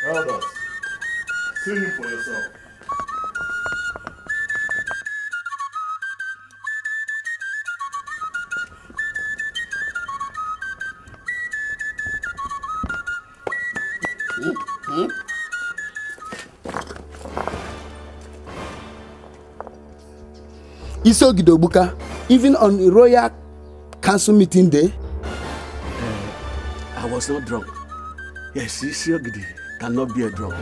Elders, see him for yourself. Isogidobuka, even on the Royal Council meeting day? I was not drunk. Yes, Isiogidi cannot be a drunk.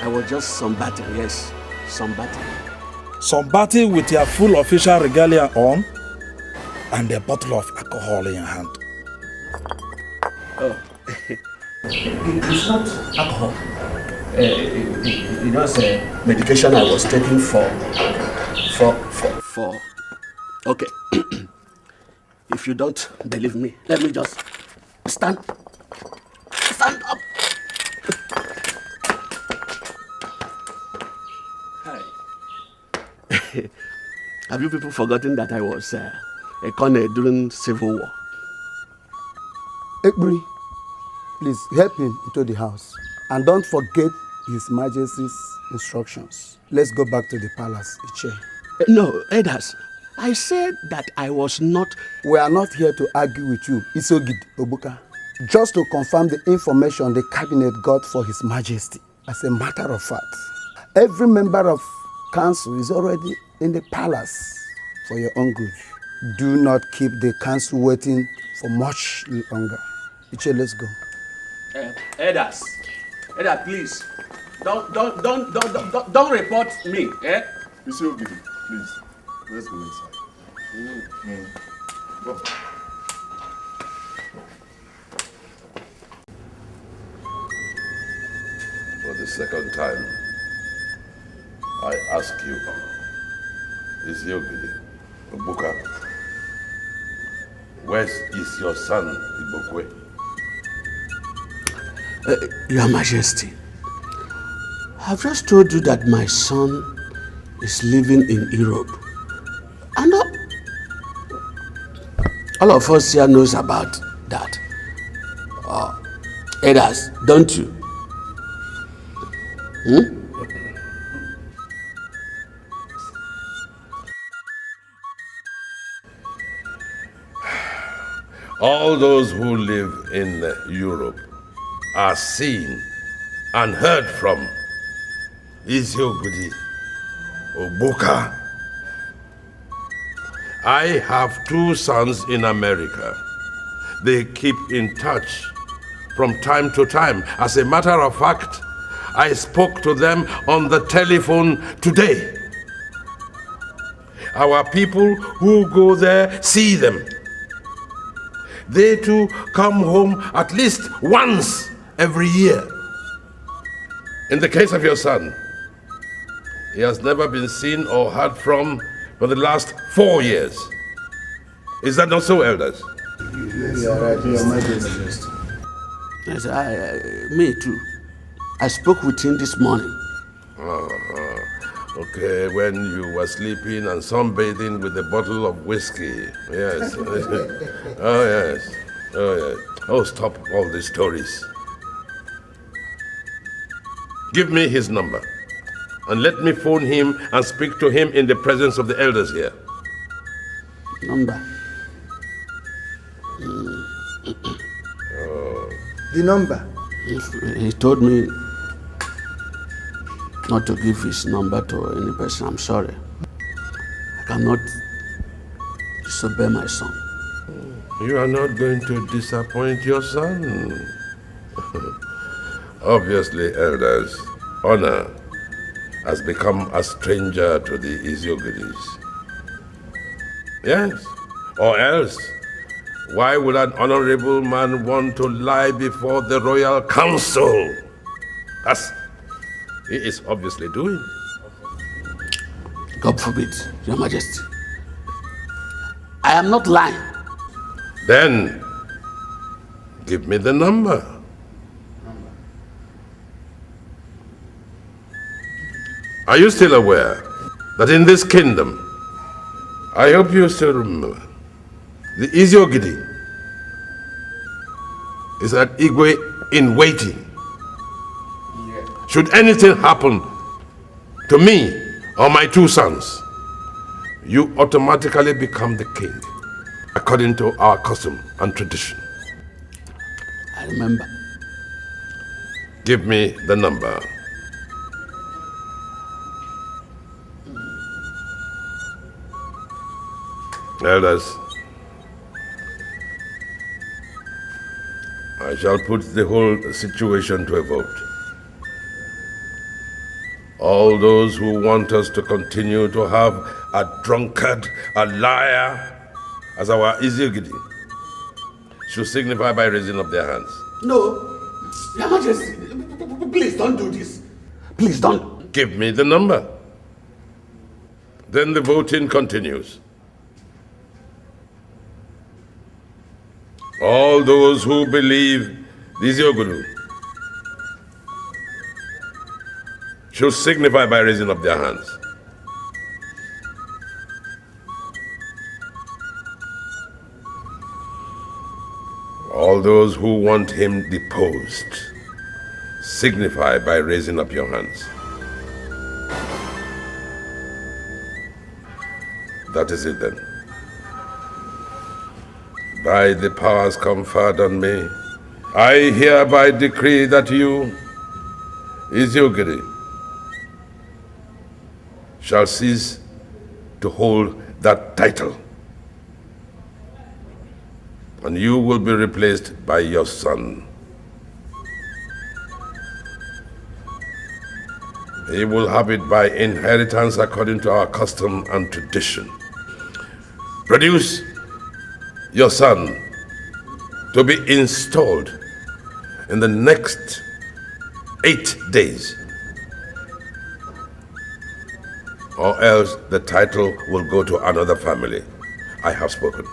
I was just sunbathing, yes, sunbathing. Sunbathing with your full official regalia on and a bottle of alcohol in your hand. Oh, it's not alcohol. It was a medication I was taking for. Okay. If you don't believe me, let me just stand up. Hi. Have you people forgotten that I was a colonel during Civil War? Ekburi, please help him into the house. And don't forget His Majesty's instructions. Let's go back to the palace, Iche. No, Elders, I said that I was not... We are not here to argue with you, Isogid Obuka. Just to confirm the information the cabinet got for His Majesty. As a matter of fact, every member of council is already in the palace for your own good. Do not keep the council waiting for much longer. Iche, let's go. Elders, please, don't report me, eh? Isiogidi, please, let's go inside. Go. For the second time, I ask you, Isiogidi, Obuka, where is your son, Ibokwe? Your Majesty, I've just told you that my son is living in Europe. And all of us here knows about that. Elders, don't you? All those who live in Europe are seen and heard from. Isiogidi Obuka. I have two sons in America. They keep in touch from time to time. As a matter of fact, I spoke to them on the telephone today. Our people who go there see them. They too come home at least once every year. In the case of your son, he has never been seen or heard from for the last 4 years. Is that not so, Elders? Yes, right, Your Majesty. Yes, me too. I spoke with him this morning. Okay, when you were sleeping and sunbathing with a bottle of whiskey. Yes. Oh, yes. Oh, yes. Oh, stop all these stories. Give me his number. And let me phone him and speak to him in the presence of the elders here. Number? The number? He told me not to give his number to any person. I'm sorry. I cannot disobey my son. You are not going to disappoint your son. Obviously, elders, honor has become a stranger to the Isiogidis. Yes, or else, why would an honorable man want to lie before the royal council? As he is obviously doing. God forbid, Your Majesty. I am not lying. Then, give me the number. Are you still aware that in this kingdom, I hope you still remember, the Isiogidi is an Igwe in waiting. Should anything happen to me or my two sons, you automatically become the king, according to our custom and tradition. I remember. Give me the number. Elders, I shall put the whole situation to a vote. All those who want us to continue to have a drunkard, a liar, as our Iziogidi, should signify by raising up their hands. No, Your Majesty, please don't do this. Please don't. Give me the number. Then the voting continues. All those who believe this Yoguru should signify by raising up their hands. All those who want him deposed, signify by raising up your hands. That is it then. By the powers conferred on me, I hereby decree that you, Iziogiri, shall cease to hold that title, and you will be replaced by your son. He will have it by inheritance according to our custom and tradition. Produce your son to be installed in the next 8 days, or else the title will go to another family. I have spoken.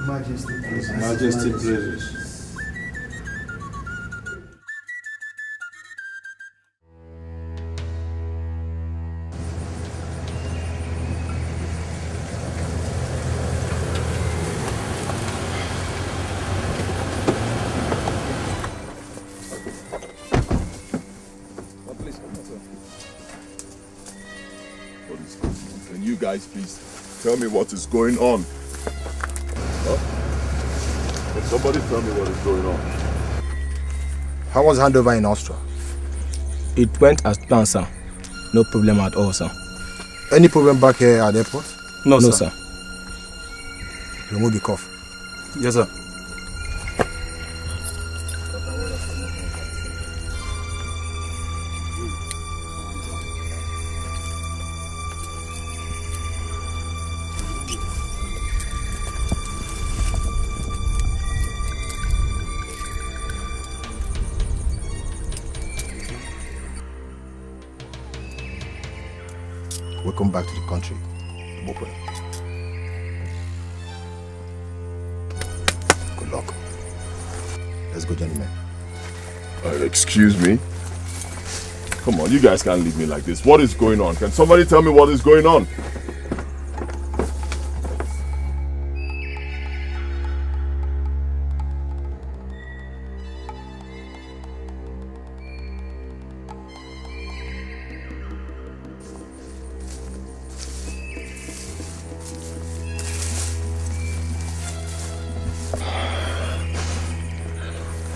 Majesty, please. Can you guys please tell me what is going on? Huh? Can somebody tell me what is going on? How was handover in Austria? It went as planned, sir. No problem at all, sir. Any problem back here at the airport? No, sir. Remove the cuff. Yes, sir. Welcome back to the country. Open. Good luck. Let's go, gentlemen. Excuse me? Come on, you guys can't leave me like this. What is going on? Can somebody tell me what is going on?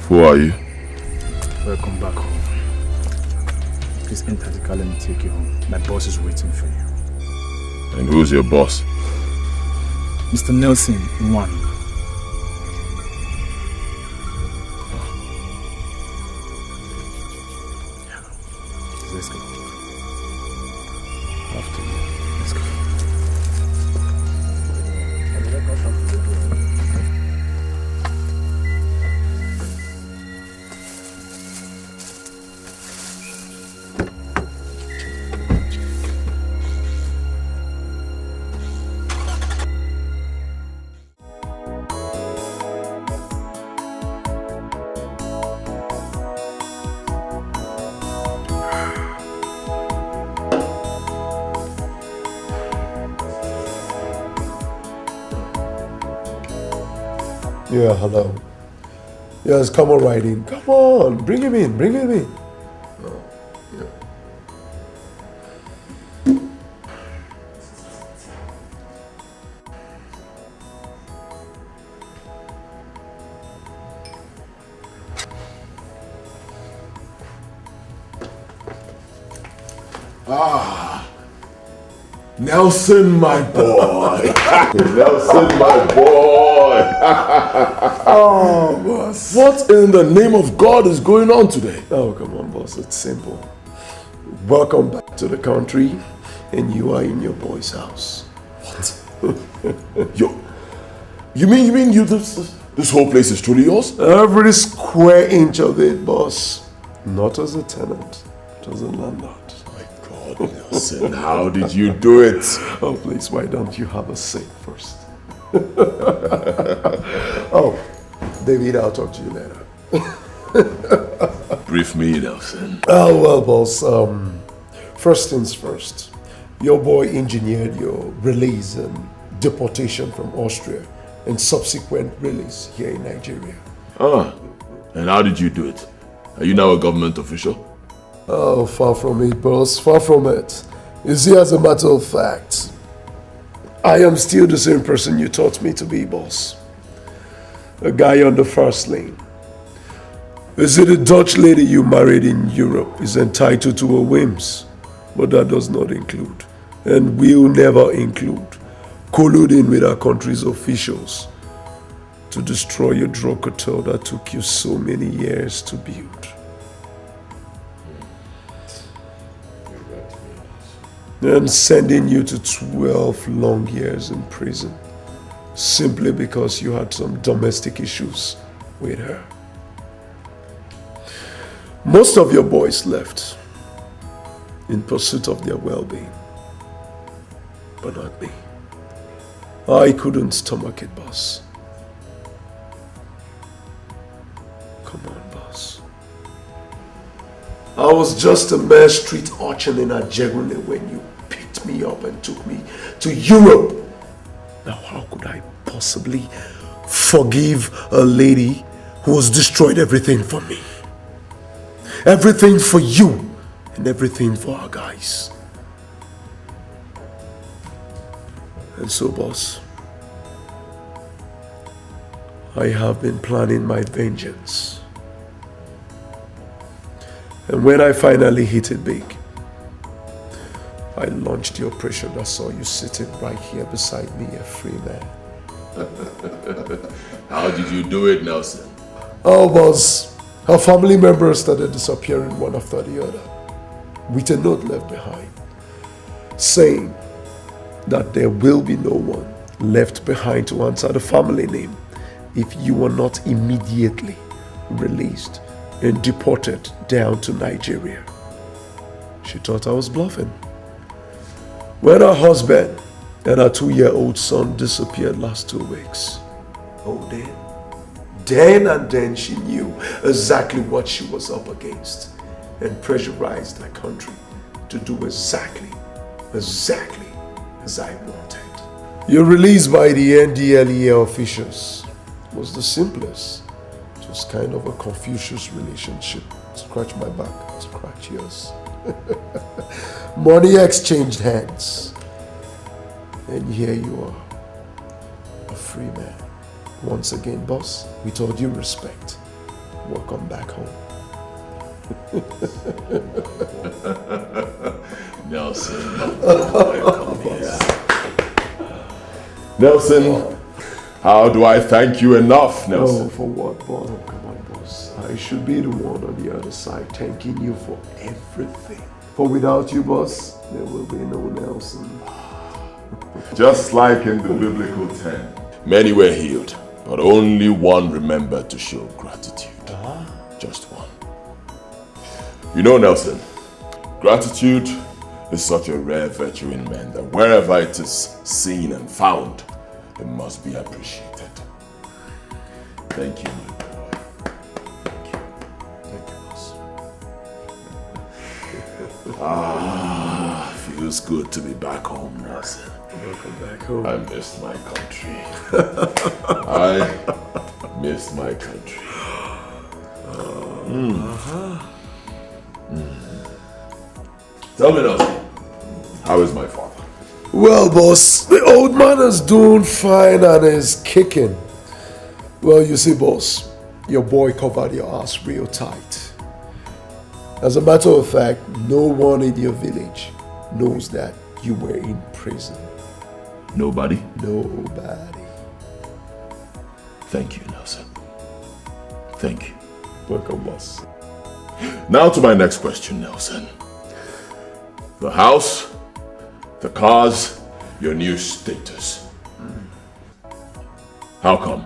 Who are you? Welcome back home. Please enter the car, let me take you home. My boss is waiting for you. And who's your boss? Mr. Nelson, one. Let's go. After you. Let's go. Yeah, hello. Yes, come on right in. Come on, bring him in, bring him in. Yeah. Nelson, my boy. Nelson, my boy. Oh, boss. What in the name of God is going on today? Oh, come on, boss. It's simple. Welcome back to the country, and you are in your boy's house. What? You mean this whole place is truly yours? Every square inch of it, boss. Not as a tenant, but as a landlord. My God, Nelson, how did you do it? Oh, please, why don't you have a seat first? Oh, David, I'll talk to you later. Brief me, Nelson. Oh, well, boss, first things first. Your boy engineered your release and deportation from Austria and subsequent release here in Nigeria. And how did you do it? Are you now a government official? Oh, far from it, boss, far from it. You see, as a matter of fact, I am still the same person you taught me to be, boss. A guy on the first lane. You see, the Dutch lady you married in Europe is entitled to her whims, but that does not include, and will never include, colluding with our country's officials to destroy your drug cartel that took you so many years to build. And sending you to 12 long years in prison simply because you had some domestic issues with her. Most of your boys left in pursuit of their well-being, but not me. I couldn't stomach it, boss. Come on, boss. I was just a mere street urchin in Ajegune when you picked me up and took me to Europe. Now, how could I possibly forgive a lady who has destroyed everything for me? Everything for you and everything for our guys. And so, boss, I have been planning my vengeance. And when I finally hit it big, I launched the operation that saw you sitting right here beside me, a free man. How did you do it, Nelson? Oh, boss, her family members started disappearing one after the other, with a note left behind, saying that there will be no one left behind to answer the family name if you are not immediately released and deported down to Nigeria. She thought I was bluffing. When her husband and her 2-year-old son disappeared last 2 weeks, oh, then she knew exactly what she was up against and pressurized her country to do exactly as I wanted. Your release by the NDLEA officials was the simplest. It was kind of a Confucius relationship. Scratch my back, scratch yours. Money exchanged hands. And here you are, a free man. Once again, boss, with all due respect, welcome back home. Nelson, come here. Nelson, how do I thank you enough, Nelson? Oh, for what, boss? Oh, come on, boss. I should be the one on the other side thanking you for everything. For without you, boss, there will be no Nelson. Just like in the biblical 10. Many were healed, but only one remembered to show gratitude. Just one. You know, Nelson, gratitude is such a rare virtue in men that wherever it is seen and found, it must be appreciated. Thank you, my boy. Thank you. Thank you, boss. Feels good to be back home, Nelson. Welcome back home. I missed my country. I miss my country. Tell me, Nelson, how is my father? Well, boss, the old man is doing fine and is kicking. Well, you see, boss, your boy covered your ass real tight. As a matter of fact, no one in your village knows that you were in prison? Nobody? Nobody. Thank you, Nelson. Thank you. Welcome, boss. Now to my next question, Nelson. The house, the cars, your new status. How come?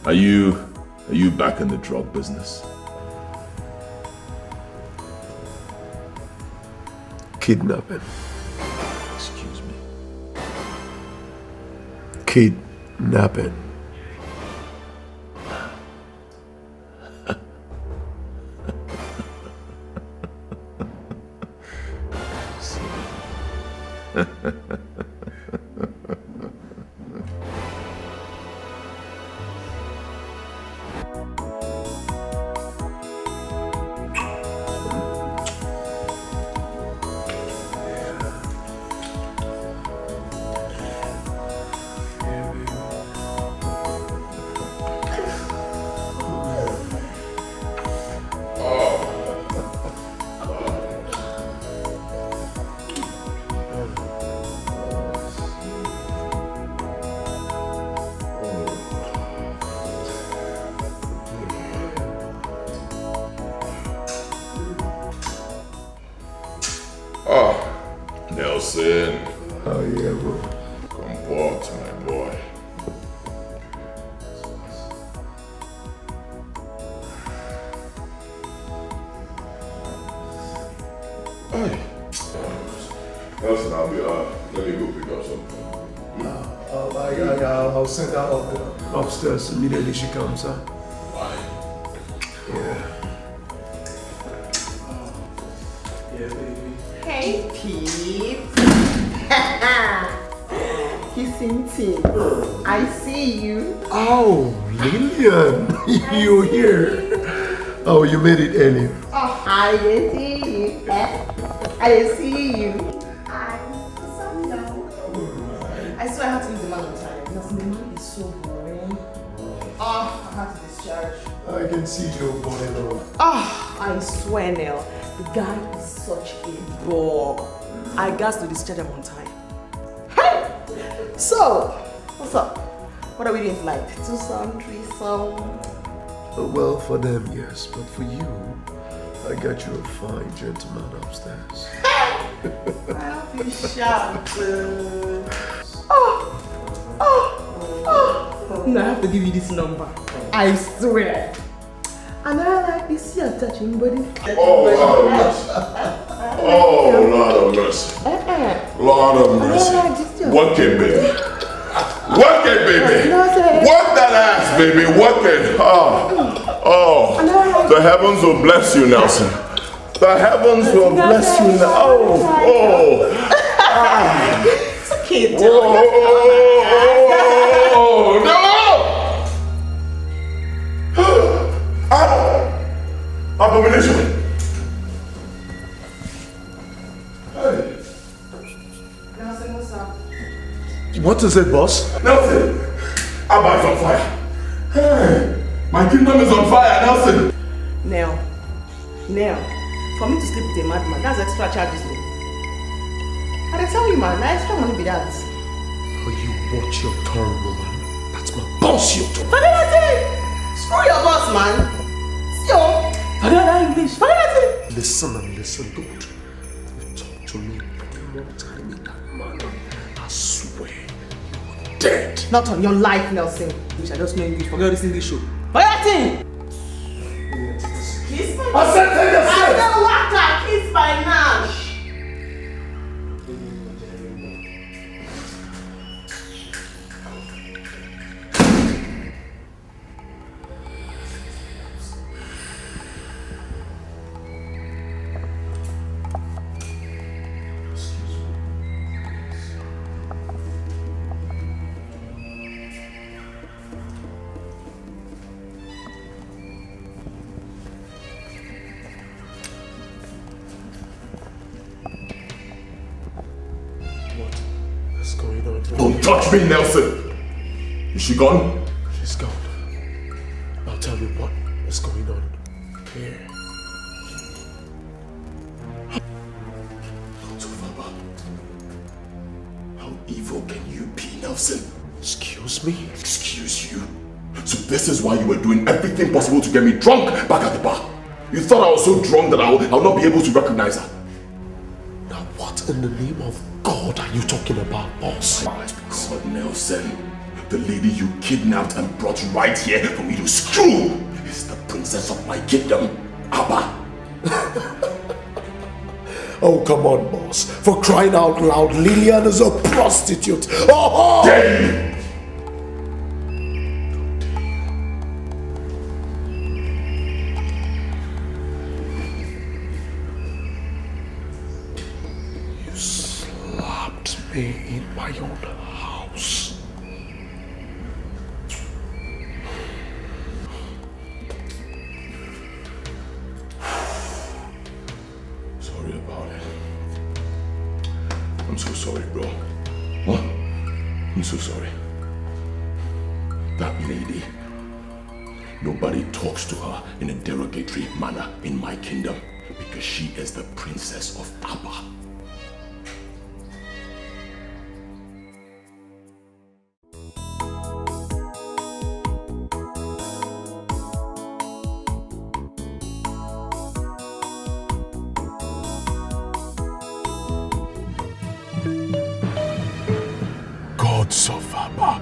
Are you back in the drug business? Kidnapping. Excuse me. Kidnapping. Nelson. Oh yeah, bro. Comport, my boy. Hey. Nelson, I'll be let me go pick up something. I'll send her up upstairs immediately she comes, huh? Why? Yeah. Yeah, baby. Hey, Pete. Kissing team. I see you. Oh, Lillian, you're here. Oh, you made it early. Oh, I see you. I see you. I swear I had to leave the man on time. Because the man is so boring. Oh, I had to discharge. I can see your body now. Oh, I swear, Nell. The guy is such a bore. I got to discharge him on time. Hey! So, what's up? What are we doing tonight? Two-song, three-song? Well, for them, yes. But for you, I got you a fine gentleman upstairs. I'll be shocked. No, I have to give you this number. I swear. And I like this your touching body. Oh, Lord of mercy. Oh, Lord of mercy. Lord of mercy. Work it, baby. Work it, baby. Work that ass, baby. Work it. Oh. The heavens will bless you, Nelson. The heavens will bless you now. Oh. It's okay, Oh, no! Abomination! Hey. Nelson, what's up? What is it, boss? Nelson! Abba is on fire! Hey! My kingdom is on fire, Nelson! Nell, for me to sleep with a madman, that's extra charges, me. I tell you, man, that extra money be that. Oh, you watch your tongue, woman. That's my boss, you do. Forget that thing! Screw your boss, man! Yo! Forget that English! Forget that thing! Listen and listen, don't you talk to me one more time in that manner. I swear you are dead. Not on your life, Nelson. Wish I just know English. Forget this English show. Forget that thing! Kiss my I said take a I don't want to kiss my Nash! Don't touch me, Nelson! Is she gone? She's gone. I'll tell you what is going on here. Don't Nelson. Excuse me? Excuse you? So this is why you were doing everything possible to get me drunk back at the bar. You thought I was so drunk that I'll not be able to recognize her. Now what in the name of God are you talking about, boss? My God, Nelson. The lady you kidnapped and brought right here for me to screw is the princess of my kingdom, Abba. Oh, come on, boss. For crying out loud, Lillian is a prostitute. Oh! Damn! You slapped me in my own house. Sorry about it. I'm so sorry, bro. What? I'm so sorry. That lady, nobody talks to her in a derogatory manner in my kingdom because she is the princess of Abba. Gods of Abba.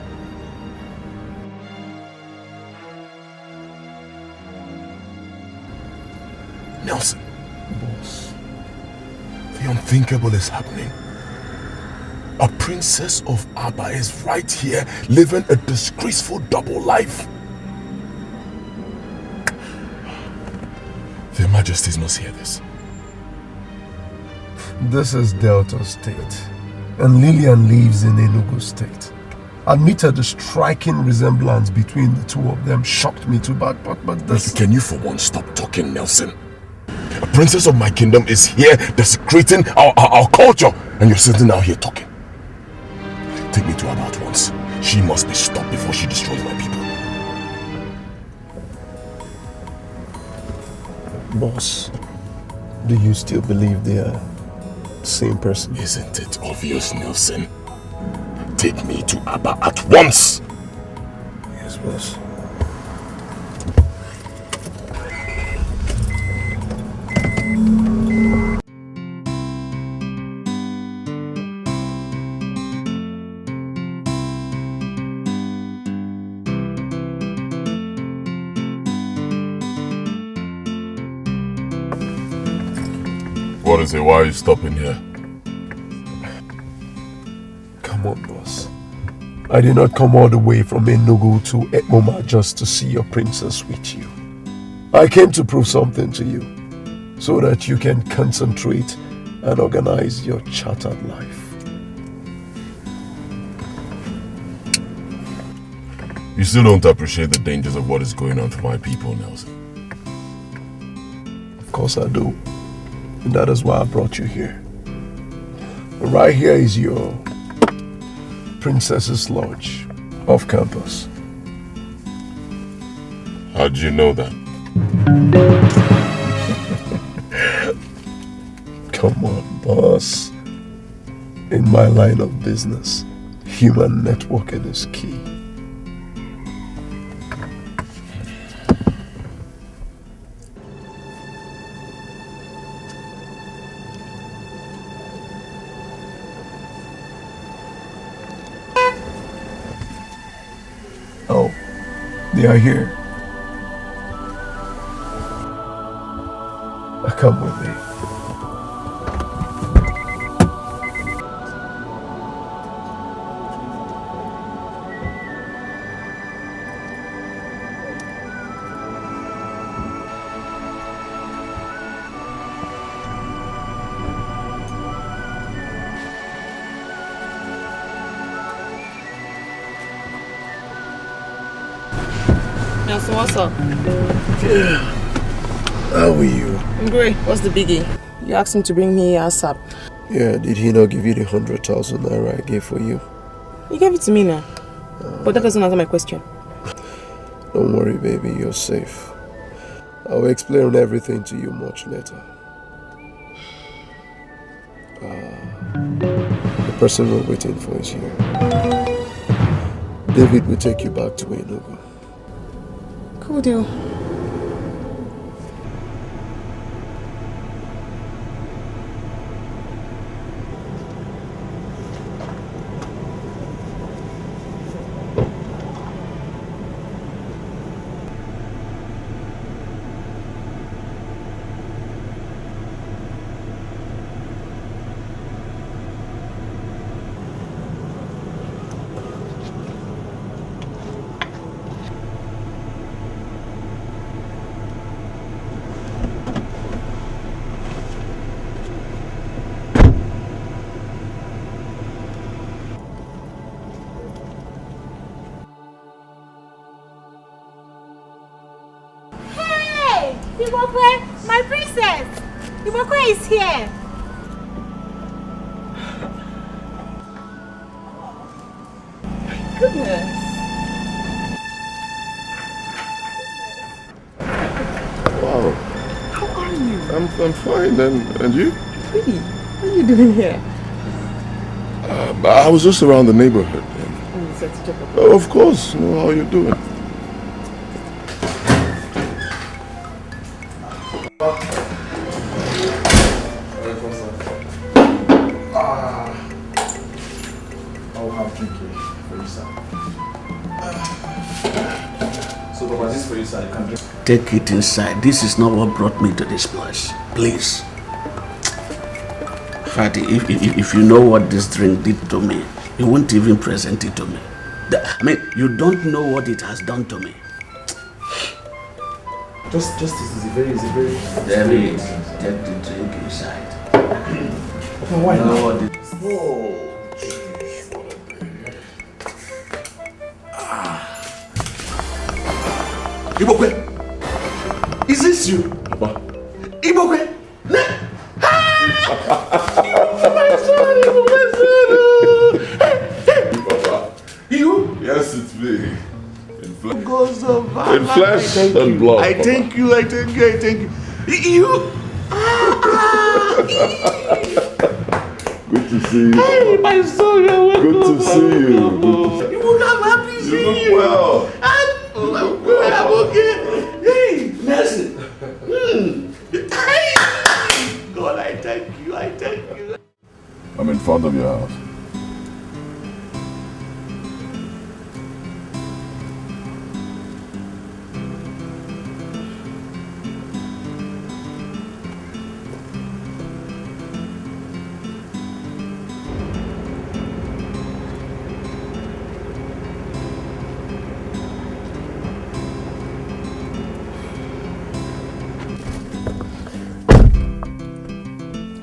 Nelson. Boss. The unthinkable is happening. A princess of Abba is right here living a disgraceful double life. Their Majesties must hear this. This is Delta State, and Lillian lives in Enugu State. Admitted the striking resemblance between the two of them shocked me too bad, but this... Can you for once stop talking, Nelson? A princess of my kingdom is here desecrating our culture, and you're sitting out here talking. Take me to her at once. She must be stopped before she destroys my people. Boss, do you still believe they are the same person? Isn't it obvious, Nelson? Take me to Abba at once! Yes, boss. What is it? Why are you stopping here? Come on, boss. I did not come all the way from Enugu to Ekmoma just to see your princess with you. I came to prove something to you, so that you can concentrate and organize your chartered life. You still don't appreciate the dangers of what is going on to my people, Nelson. Of course I do. And that is why I brought you here. Right here is your Princess's Lodge off campus. How'd you know that? Come on, boss. In my line of business, human networking is key. Oh, they are here. Come with me. Nelson, what's up? Yeah. How are you? I'm great. What's the biggie? You asked him to bring me ASAP. Yeah, did he not give you the 100,000 naira I gave for you? He gave it to me now. But that doesn't answer my question. Don't worry, baby, you're safe. I'll explain everything to you much later. The person we're waiting for is here. David will take you back to Enugu. Cool deal. My princess! Ibokwe is here! Goodness. Wow. How are you? I'm fine, and you? Really? What are you doing here? I was just around the neighborhood. Oh, you said to check up. Oh, of course. How are you doing? I'll have drink here for you, sir. So, Papa, this is for you, sir. You can drink. Take it inside. This is not what brought me to this place. Please. Fatty, if you know what this drink did to me, you won't even present it to me. I mean, you don't know what it has done to me. Just this is very easy. David, take the drink inside. Papa, why You know not? what it Ibokwe, is this you? Papa. Ibokwe, my Papa. You? Yes, it's me. In Goes over. In flesh and blood. I Papa. thank you. You? Good to see you. Hey, my soul, you're welcome. Good to see you. Good to You would have happy see see you. you. Look well. I'm okay. Hey, Nelson. Hey. God, I thank you. I'm in front of your house.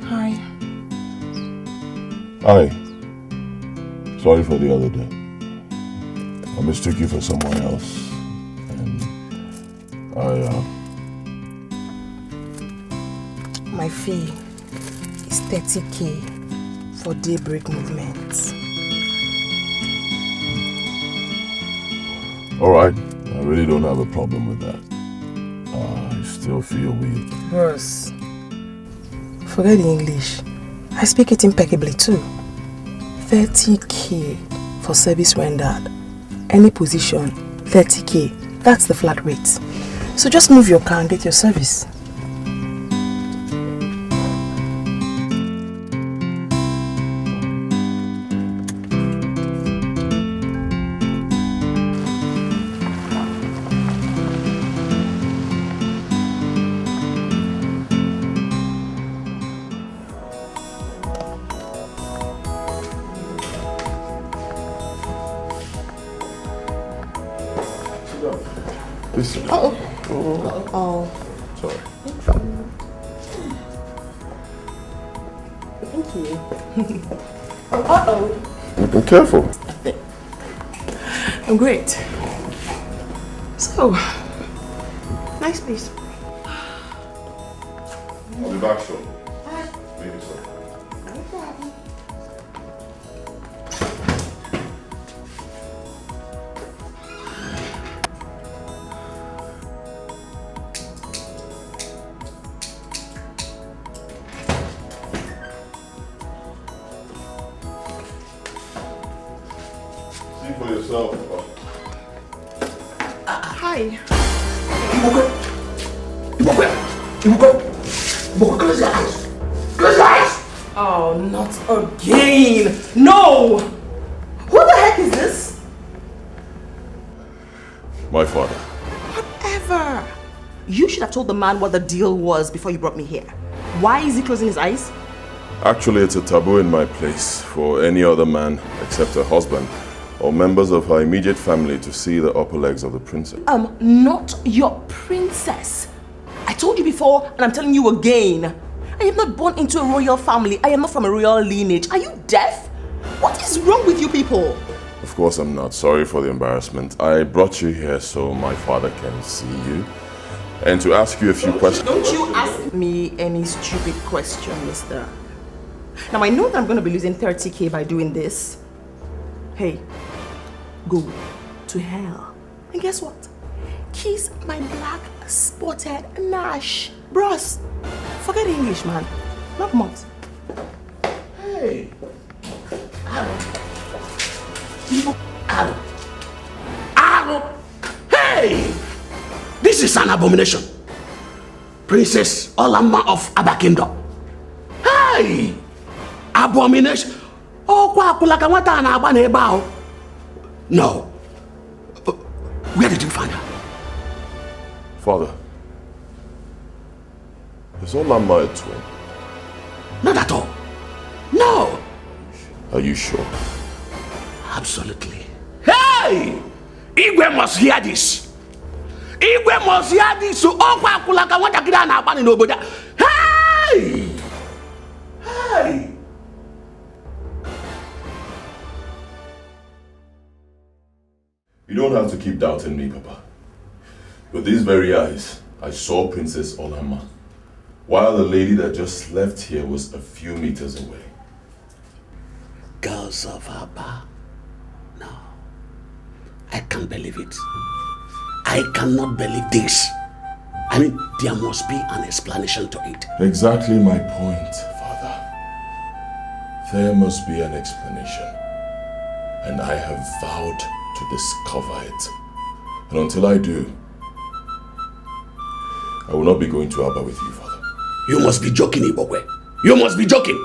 Hi. Hi. Sorry for the other day. I mistook you for someone else. And My fee is 30K for daybreak movements. Alright. I really don't have a problem with that. I still feel weak. Bros, forget the English. I speak it impeccably too. 30K for service rendered. Any position, 30K. That's the flat rate. So just move your car and get your service. Listen. Oh. Sorry. Thank you. Uh-oh. Be careful. I'm great. So, nice place. I'll be back soon. Maybe so. See for yourself. Hi. Close your eyes. Close your eyes. Oh, not again. No. Who the heck is this? My father. Whatever. You should have told the man what the deal was before you brought me here. Why is he closing his eyes? Actually, it's a taboo in my place for any other man except her husband or members of her immediate family to see the upper legs of the princess. Not your princess. I told you before, and I'm telling you again. I am not born into a royal family. I am not from a royal lineage. Are you deaf? What is wrong with you people? Of course I'm not. Sorry for the embarrassment. I brought you here so my father can see you and to ask you a few questions. Don't you ask me any stupid question, mister. Now I know that I'm going to be losing 30k by doing this. Hey, go to hell. And guess what? Kiss my black spotted Nash. Bros, forget English, man. Not much. Hey. Aaron. Hey! This is an abomination. Princess Olama of Abba Kingdom. Hey! Abomination. Oh, no. Where did you find her? Father, is Olama a twin? Not at all. No. Are you sure? Absolutely. Hey! Igwe must hear this. Igwe must hear this. So, hey! Hey! You don't have to keep doubting me, Papa. With these very eyes, I saw Princess Olama, while the lady that just left here was a few meters away. Girls of Abba. No. I can't believe it. I cannot believe this. I mean, there must be an explanation to it. Exactly my point, Father. There must be an explanation. And I have vowed to discover it. And until I do, I will not be going to Abba with you, Father. You must be joking, Ibokwe. You must be joking.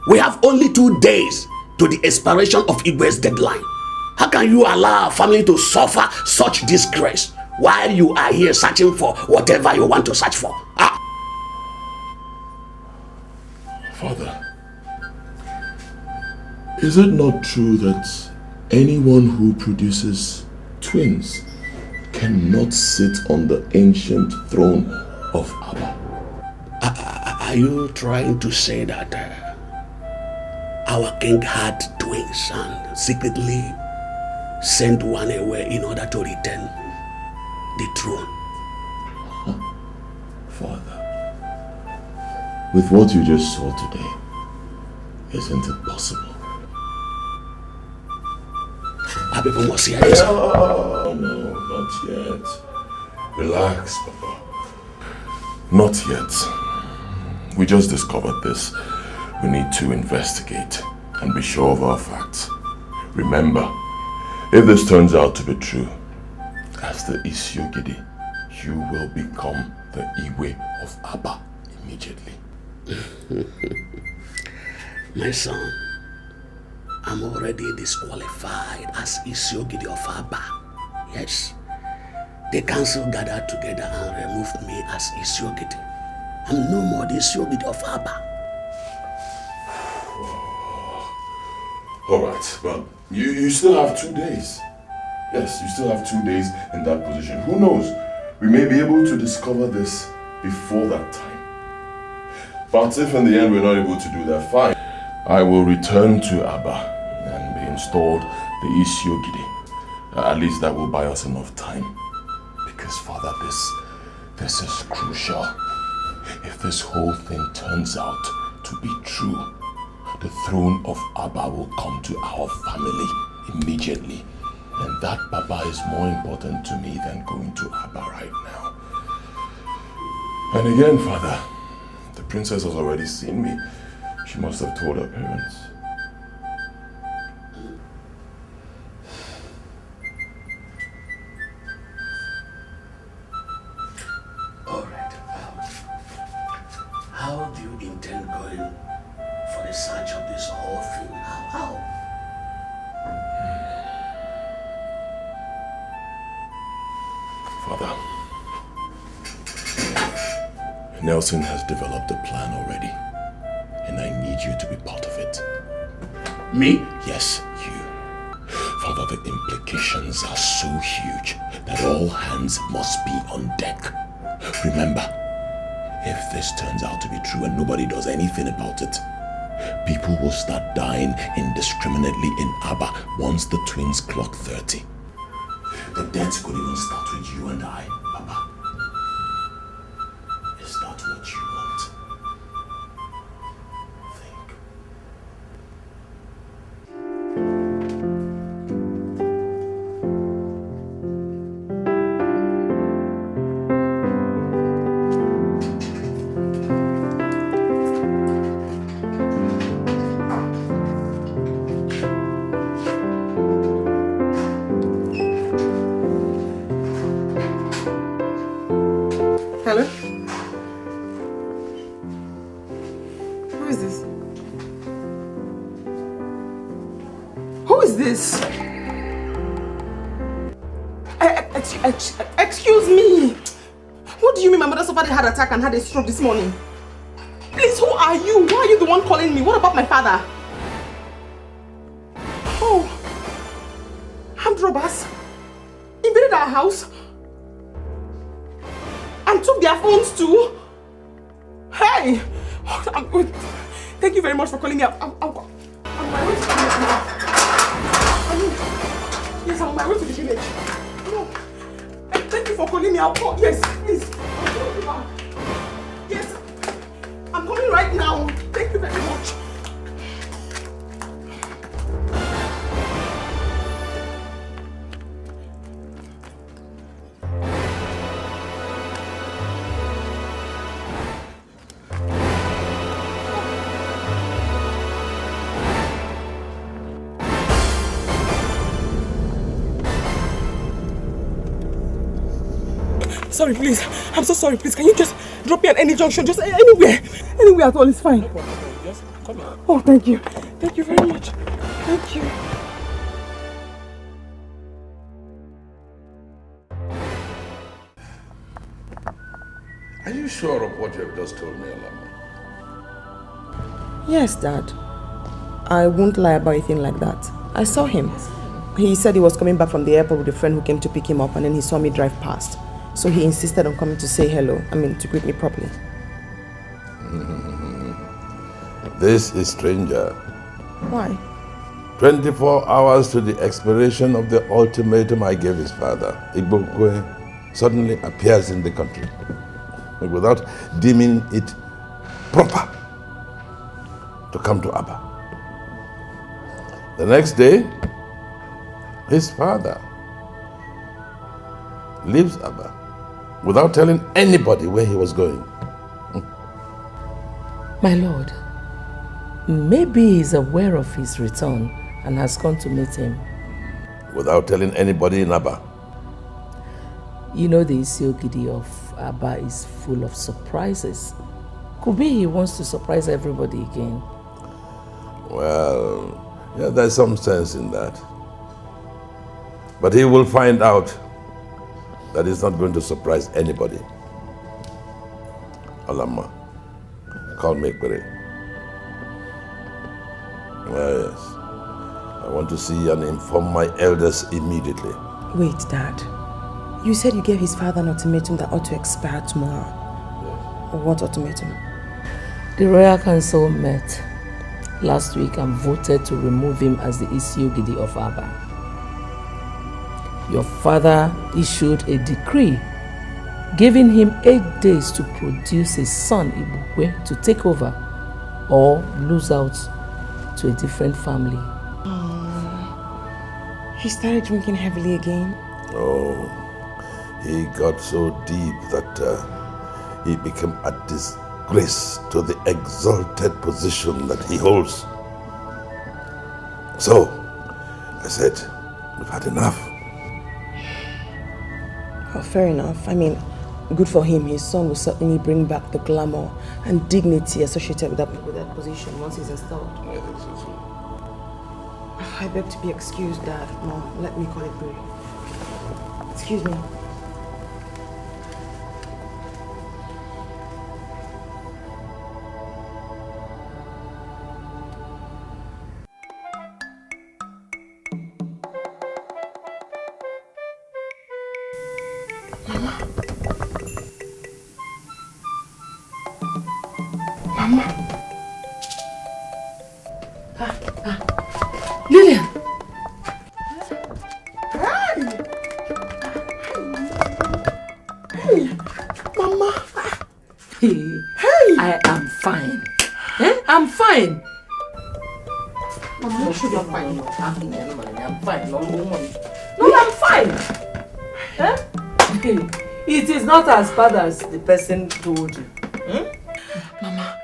We have only 2 days to the expiration of Igwe's deadline. How can you allow our family to suffer such disgrace while you are here searching for whatever you want to search for? Father, is it not true that anyone who produces twins cannot sit on the ancient throne of Abba? Are you trying to say that our king had twins and secretly sent one away in order to return the throne? Father, with what you just saw today, isn't it possible? Our people must hear this. No, not yet. Relax, Papa. Not yet. We just discovered this. We need to investigate and be sure of our facts. Remember, if this turns out to be true, as the Isiogidi, you will become the Iwe of Abba immediately. My son, I'm already disqualified as Isiogidi of Abba. Yes. The council gathered together and removed me as Isiogidi. I'm no more the Isiogidi of Abba. Alright, but you still have 2 days. Yes, you still have 2 days in that position. Who knows? We may be able to discover this before that time. But if in the end we're not able to do that, fine. I will return to Abba and be installed the Isiogidi. At least that will buy us enough time. Because, Father, this is crucial. If this whole thing turns out to be true, the throne of Abba will come to our family immediately. And that, Papa, is more important to me than going to Abba right now. And again, Father, the princess has already seen me. She must have told her parents. How do you intend going for the search of this whole thing? How? Father, Nelson has developed a plan already, and I need you to be part of it. Me? Yes, you. Father, the implications are so huge that all hands must be on deck. Remember, if this turns out to be true and nobody does anything about it, people will start dying indiscriminately in Abba once the twins clock 30. The deaths could even start with you and I, Papa. Is that what you want? Think. Hello? Who is this? Who is this? Excuse me. What do you mean my mother suffered a heart attack and had a stroke this morning? Please, who are you? Why are you the one calling me? What about my father? Oh, armed robbers invaded our house and took their phones too. Hey! Thank you very much for calling me up. I'm on my way to the village now. Yes, I'm on my way to the village. No. Thank you for calling me. I'll call. Yes, please. I'll call you back. Yes. I'm coming right now. Thank you very much. Sorry, please. I'm so sorry, please. Can you just drop me at any junction? Just anywhere. Anywhere at all is fine. No problem. Just come here. Oh, thank you. Thank you very much. Thank you. Are you sure of what you have just told me, Alama? Yes, Dad. I won't lie about anything like that. I saw him. He said he was coming back from the airport with a friend who came to pick him up, and then he saw me drive past. So he insisted on coming to say hello. To greet me properly. This is stranger. Why? 24 hours to the expiration of the ultimatum I gave his father, Igbokwe suddenly appears in the country without deeming it proper to come to Abba. The next day, his father leaves Abba without telling anybody where he was going. My lord, maybe he's aware of his return and has gone to meet him. Without telling anybody in Abba. You know the Isiogidi of Abba is full of surprises. Could be he wants to surprise everybody again. Well, yeah, there's some sense in that. But he will find out that he's not going to surprise anybody. Alama, call me Ekpere. Yes. I want to see and inform my elders immediately. Wait, Dad. You said you gave his father an ultimatum that ought to expire tomorrow. Yes. What ultimatum? The Royal Council met last week and voted to remove him as the Isiogidi of Abba. Your father issued a decree giving him 8 days to produce his son Ibukwe to take over or lose out to a different family. He started drinking heavily again? Oh, he got so deep that he became a disgrace to the exalted position that he holds. So, I said, we've had enough. Well, fair enough. good for him. His son will certainly bring back the glamour and dignity associated with that position once he's installed. I think so too. I beg to be excused, Dad. Mom, let me call it brief. Excuse me. Lillian! Mama! Hey! I am fine. I'm fine. Mama, you should be fine. I'm fine. No, I'm fine. It is not as bad as the person told you. Mama,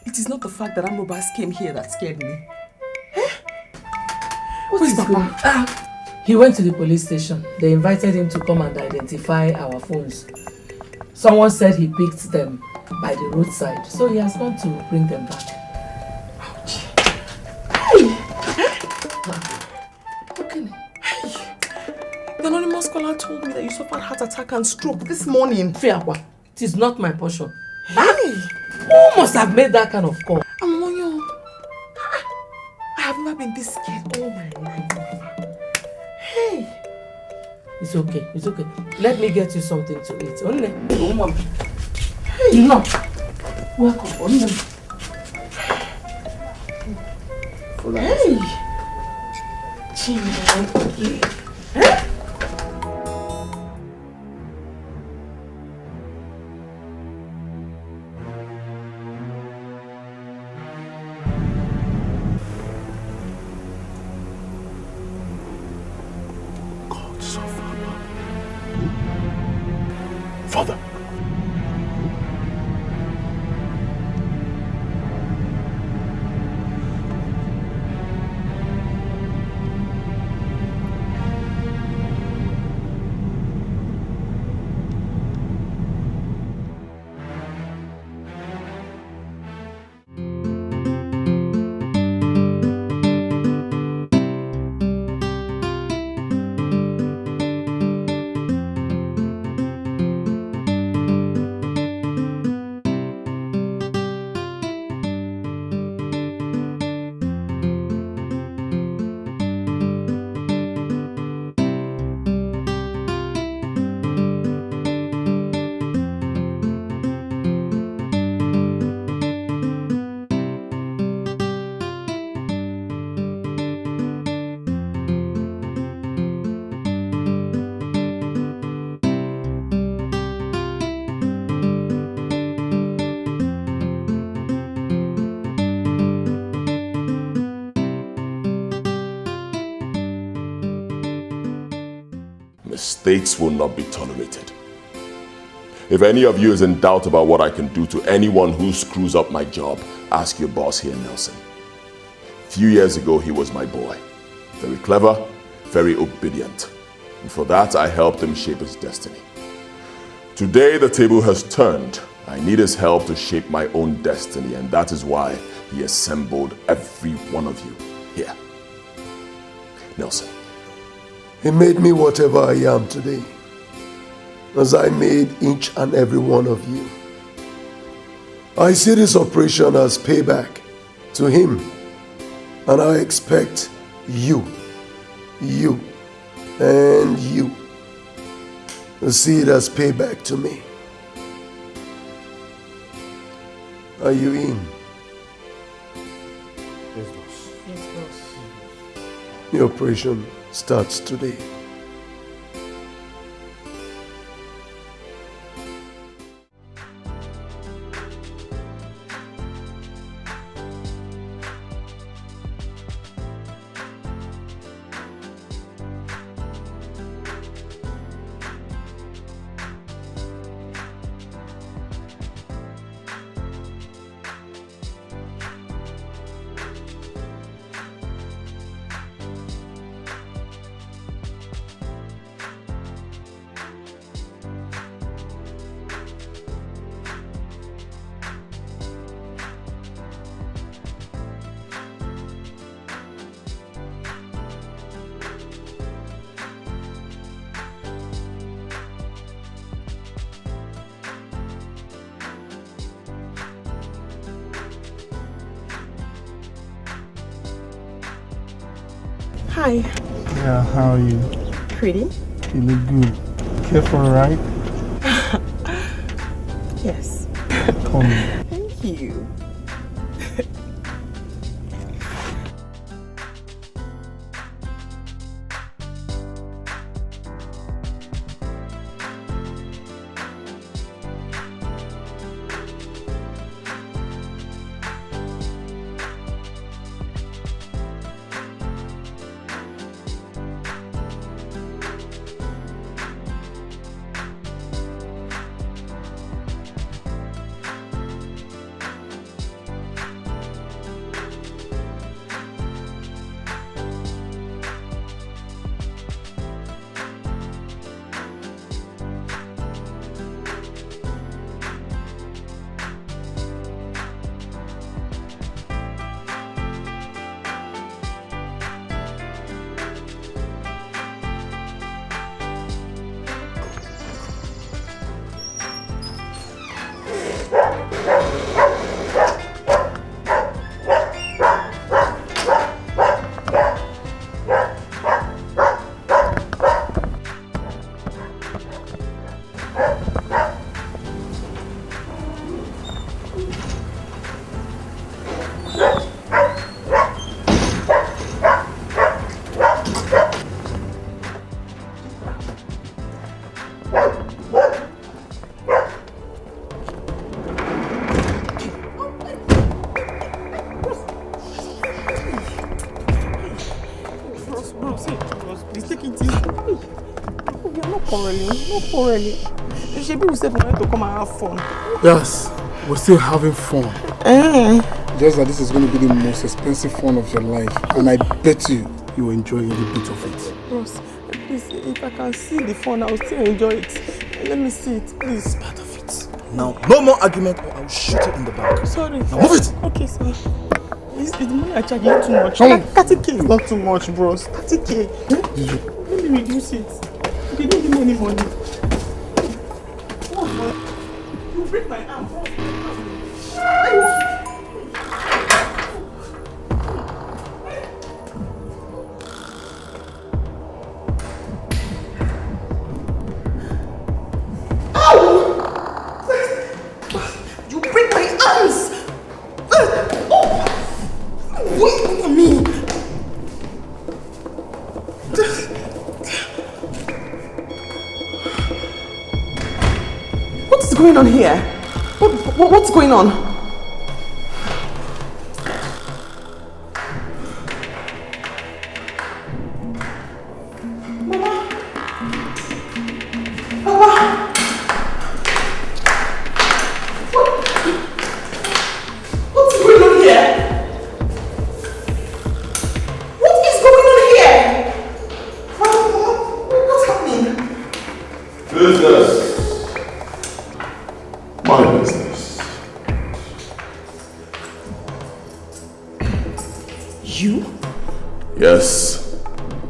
it is not the fact that armed robbers came here that scared me. What is Papa? He went to the police station. They invited him to come and identify our phones. Someone said he picked them by the roadside, so he has gone to bring them back. Ouch. Hey! Okay. Hey! The anonymous caller told me that you suffered heart attack and stroke this morning. Fiakwa, it is not my portion. Hey! Who must have made that kind of call? Amonyo, I have never been this scared all my life. Hey! It's okay, it's okay. Let me get you something to eat. Only. Hey! No. Welcome. Only. Hey! Chimney. Hey! Father. Mistakes will not be tolerated. If any of you is in doubt about what I can do to anyone who screws up my job, ask your boss here, Nelson. A few years ago, he was my boy. Very clever, very obedient. And for that, I helped him shape his destiny. Today, the table has turned. I need his help to shape my own destiny, and that is why he assembled every one of you here. Nelson. He made me whatever I am today, as I made each and every one of you. I see this operation as payback to him, and I expect you, and you to see it as payback to me. Are you in? Yes, boss. Yes, boss. The operation starts today. Hi. Yeah, how are you? Pretty? You look good. Care for a ride? Yes. Come. Thank you. People said we wanted to come and have fun. Yes, we're still having fun. Just that this is going to be the most expensive fun of your life. And I bet you will enjoy every bit of it. Bros, please, if I can see the fun, I'll still enjoy it. Let me see it, please. It's part of it. Now, no more argument or I'll shoot you in the back. Sorry. Now move it! Okay, sorry. Is the money I charge you too much? 30k is not too much, bros. 30k. Let me reduce it. You didn't give me any money. You break my arm. You break my arms. Wait for me. What's going on here? What's going on? Yes,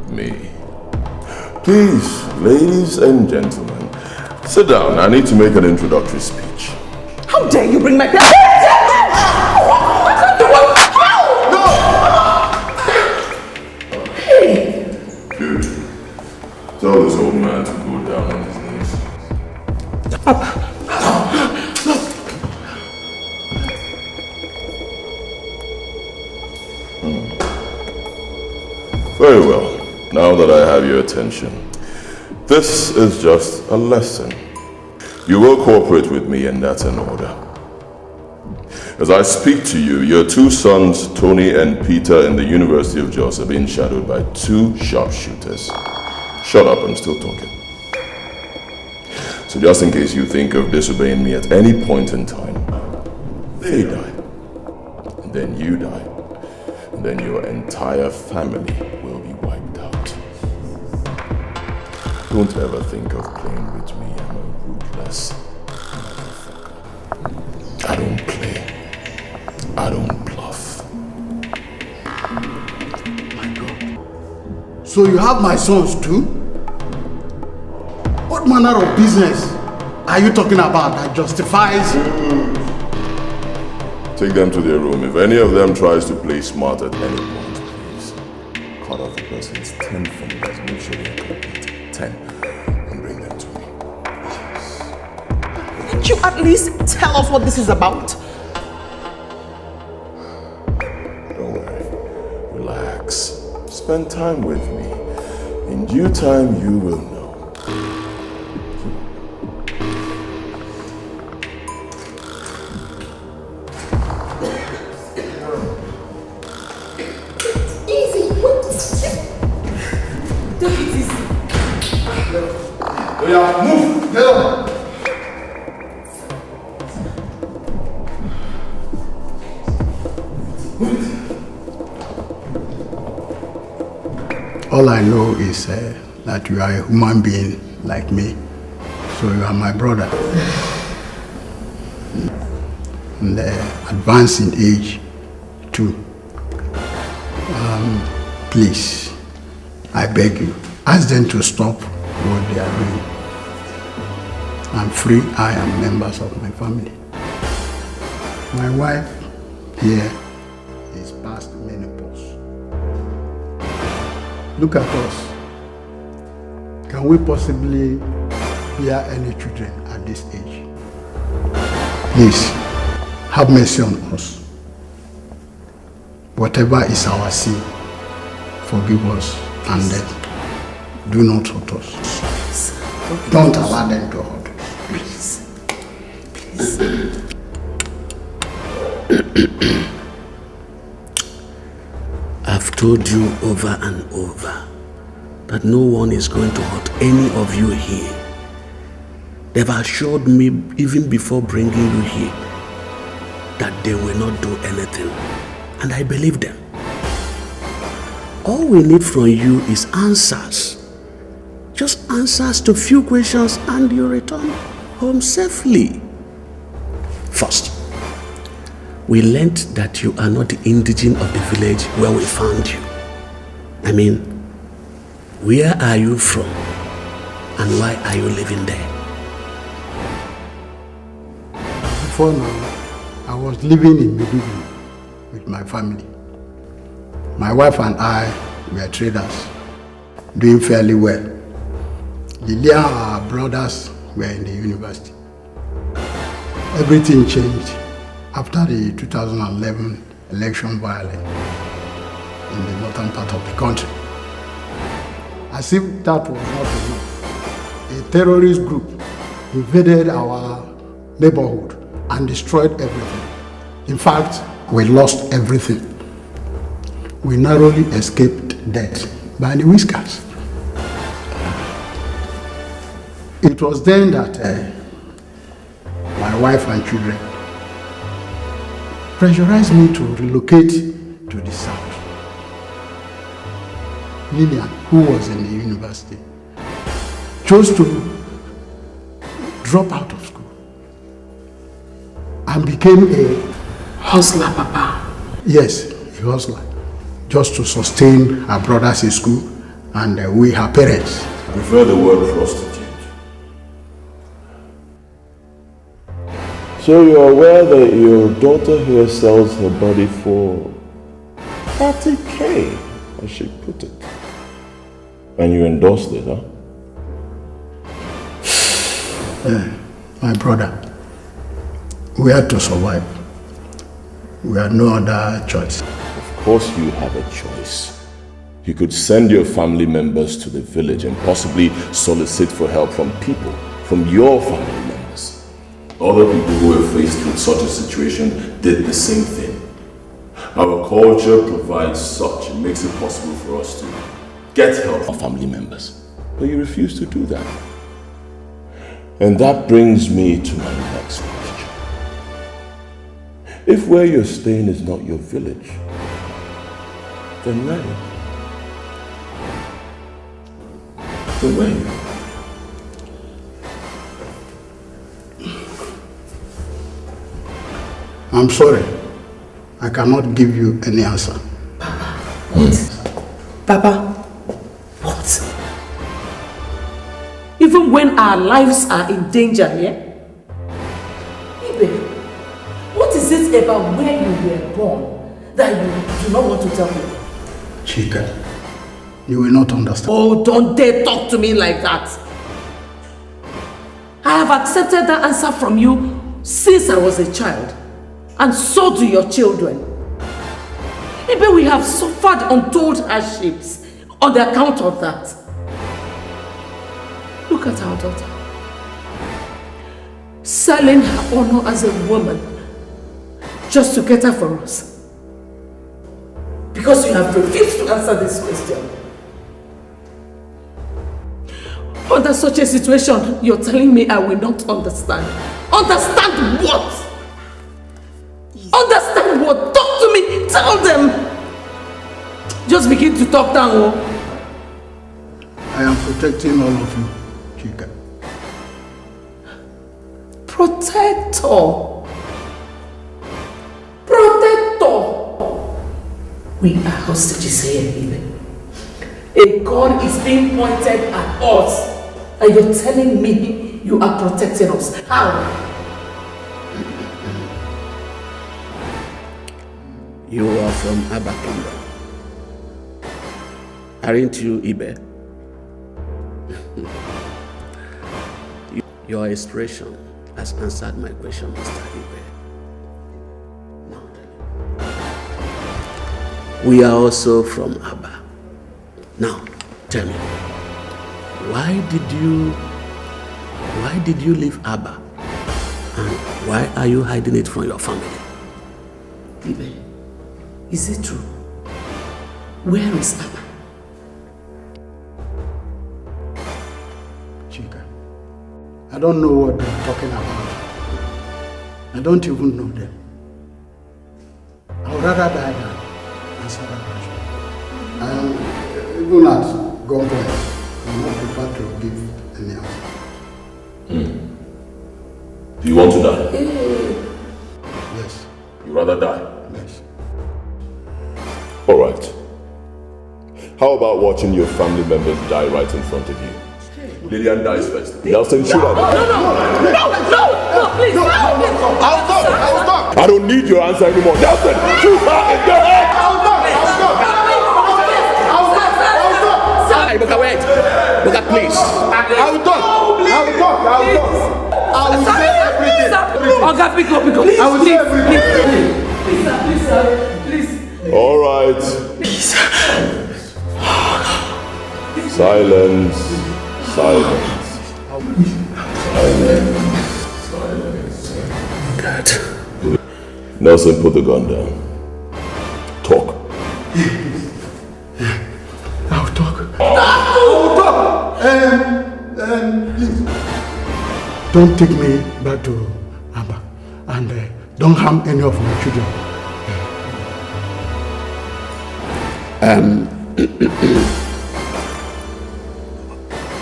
me. Please, ladies and gentlemen, sit down. I need to make an introductory speech. How dare you bring my... Dude, tell this old man to go down on his knees. Very well. Now that I have your attention, this is just a lesson. You will cooperate with me, and that's an order. As I speak to you, your two sons, Tony and Peter, in the University of Jos, are being shadowed by two sharpshooters. Shut up, I'm still talking. So just in case you think of disobeying me at any point in time, they die, and then you die, and then your entire family will be wiped out. Don't ever think of playing with me. I'm a ruthless motherfucker. I don't play. I don't bluff. My God. So you have my sons too? What manner of business are you talking about that justifies... Take them to their room. If any of them tries to play smart at any point, please cut of the person's 10 fingers. Make sure they're complete. 10. And bring them to me. Can't you at least tell us what this is about? Don't worry. Relax. Spend time with me. In due time, you will know. Yeah, move! Get on! All I know is that you are a human being like me. So you are my brother. And advanced in age too. Please, I beg you, ask them to stop what they are doing. I'm free, I am members of my family. My wife here is past menopause. Look at us. Can we possibly bear any children at this age? Please, have mercy on us. Whatever is our sin, forgive us and do not hurt us. Don't allow them to hurt us. Please. I've told you over and over that no one is going to hurt any of you here. They've assured me even before bringing you here that they will not do anything, and I believe them. All we need from you is answers. Just answers to few questions and you return home safely. First, we learned that you are not the indigene of the village where we found you. I mean, where are you from and why are you living there? Before now, I was living in Maiduguri with my family. My wife and I were traders, doing fairly well. Lilia, our brothers, were in the university. Everything changed after the 2011 election violence in the northern part of the country. As if that was not enough, a terrorist group invaded our neighborhood and destroyed everything. In fact, we lost everything. We narrowly escaped death by the whiskers. It was then that my wife and children pressurized me to relocate to the south. Lillian, who was in the university, chose to drop out of school and became a hustler, Papa. Yes, a hustler, just to sustain her brothers in school and we, her parents. I prefer the word prostitute. So you're aware that your daughter here sells her body for 30K, as she put it. And you endorsed it, huh? My brother, we had to survive. We had no other choice. Of course you have a choice. You could send your family members to the village and possibly solicit for help from people, from your family members. Other people who were faced with such a situation did the same thing. Our culture provides such, it makes it possible for us to get help from family members. But you refuse to do that. And that brings me to my next question. If where you're staying is not your village, then where? Then where? I'm sorry. I cannot give you any answer. Papa, what? Even when our lives are in danger, yeah? Ibe, what is it about where you were born that you do not want to tell me? Chika, You will not understand. Oh, don't dare talk to me like that. I have accepted that answer from you since I was a child. And so do your children. Maybe we have suffered untold hardships on the account of that. Look at our daughter. Selling her honor as a woman just to cater for us. Because you have refused to answer this question. Under such a situation, you're telling me I will not understand. Understand what? Understand what? Talk to me. Tell them. Just begin to talk down. Oh. I am protecting all of you, Chika. Protector. Protector. We are hostages here, even. A gun is being pointed at us. And you're telling me you are protecting us. How? You are from Abba Kingdom. Aren't you, Ibe? Your expression has answered my question, Mr. Ibe. Now tell me. We are also from Abba. Now, tell me, why did you leave Abba? And why are you hiding it from your family? Ibe, is it true? Where is Abba? Chika, I don't know what they're talking about. I don't even know them. I would rather die than answer that question. Even at gunpoint, I'm not prepared to give any answer. Do you want to die? Yes. You rather die? Yes. All right. How about watching your family members die right in front of you? Lillian dies first. Nelson, shoot her. No, please. I'll talk. I don't need your answer anymore. Nelson, shoot her in the head. Hey, Boka, wait. Boka, please. I will talk. I will say everything. Oga, pick up. Please, I will say everything. Please. All right. Silence. God. Nelson, put the gun down. Talk. I'll talk. Please. Don't take me back to Abba. And don't harm any of my children.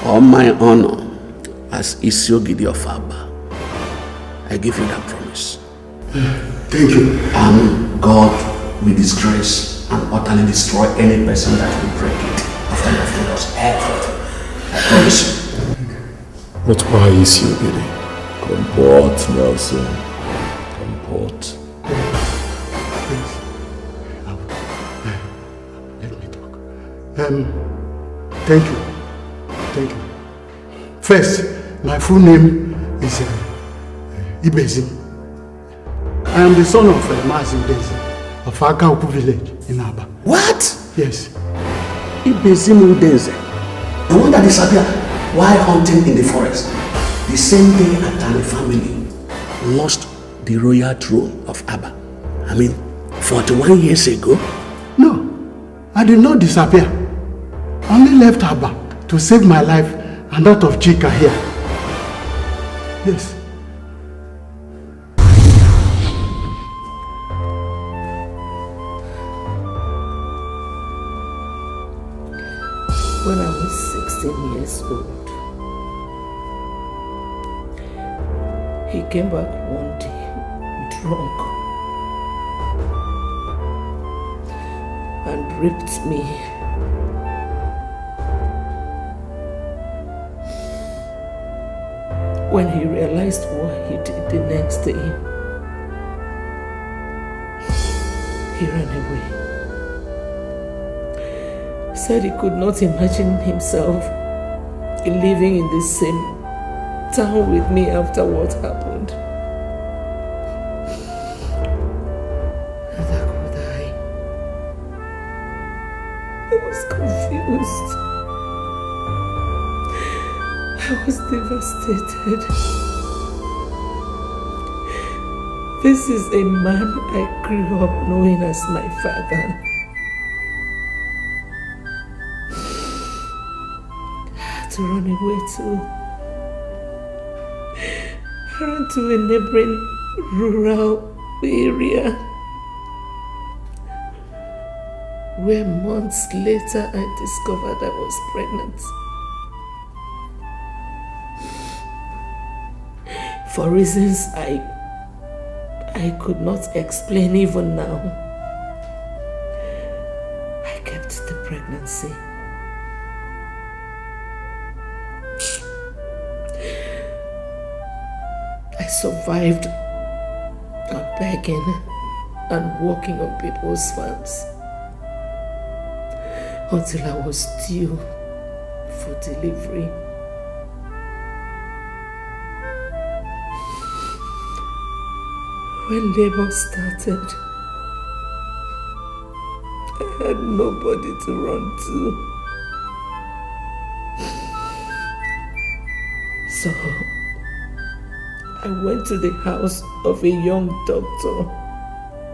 On my honor as Isiogidi of Abba, I give you that promise. Thank you. And God will disgrace and utterly destroy any person that will break it after you have told us everything. I promise you. But why is you getting? Comport, Nelson. Comport. Let me talk. Thank you. First, my full name is Ibezim. I am the son of Mazim Dezi of Akauku village in Aba. What? Yes. Ibezim Udeze, the one that disappeared while hunting in the forest. The same day Atani family lost the royal throne of Abba. 41 years ago. No, I did not disappear. I only left Abba to save my life and that of Chika here. Yes. When I was 16 years old, he came back one day drunk and raped me. When he realized what he did the next day, he ran away. said he could not imagine himself living in the same town with me after what happened. Neither could I. I was confused. I was devastated. This is a man I grew up knowing as my father. I had to run away too. I ran to a neighboring rural area where months later I discovered I was pregnant. For reasons I could not explain even now, I kept the pregnancy. I survived on begging and working on people's farms until I was due for delivery. When labor started, I had nobody to run to. So, I went to the house of a young doctor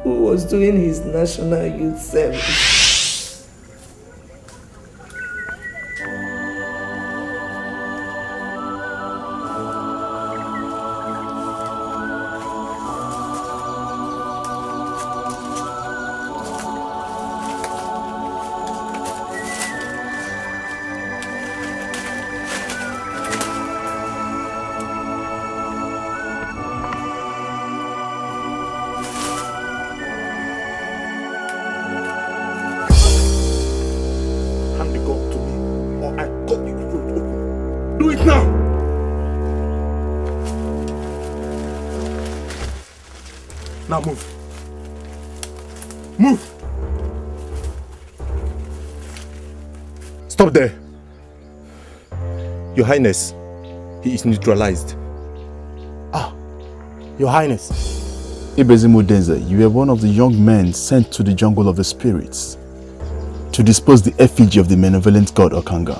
who was doing his national youth service. Now move. Move! Stop there. Your Highness, he is neutralized. Ah, Your Highness. Ibezimu Denze, you were one of the young men sent to the jungle of the spirits to dispose the effigy of the malevolent god Okanga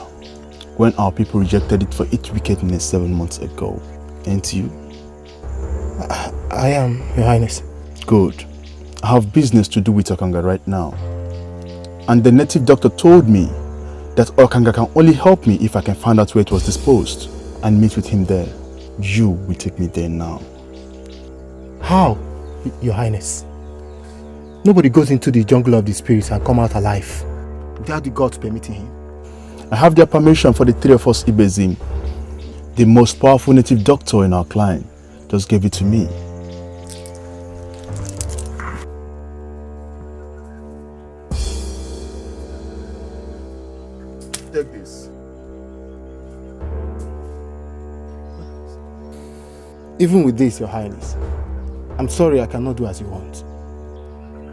when our people rejected it for its wickedness 7 months ago. Ain't you? I am, Your Highness. Good. I have business to do with Okanga right now. And the native doctor told me that Okanga can only help me if I can find out where it was disposed and meet with him there. You will take me there now. How, Your Highness? Nobody goes into the jungle of the spirits and come out alive without the gods permitting him. I have their permission for the three of us Ibezim. The most powerful native doctor in our clan just gave it to me. Take this. Even with this, Your Highness, I'm sorry I cannot do as you want.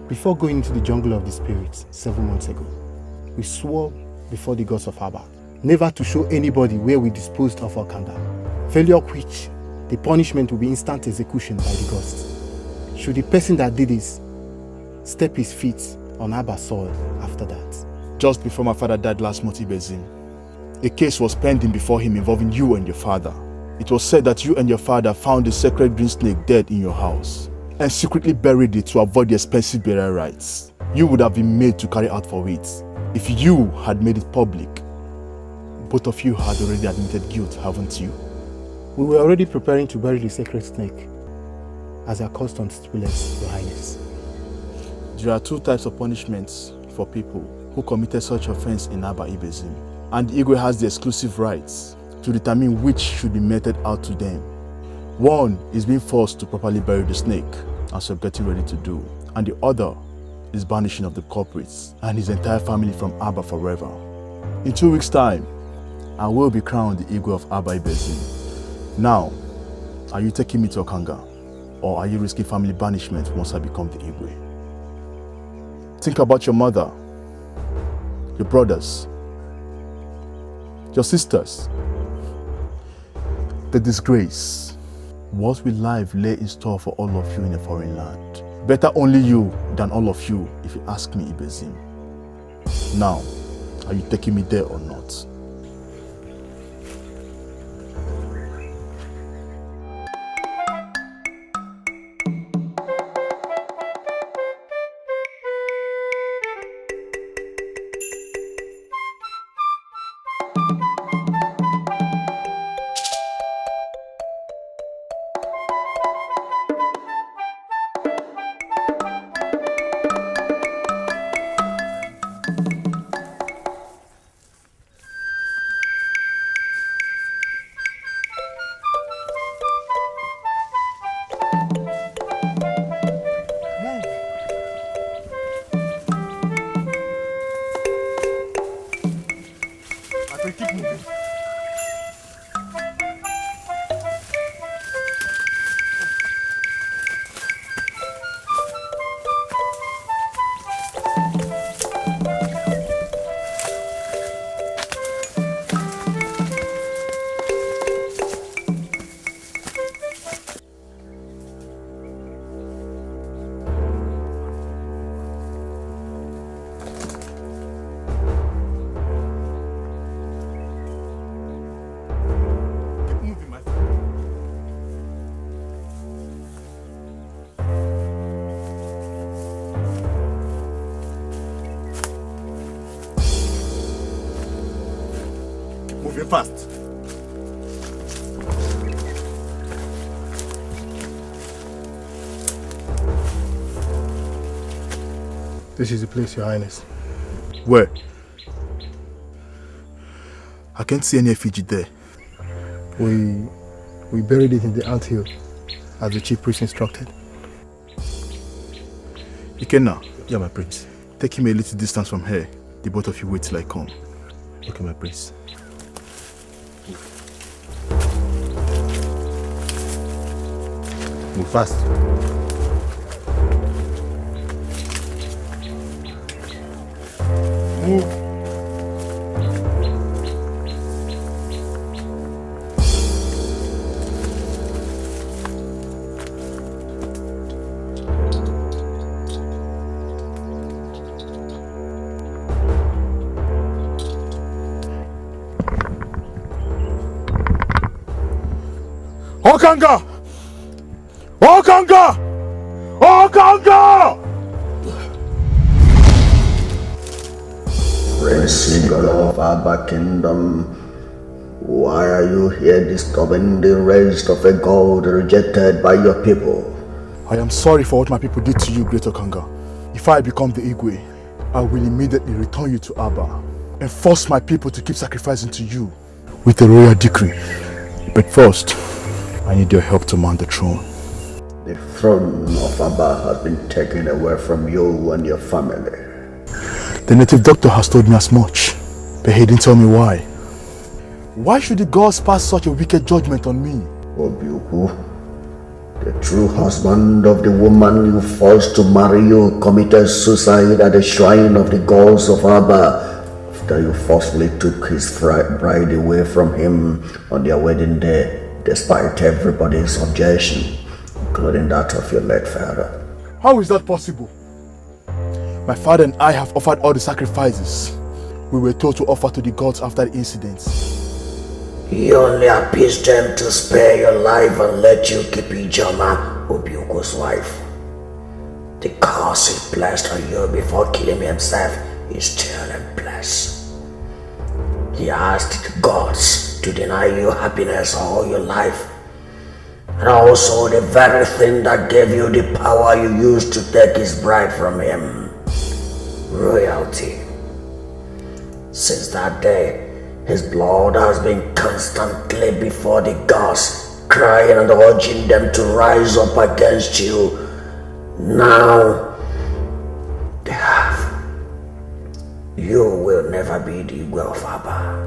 Before going into the jungle of the spirits 7 months ago, we swore before the gods of Abba never to show anybody where we disposed of Okanga, failure of which the punishment will be instant execution by the gods. Should the person that did this step his feet on Abba soil after that. Just before my father died last month, Ibezim, a case was pending before him involving you and your father. It was said that you and your father found the sacred green snake dead in your house and secretly buried it to avoid the expensive burial rites you would have been made to carry out for it. If you had made it public, both of you had already admitted guilt, haven't you? We were already preparing to bury the sacred snake, as our custom stipulates, Your Highness. There are two types of punishments for people who committed such offense in Abba Ibezim, and the Igwe has the exclusive rights to determine which should be meted out to them. One is being forced to properly bury the snake, as you're getting ready to do, and the other is banishing of the culprits and his entire family from Abba forever. In 2 weeks' time, I will be crowned the Igwe of Abba Ibezim. Now, are you taking me to Okanga, or are you risking family banishment once I become the Igwe? Think about your mother. your brothers, your sisters. The disgrace. What will life lay in store for all of you in a foreign land? Better only you than all of you, if you ask me, Ibezim. Now, are you taking me there or not? Moving fast. This is the place, Your Highness. Where? I can't see any effigy there. We buried it in the anthill, as the chief priest instructed. Ikenna. Yeah, my prince. Take him a little distance from here. The both of you wait till I come. Okay, my prince. Move fast. Move. Okanga! Okanga! Okanga! Prince of Abba Kingdom, why are you here disturbing the rest of a God rejected by your people? I am sorry for what my people did to you, Great Okanga. If I become the Igwe, I will immediately return you to Abba and force my people to keep sacrificing to you with a royal decree. But first, I need your help to mount the throne. The throne of Abba has been taken away from you and your family. The native doctor has told me as much, but he didn't tell me why. Why should the gods pass such a wicked judgment on me? Obiuku, the true husband of the woman you forced to marry you committed suicide at the shrine of the gods of Abba after you forcefully took his bride away from him on their wedding day, despite everybody's objection, including that of your late father. How is that possible? My father and I have offered all the sacrifices we were told to offer to the gods after the incident. He only appeased them to spare your life and let you keep Ijoma, Obiuku's wife. The curse he placed on you before killing himself is still in place. He asked the gods to deny you happiness all your life, and also the very thing that gave you the power you used to take his bride from him. Royalty. Since that day, his blood has been constantly before the gods, crying and urging them to rise up against you. Now, they have. You will never be the Igwe of Abba.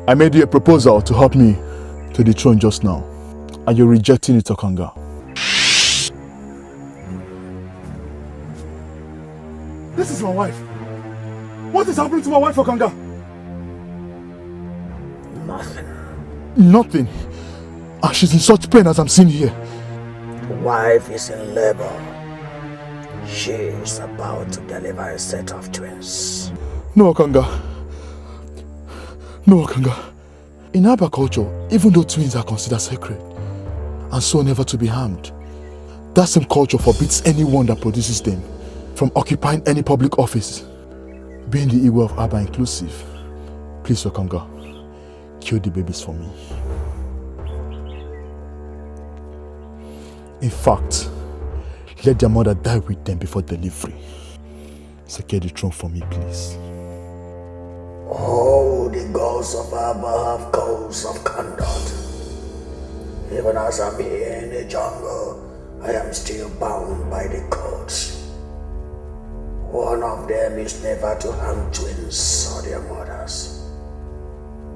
I made you a proposal to help me to the throne just now, and you're rejecting it, Okanga. This is my wife. What is happening to my wife, Okanga? Nothing. Nothing. And she's in such pain as I'm seeing here. The wife is in labor. She is about to deliver a set of twins. No, Okanga. No, Okanga. In Aba culture, even though twins are considered sacred and so never to be harmed, that same culture forbids anyone that produces them from occupying any public office, being the Igwe of Aba inclusive. Please, Okanga, kill the babies for me. In fact, let their mother die with them before delivery. Secure the throne for me, please. Oh, the gods of Abba have codes of conduct. Even as I'm here in the jungle, I am still bound by the codes. One of them is never to harm twins or their mothers.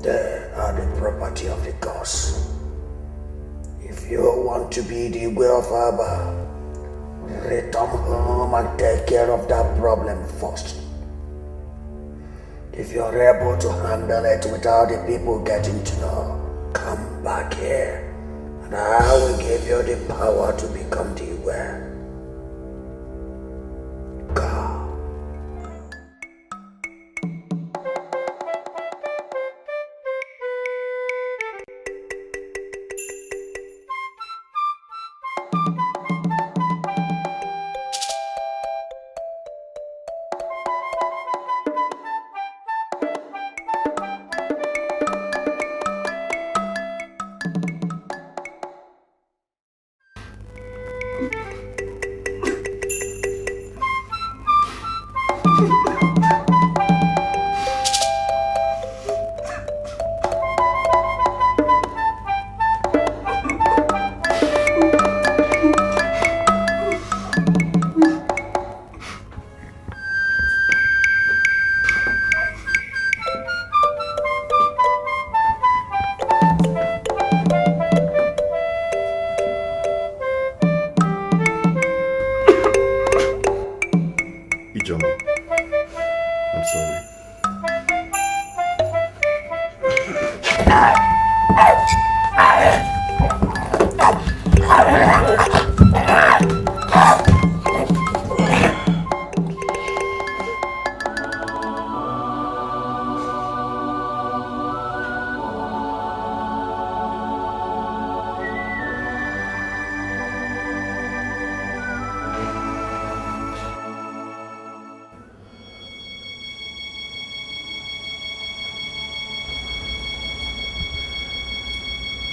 They are the property of the gods. If you want to be the way of Abba, return home and take care of that problem first. If you're able to handle it without the people getting to know, come back here and I will give you the power to become the way. Go.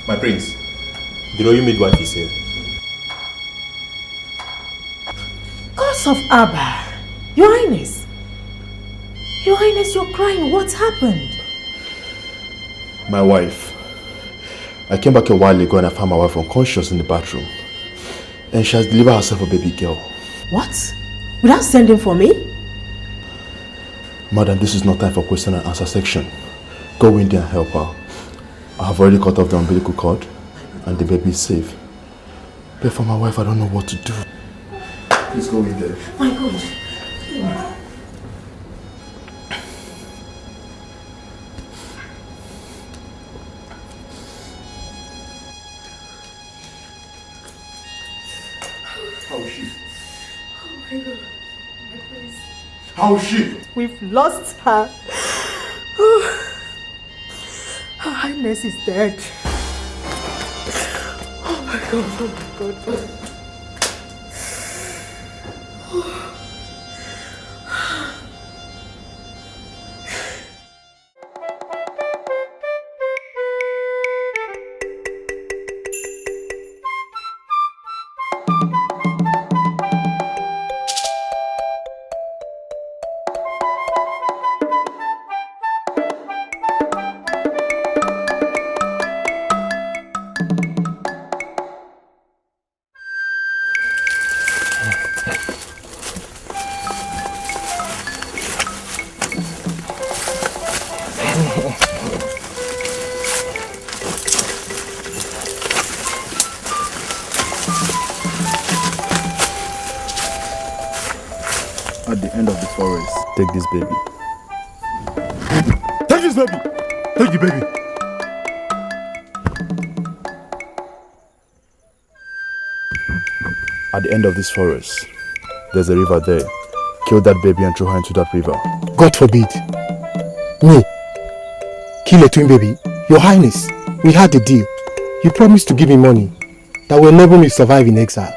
My prince, the royal midwife is here. Gods of Abba, Your Highness. Your Highness, you're crying. What happened? My wife. I came back a while ago and I found my wife unconscious in the bathroom. And she has delivered herself a baby girl. What? Without sending for me? Madam, this is not time for question and answer section. Go in there and help her. I have already cut off the umbilical cord and the baby is safe. But for my wife, I don't know what to do. Please go in there. My God. How is she? Oh my God. My prince. How is she? We've lost her. Her Highness is dead. Oh my God, oh my God. At the end of the forest, take this baby this baby. Take the baby. At the end of this forest, there's a river there. Kill that baby and throw her into that river. God forbid. Me? Kill a twin baby? Your Highness, we had a deal. You promised to give me money that will enable me to survive in exile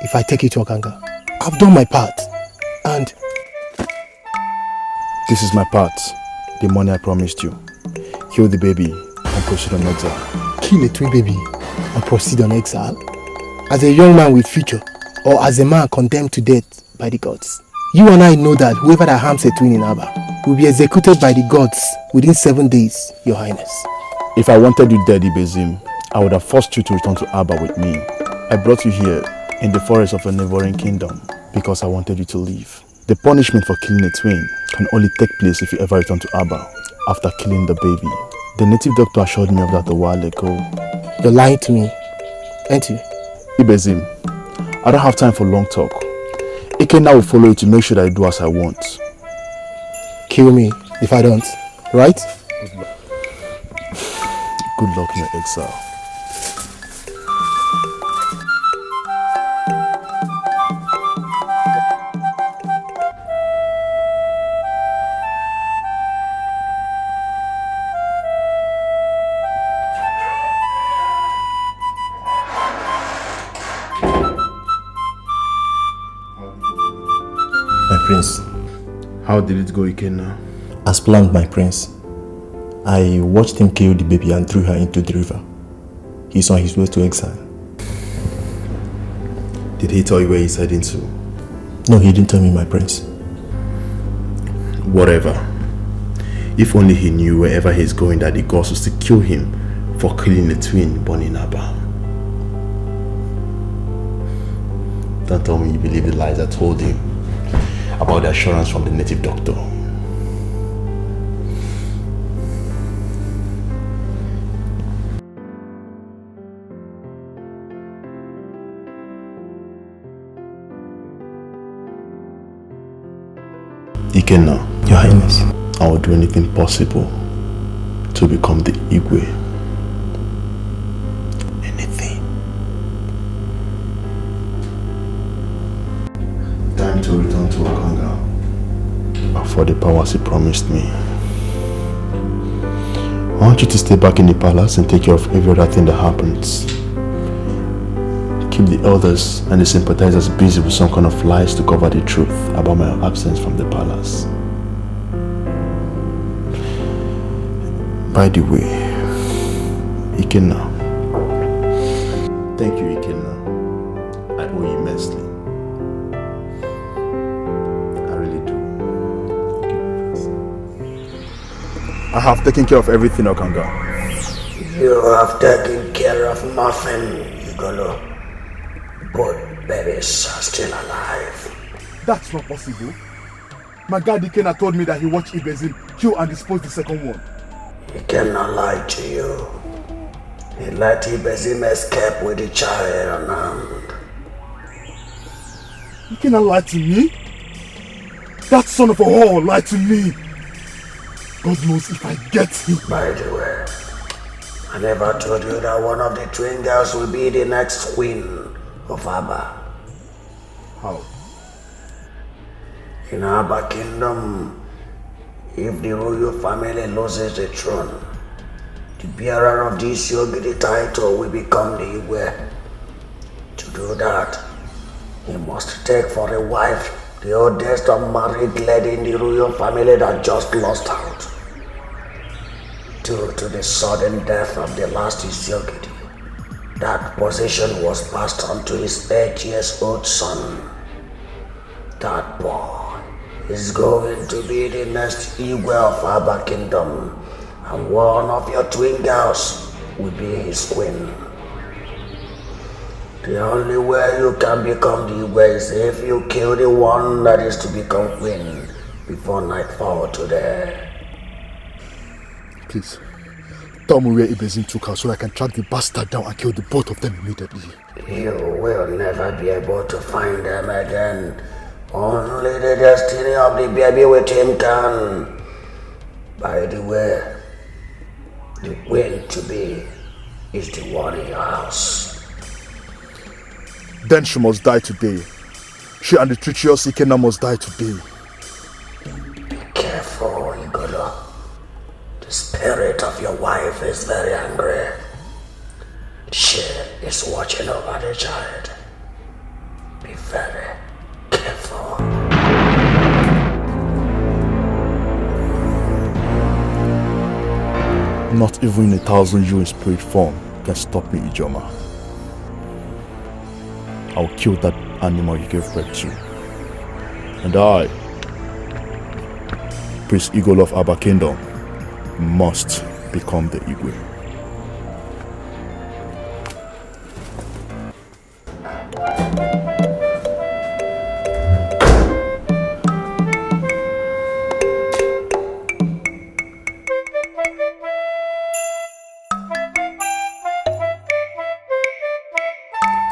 if I take you to Okanga. I've done my part, and... This is my part. The money I promised you. Kill the baby and proceed on exile. Kill a twin baby and proceed on exile? As a young man with future, or as a man condemned to death by the gods? You and I know that whoever that harms a twin in Aba will be executed by the gods within 7 days, Your Highness. If I wanted you dead, Ibezim, I would have forced you to return to Aba with me. I brought you here in the forest of a neighboring kingdom because I wanted you to leave. The punishment for killing a twin can only take place if you ever return to Aba after killing the baby. The native doctor assured me of that a while ago. You're lying to me, aren't you? Ibezim, I don't have time for long talk. Ikenna will follow you to make sure that I do as I want. Kill me if I don't, right? Good luck in your exile. My prince. How did it go, Ikenna? As planned, my prince. I watched him kill the baby and threw her into the river. He's on his way to exile. Did he tell you where he's heading to? No, he didn't tell me, my prince. Whatever. If only he knew wherever he's going that the gods will still kill him for killing the twin born in Aba. Don't tell me you believe the lies I told him about the assurance from the native doctor. Ikenna, Your Highness, I will do anything possible to become the Igwe. Anything. Time to return to Okanga for the powers he promised me. I want you to stay back in the palace and take care of every other thing that happens. Keep the elders and the sympathizers busy with some kind of lies to cover the truth about my absence from the palace. By the way, Ikenna. Thank you, Ikenna. I owe you immensely. I really do. I have taken care of everything, Okanga. You have taken care of nothing, Igolo. Both babies are still alive. That's not possible. My guy Dikeh told me that he watched Ibezim kill and dispose the second one. He cannot lie to you. He let Ibezim escape with the child unarmed. You cannot lie to me? That son of a whore lied to me. God knows if I get him. By the way, I never told you that one of the twin girls will be the next queen of Aba. How? In Aba Kingdom, if the royal family loses the throne, the bearer of this Yogiri title will become the Igwe. To do that, he must take for a wife the oldest unmarried lady in the royal family that just lost out. Due to the sudden death of the last Yogiri, that position was passed on to his 8-year-old son. That boy is going to be the next Igwe of Aba Kingdom, and one of your twin girls will be his queen. The only way you can become the Igwe is if you kill the one that is to become queen before nightfall today. Please, tell me where Ibezim took her so I can track the bastard down and kill the both of them immediately. You will never be able to find them again. Only the destiny of the baby with him can. By the way, The will-to-be is the one in your house. Then she must die today. She and the treacherous Ikenna must die today. Be careful, Igolo. The spirit of your wife is very angry. She is watching over the child. Be very careful. Not even 1,000 you in spirit form can stop me, Ijoma. I'll kill that animal you gave birth to. And I, Prince Igolo of Aba Kingdom, must become the Igwe.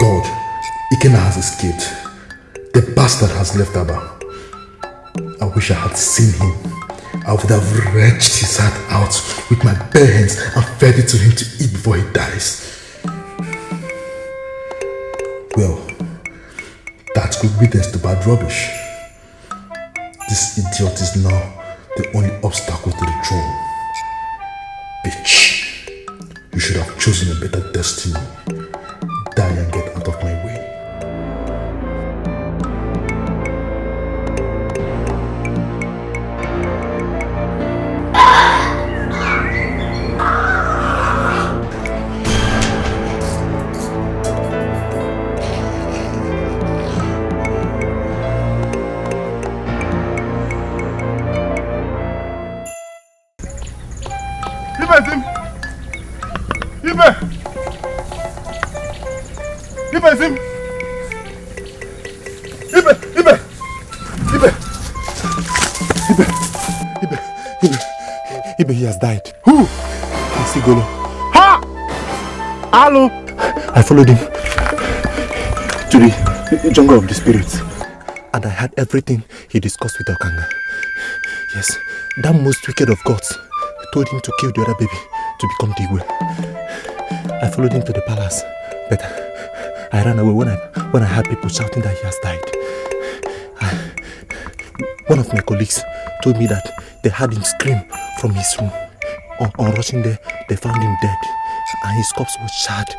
God, Ikenna has escaped. The bastard has left Aba. I wish I had seen him. I would have wrenched his heart out with my bare hands and fed it to him to eat before he dies. Well, that's good witness to bad rubbish. This idiot is now the only obstacle to the throne. Bitch. You should have chosen a better destiny. Die and get out of my way. Ibe, he has died. Who? It's Igolo. Ha! Hello! I followed him to the jungle of the spirits, and I heard everything he discussed with Okanga. Yes, that most wicked of gods told him to kill the other baby to become the Igwe. I followed him to the palace, but I ran away when I heard people shouting that he has died. One of my colleagues told me that they heard him scream from his room. On rushing there, they found him dead, and his corpse was charred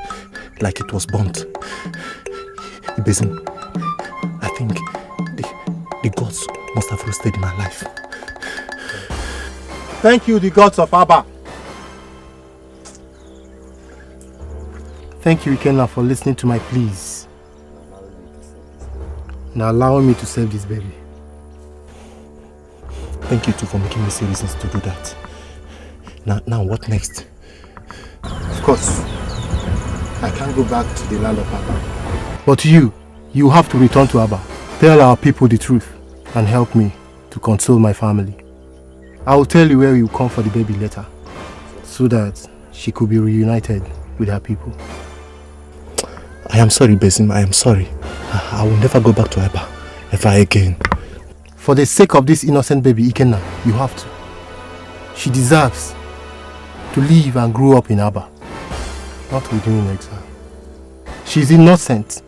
like it was burnt. Ibezim, I think the gods must have roasted him alive. Thank you, the gods of Abba. Thank you, Ikenna, for listening to my pleas and allowing me to save this baby. Thank you too for making me see reasons to do that. Now what next? Of course, I can't go back to the land of Abba. But you have to return to Abba. Tell our people the truth and help me to console my family. I will tell you where you come for the baby later, so that she could be reunited with her people. I am sorry, Besim, I am sorry. I will never go back to Abba ever again. For the sake of this innocent baby, Ikenna, you have to. She deserves to live and grow up in Abba, not with you in exile. She is innocent,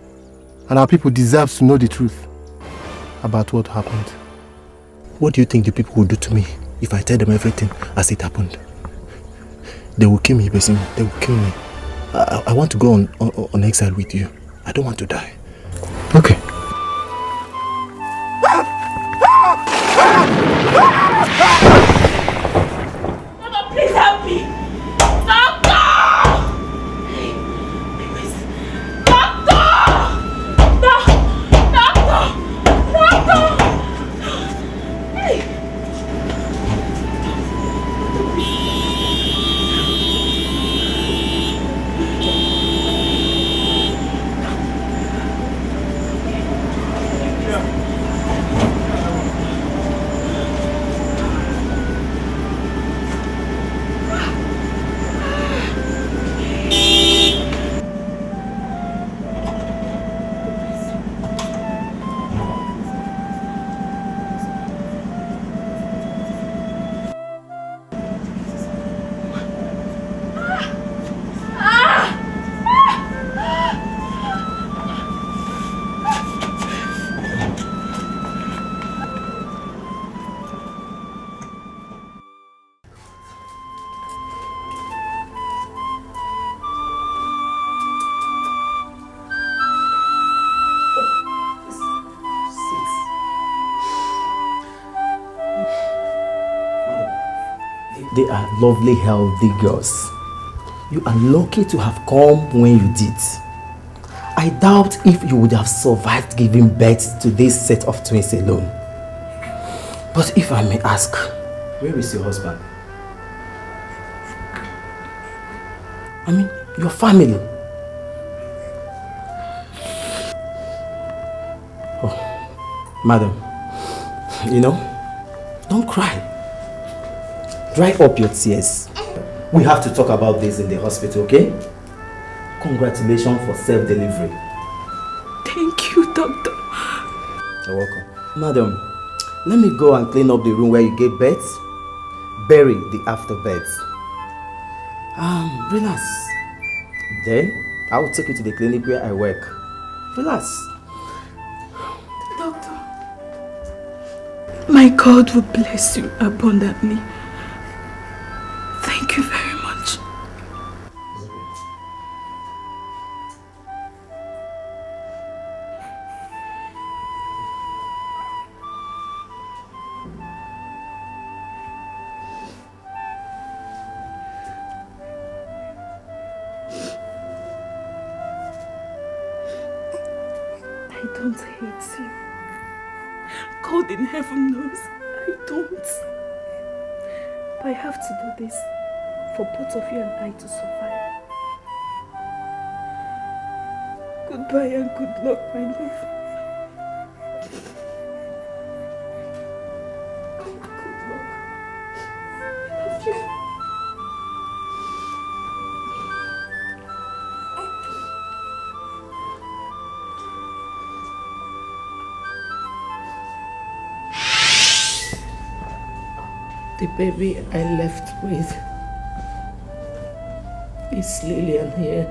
and our people deserve to know the truth about what happened. What do you think the people will do to me if I tell them everything as it happened? They will kill me, Besim. They will kill me. I want to go on exile with you. I don't want to die. Okay. Mama, please help me! Doctor! Doctor! Doctor! Hey! They are lovely, healthy girls. You are lucky to have come when you did. I doubt if you would have survived giving birth to this set of twins alone. But if I may ask, where is your husband? I mean, your family. Oh, madam, you know, don't cry. Dry up your tears. We have to talk about this in the hospital, okay? Congratulations for self-delivery. Thank you, doctor. You're welcome. Madam, let me go and clean up the room where you gave birth. Bury the afterbirth. Relax. Then, I will take you to the clinic where I work. Relax. Doctor, my God will bless you abundantly. Thank you very much. I don't hate you. God in heaven knows I don't. But I have to do this for both of you and I to survive. Goodbye and good luck, my love. Good luck. I love you. The baby I left with is Lillian here.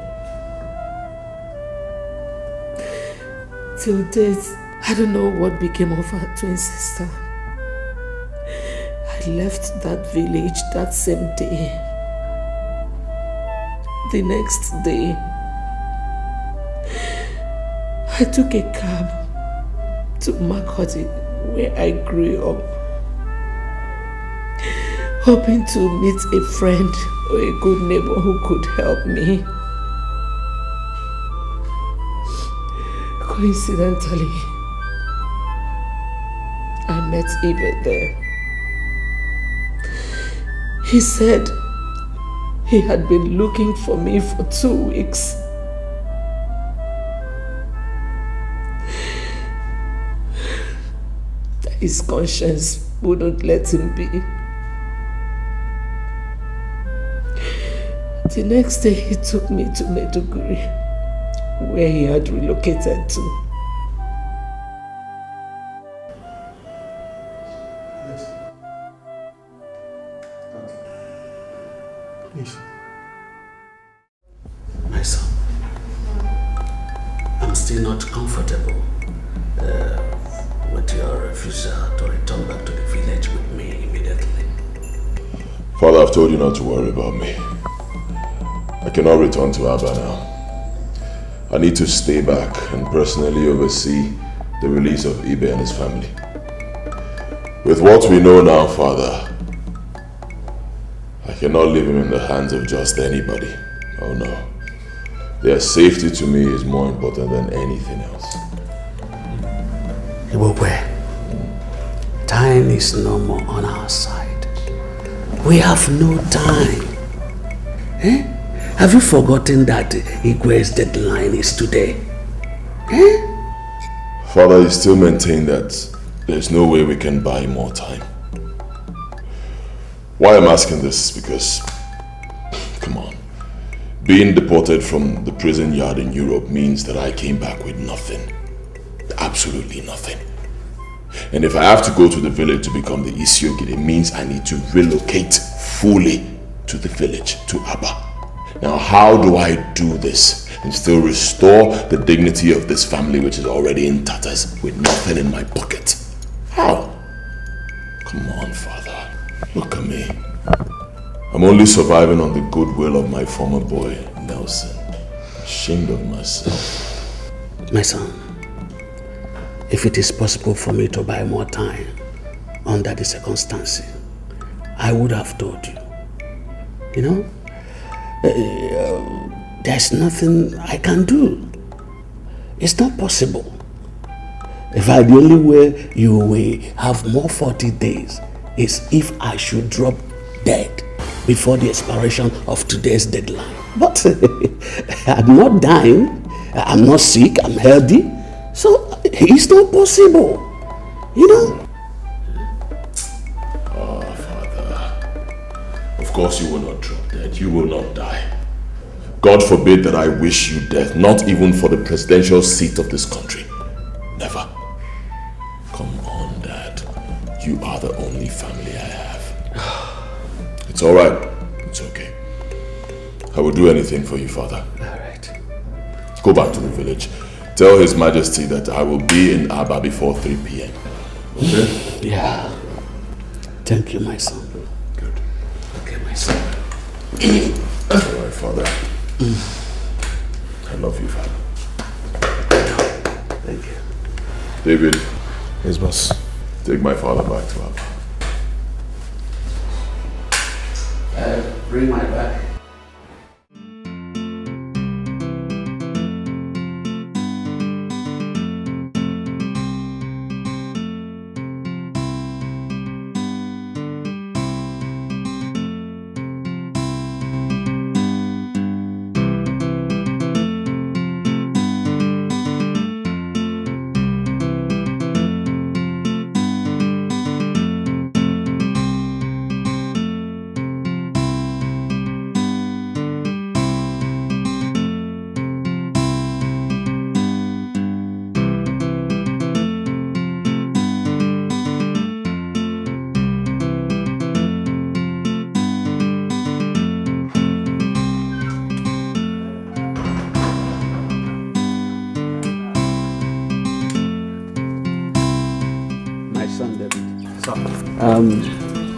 Till death, I don't know what became of her twin sister. I left that village that same day. The next day, I took a cab to Makoti, where I grew up, hoping to meet a friend or a good neighbor who could help me. Coincidentally, I met Ibe there. He said he had been looking for me for 2 weeks. That his conscience wouldn't let him be. The next day he took me to Maiduguri, where he had relocated to. Please. My son, I'm still not comfortable with your refusal to return back to the village with me immediately. Father, I've told you not to worry about me. I cannot return to Abba now. I need to stay back and personally oversee the release of Ibe and his family. With what we know now, Father, I cannot leave him in the hands of just anybody. Oh no. Their safety to me is more important than anything else. Ibokwe, time is no more on our side. We have no time. Eh? Have you forgotten that Igwe's deadline is today? Eh? Father, you still maintain that there's no way we can buy more time. Why I'm asking this is because, come on, being deported from the prison yard in Europe means that I came back with nothing. Absolutely nothing. And if I have to go to the village to become the Isiogid, it means I need to relocate fully to the village, to Abba. Now, how do I do this and still restore the dignity of this family which is already in tatters with nothing in my pocket? How? Come on, Father. Look at me. I'm only surviving on the goodwill of my former boy, Nelson. Ashamed of myself. My son, if it is possible for me to buy more time under the circumstances, I would have told you. You know, there's nothing I can do. It's not possible. In fact, the only way you will have more 40 days is if I should drop dead before the expiration of today's deadline. But I'm not dying, I'm not sick, I'm healthy, so it's not possible, you know. Oh, Father, of course you will not drop dead, you will not die. God forbid that I wish you death, not even for the presidential seat of this country. Never. Come on, Dad. You are the only family I have. It's all right. It's okay. I will do anything for you, Father. All right. Go back to the village. Tell His Majesty that I will be in Aba before 3 p.m. Okay? Yeah. Thank you, my son. Good. Okay, my son. All right, Father. I love you, Father. Thank you. David. Yes, boss. Take my father back to Aba. Bring my bag.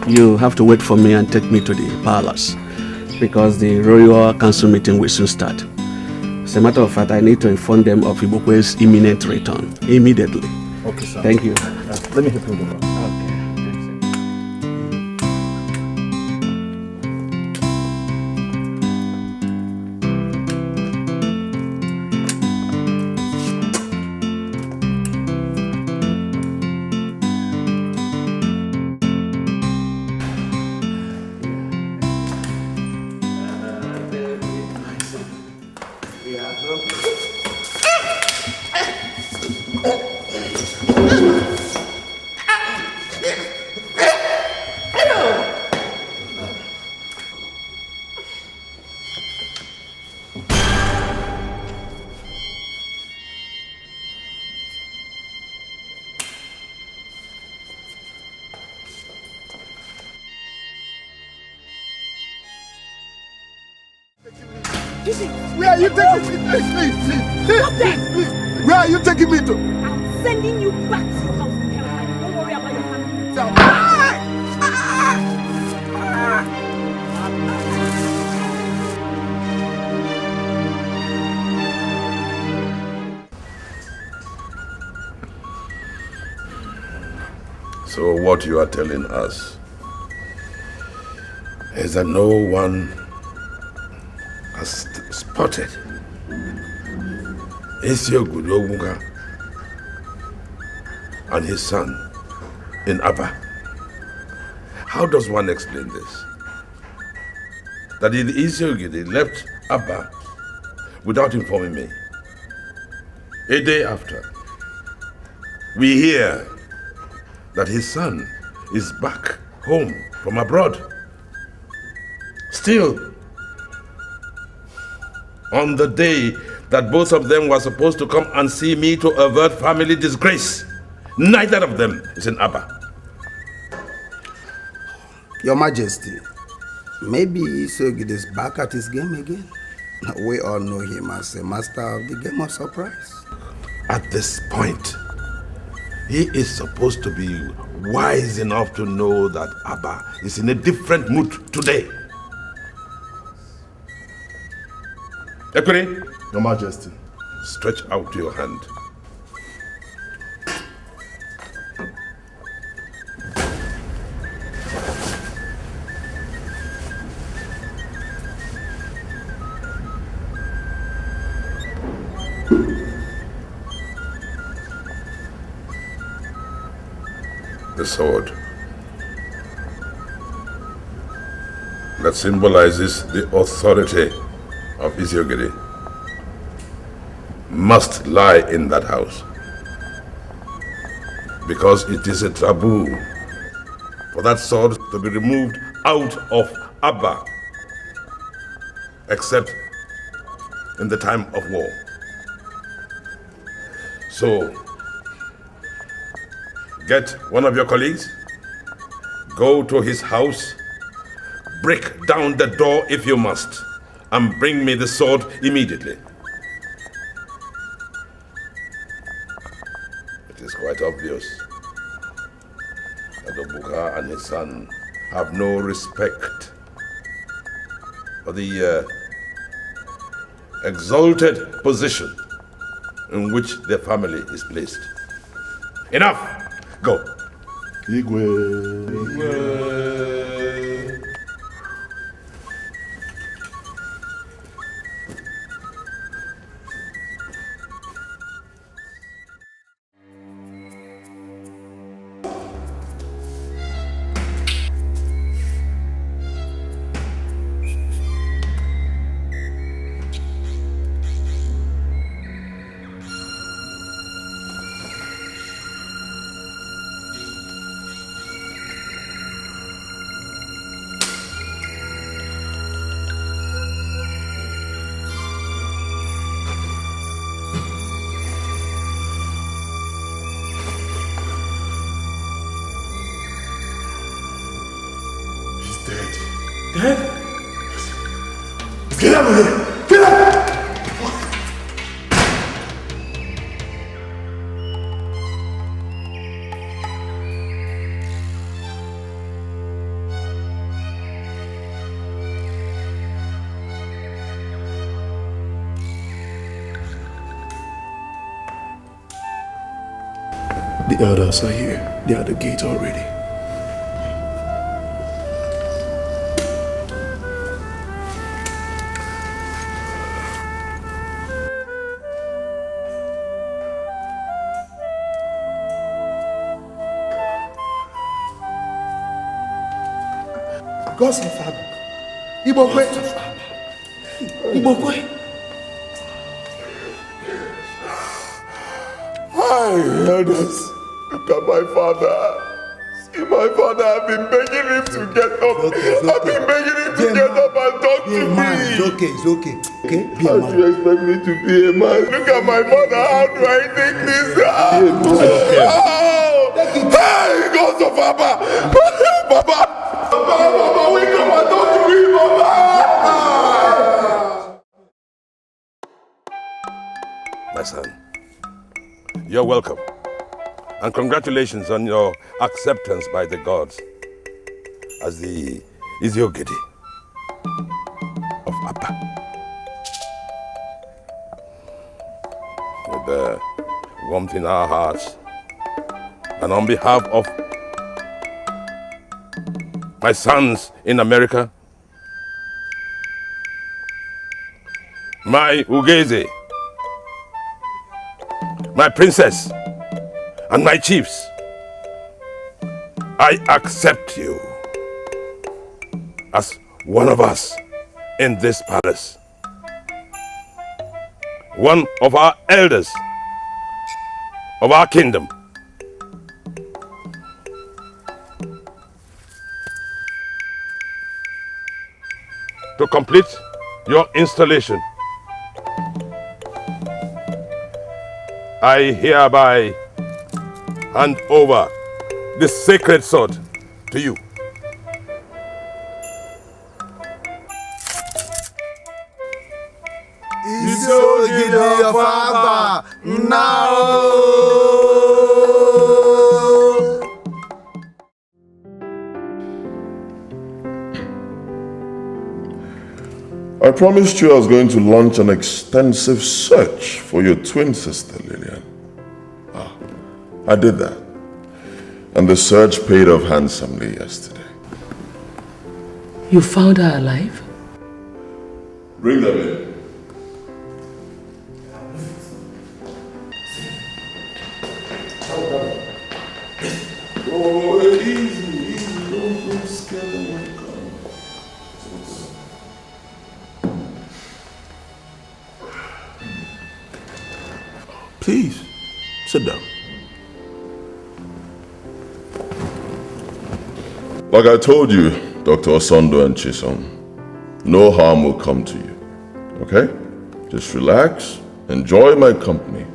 You have to wait for me and take me to the palace because the royal council meeting will soon start. As a matter of fact, I need to inform them of Ibukwe's imminent return immediately. Okay, sir. Thank you. Let me help you with that. Where are you taking me? Please. Where are you taking me to? I'm sending you back to your house in Hellfire. Don't worry about your family. So what you are telling us is that no one has spotted Isiogudowunga and his son in Aba. How does one explain this? That the Isiogide left Aba without informing me. A day after, we hear that his son is back home from abroad. Still, on the day that both of them were supposed to come and see me to avert family disgrace, neither of them is in Aba. Your Majesty, maybe Isogid is back at his game again. We all know him as a master of the game of surprise. At this point, he is supposed to be wise enough to know that Aba is in a different mood today. Equity, Your Majesty. Stretch out your hand. the sword that symbolizes the authority of Isiogiri must lie in that house, because it is a taboo for that sword to be removed out of Abba, except in the time of war. So, get one of your colleagues, go to his house, break down the door if you must, and bring me the sword immediately. It is quite obvious that Obuka and his son have no respect for the exalted position in which their family is placed. Enough! Go! Igwe. Get out of here! Get out! The elders are here. They are at the gate already. God's of Abba. Ibokwe. Ibokwe. Hi, elders. Look at my father. See my father. I've been begging him to get up. I've been begging him to get up and talk to me. It's okay, it's okay. Okay? Be a How man. do you expect me to be a man? Look at my father. How do I take this? Hey, God's of Abba. Baba. Baba, we come and talk to me, Baba. My son, you're welcome. And congratulations on your acceptance by the gods as the Isiogiri of Abba. With the warmth in our hearts, and on behalf of my sons in America, my Ugeze, my princess, and my chiefs, I accept you as one of us in this palace, one of our elders of our kingdom. To complete your installation, I hereby hand over the sacred sword to you. Isiogiri of Abba, now! I promised you I was going to launch an extensive search for your twin sister, Lillian. I did that. And the search paid off handsomely yesterday. You found her alive? Bring them in. Oh, easy. Don't scare them when you come. Please, sit down. Like I told you, Dr. Osondo and Chisom, no harm will come to you, okay? Just relax, enjoy my company,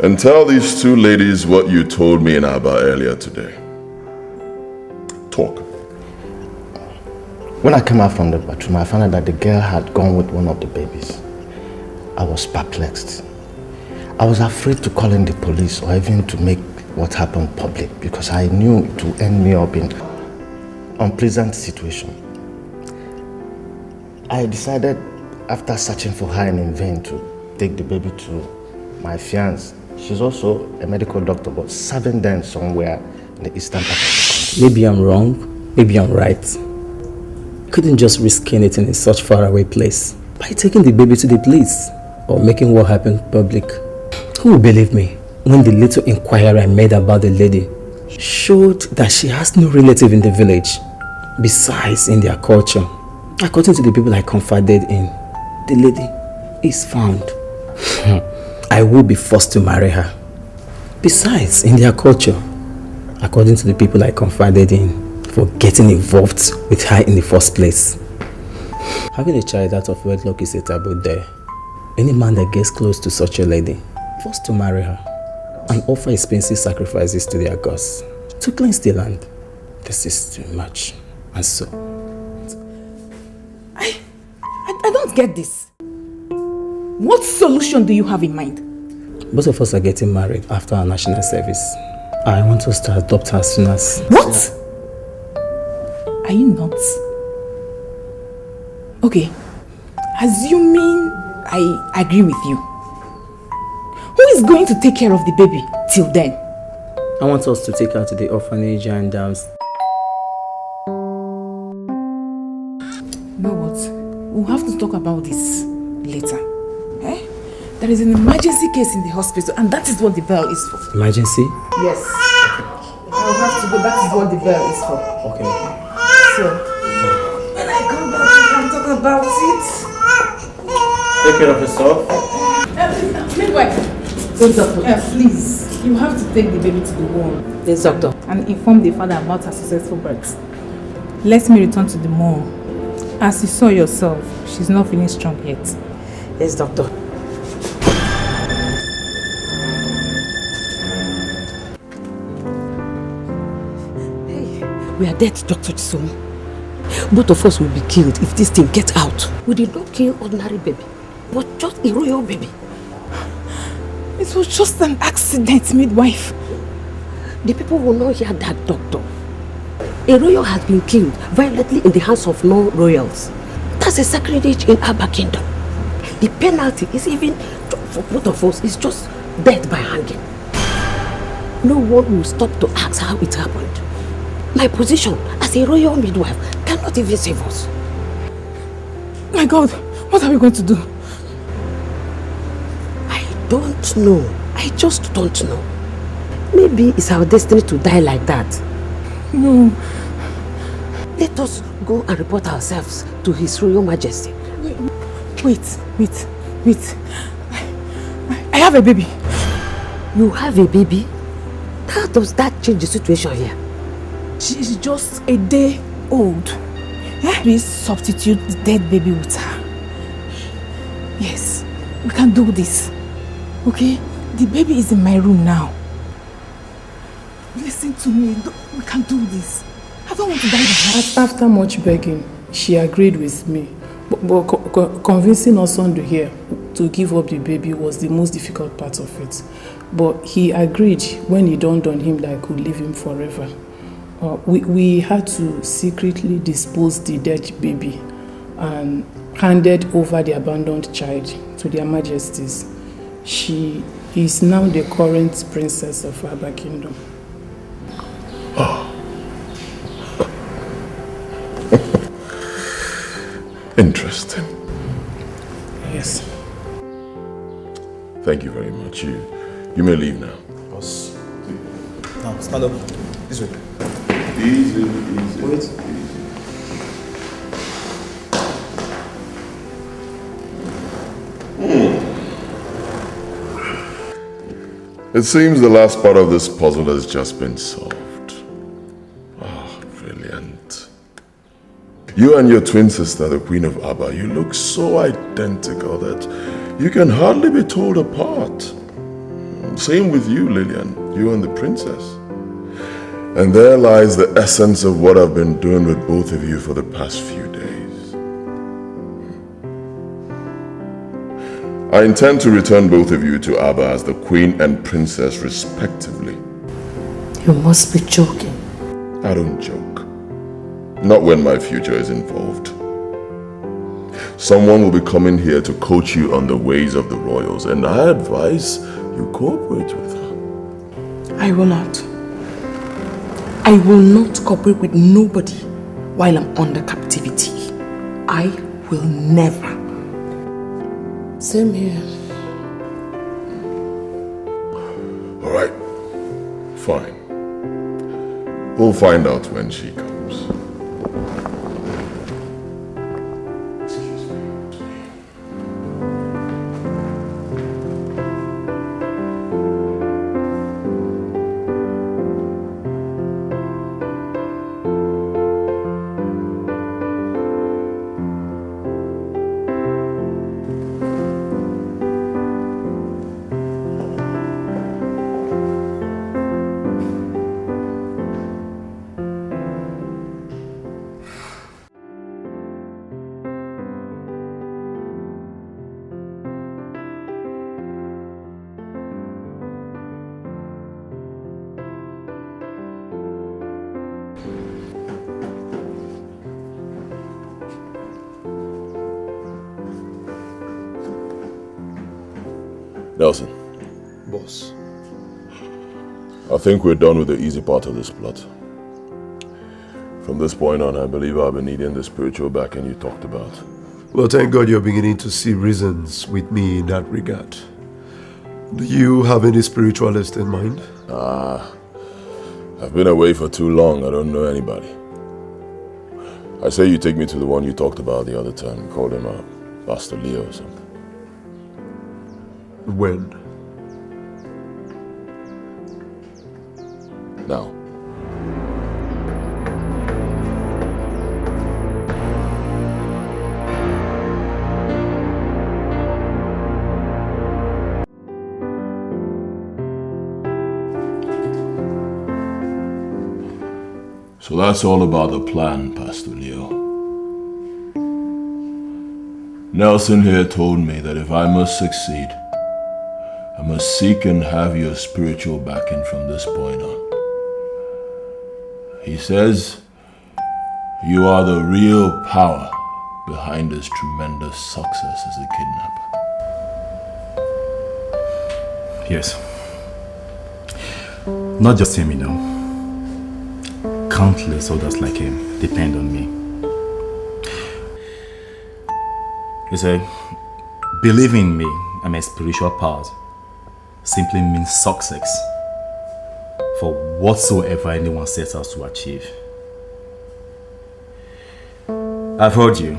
and tell these two ladies what you told me in Aba earlier today. Talk. When I came out from the bathroom, I found out that the girl had gone with one of the babies. I was perplexed. I was afraid to call in the police or even to make what happened public because I knew it would end me up in an unpleasant situation. I decided, after searching for her in vain, to take the baby to my fiancée. She's also a medical doctor, but serving them somewhere in the eastern part of the country. Maybe I'm wrong, maybe I'm right. Couldn't just risk anything in such faraway place by taking the baby to the police or making what happened public. Who will believe me when the little inquiry I made about the lady showed that she has no relative in the village? Besides, in their culture, according to the people I confided in, the lady is found. I will be forced to marry her. Besides, in their culture, according to the people I confided in, for getting involved with her in the first place. Having a child out of wedlock is a taboo there. Any man that gets close to such a lady, forced to marry her and offer expensive sacrifices to their gods to cleanse the land. This is too much. And so, I don't get this. What solution do you have in mind? both of us are getting married after our national service. I want us to adopt her as soon as... What? Are you nuts? Okay, assuming I agree with you, who is going to take care of the baby till then? I want us to take her to the orphanage and You know what? We'll have to talk about this later. Eh? There is an emergency case in the hospital and that is what the bell is for. Emergency? Yes. I'll have to go. That is what the bell is for. Okay. So, when I come back, we can talk about it. Take care of yourself. Midwife. Yes, doctor. Please, you have to take the baby to the ward. Yes, doctor. And inform the father about her successful birth. Let me return to the mall. As you saw yourself, she's not feeling strong yet. Yes, doctor. We are dead, Dr. Chisom. Both of us will be killed if this thing gets out. We did not kill ordinary baby, but just a royal baby. It was just an accident, midwife. The people will not hear that, doctor. A royal has been killed violently in the hands of non-royals. That's a sacrilege in our kingdom. The penalty is even, for both of us, is just death by hanging. No one will stop to ask how it happened. My position as a royal midwife cannot even save us. My God, what are we going to do? I don't know. I just don't know. Maybe it's our destiny to die like that. No. Let us go and report ourselves to His Royal Majesty. Wait. I have a baby. You have a baby? How does that change the situation here? She is just a day old. Please substitute the dead baby with her. Yes, we can do this. Okay? The baby is in my room now. Listen to me. We can do this. I don't want to die by her. After much begging, she agreed with me. But convincing Osondo here to give up the baby was the most difficult part of it. But he agreed when it dawned on him that I could leave him forever. We had to secretly dispose the dead baby and handed over the abandoned child to their majesties. She is now the current princess of our kingdom. Oh. Interesting. Yes. Thank you very much. You may leave now. Boss. Now, stand up. This way. Easy. Wait. It seems the last part of this puzzle has just been solved. Oh, brilliant. You and your twin sister, the Queen of Abba, you look so identical that you can hardly be told apart. Same with you, Lillian, you and the princess. And there lies the essence of what I've been doing with both of you for the past few days. I intend to return both of you to Abba as the Queen and Princess respectively. You must be joking. I don't joke. Not when my future is involved. Someone will be coming here to coach you on the ways of the royals, and I advise you cooperate with her. I will not. I will not cooperate with nobody while I'm under captivity. I will never. Same here. All right. Fine. We'll find out when she comes. Nelson. Boss. I think we're done with the easy part of this plot. From this point on, I believe I'll be needing the spiritual backing you talked about. Well, thank God you're beginning to see reasons with me in that regard. Do you have any spiritualist in mind? I've been away for too long. I don't know anybody. I say you take me to the one you talked about the other time. You called him Pastor Leo or something. When? Now. So that's all about the plan, Pastor Leo. Nelson here told me that if I must succeed, I must seek and have your spiritual backing from this point on. He says you are the real power behind this tremendous success as a kidnapper. Yes. Not just him, you know. Countless others like him depend on me. You say, believing in me and my spiritual powers simply means success for whatsoever anyone sets out to achieve. I've heard you,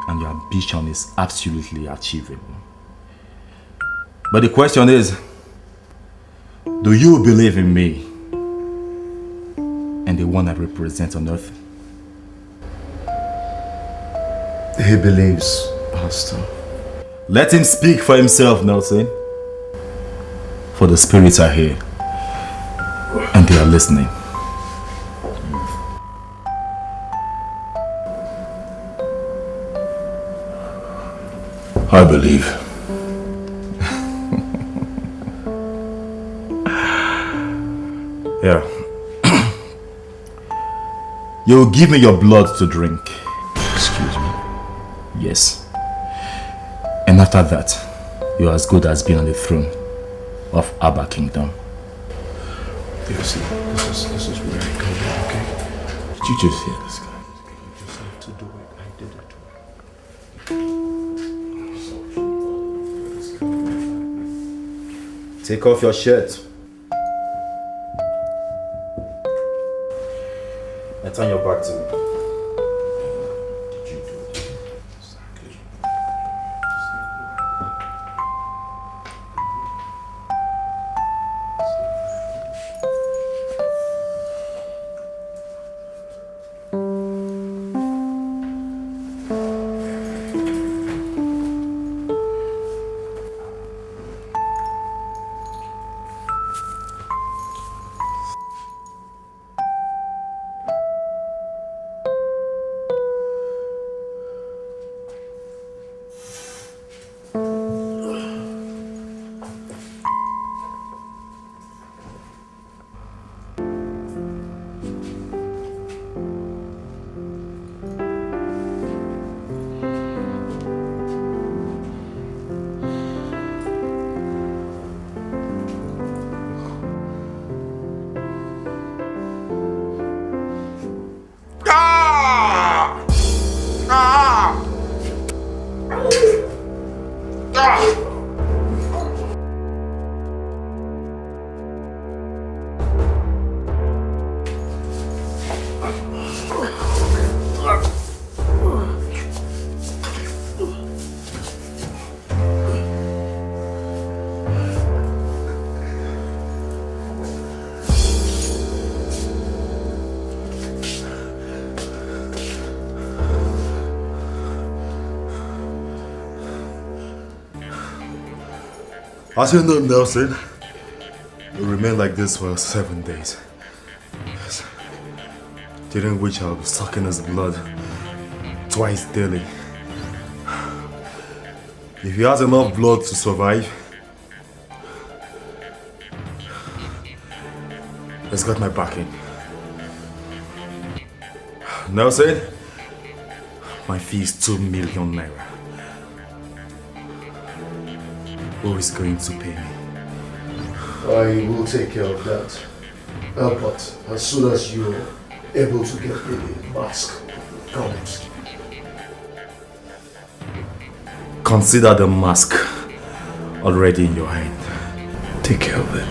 and your ambition is absolutely achievable. But the question is, do you believe in me and the one I represent on earth? He believes, Pastor. Let him speak for himself, Nelson. For the spirits are here, and they are listening. I believe. Yeah. You'll give me your blood to drink. Excuse me? Yes. And after that, you're as good as being on the throne of Abba Kingdom. This is where I come in, okay? Did you just hear this guy? You just have to do it. I did it. Take off your shirt. and turn your back to me. As you know, Nelson, it remained like this for 7 days. Yes. During which I'll be sucking his blood twice daily. If he has enough blood to survive, he's got my backing. Nelson, my fee is 2 million naira. Who is going to pay me? I will take care of that. But as soon as you're able to get the mask comes. Consider the mask already in your hand. Take care of it.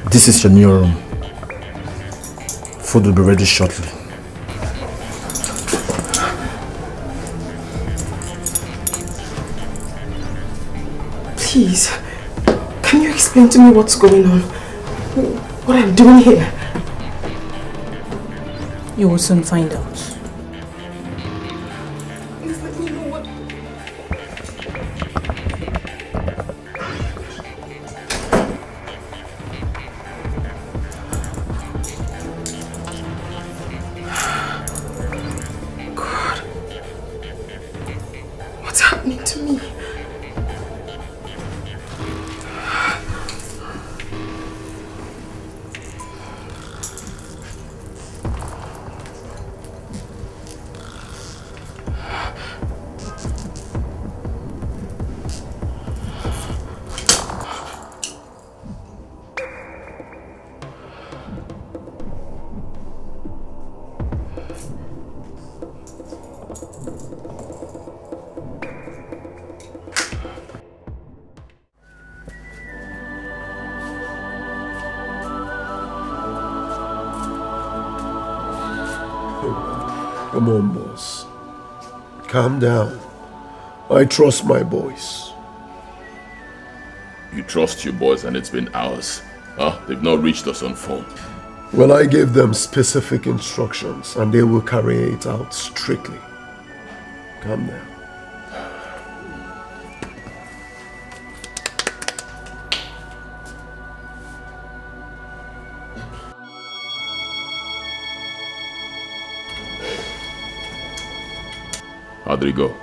This is your new room. Food will be ready shortly. Please, can you explain to me what's going on? What I'm doing here? You will soon find out. Please let me know what... God. What's happening to me? Come on, boss. Calm down. I trust my boys. You trust your boys and it's been hours. Huh? They've not reached us on phone. Well, I gave them specific instructions and they will carry it out strictly. Calm down. How did it go?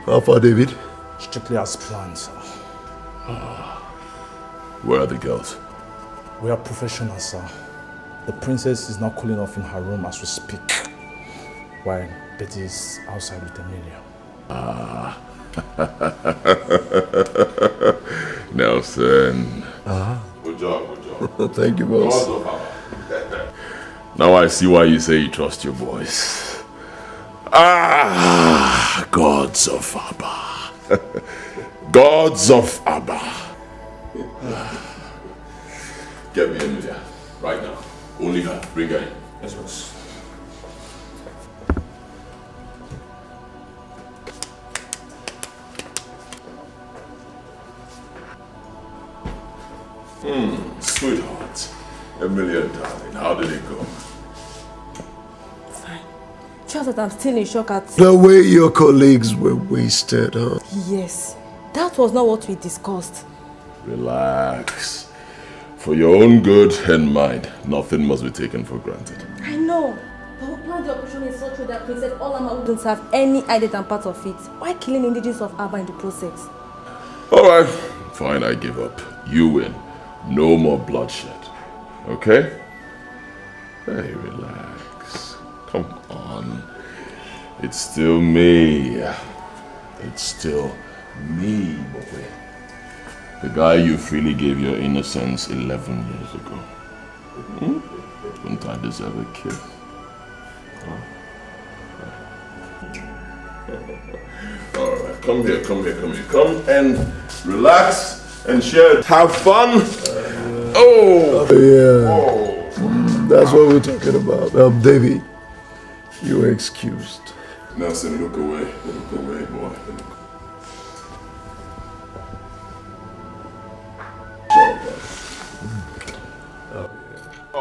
How far, David? Strictly as planned, sir. Where are the girls? We are professionals, sir. The princess is now cooling off in her room as we speak, while Betty is outside with Emilia. Nelson. Good job, good job. Thank you, boss. Now I see why you say you trust your boys. Gods of Abba. Gods of Abba. Get me Emilia, right now. Only her. Bring her in. Yes, boss. Sweetheart. Emilia, darling, how did it go? Just that I'm still in shock at... The way your colleagues were wasted, huh? Yes. That was not what we discussed. Relax. For your own good and mine, nothing must be taken for granted. I know. But we planned the operation in such a way that Princess Olama wouldn't have any idea and part of it. Why killing indigenous of Abba in the process? Alright, fine, I give up. You win. No more bloodshed. Okay? Hey, relax. Come on. It's still me. It's still me, boy. The guy you freely gave your innocence 11 years ago. Wouldn't I deserve a kiss? Alright, come here. Come and relax and share it. Have fun. That's what we're talking about. David, you're excused. Nelson, look away. Look away, boy.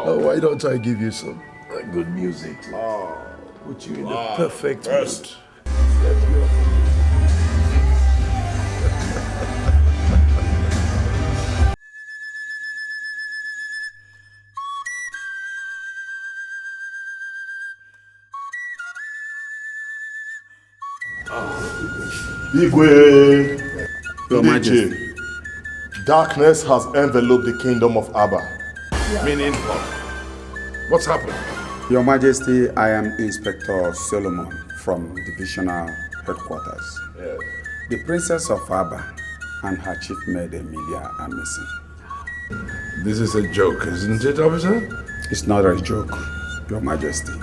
Why don't I give you some good music to put you in the perfect mood? Igwe, Your Majesty, darkness has enveloped the kingdom of Abba. Meaning what? What's happened? Your Majesty, I am Inspector Solomon from Divisional Headquarters. Yes. The Princess of Abba and her chief maid Emilia are missing. This is a joke, isn't it, officer? It's not a joke, Your Majesty.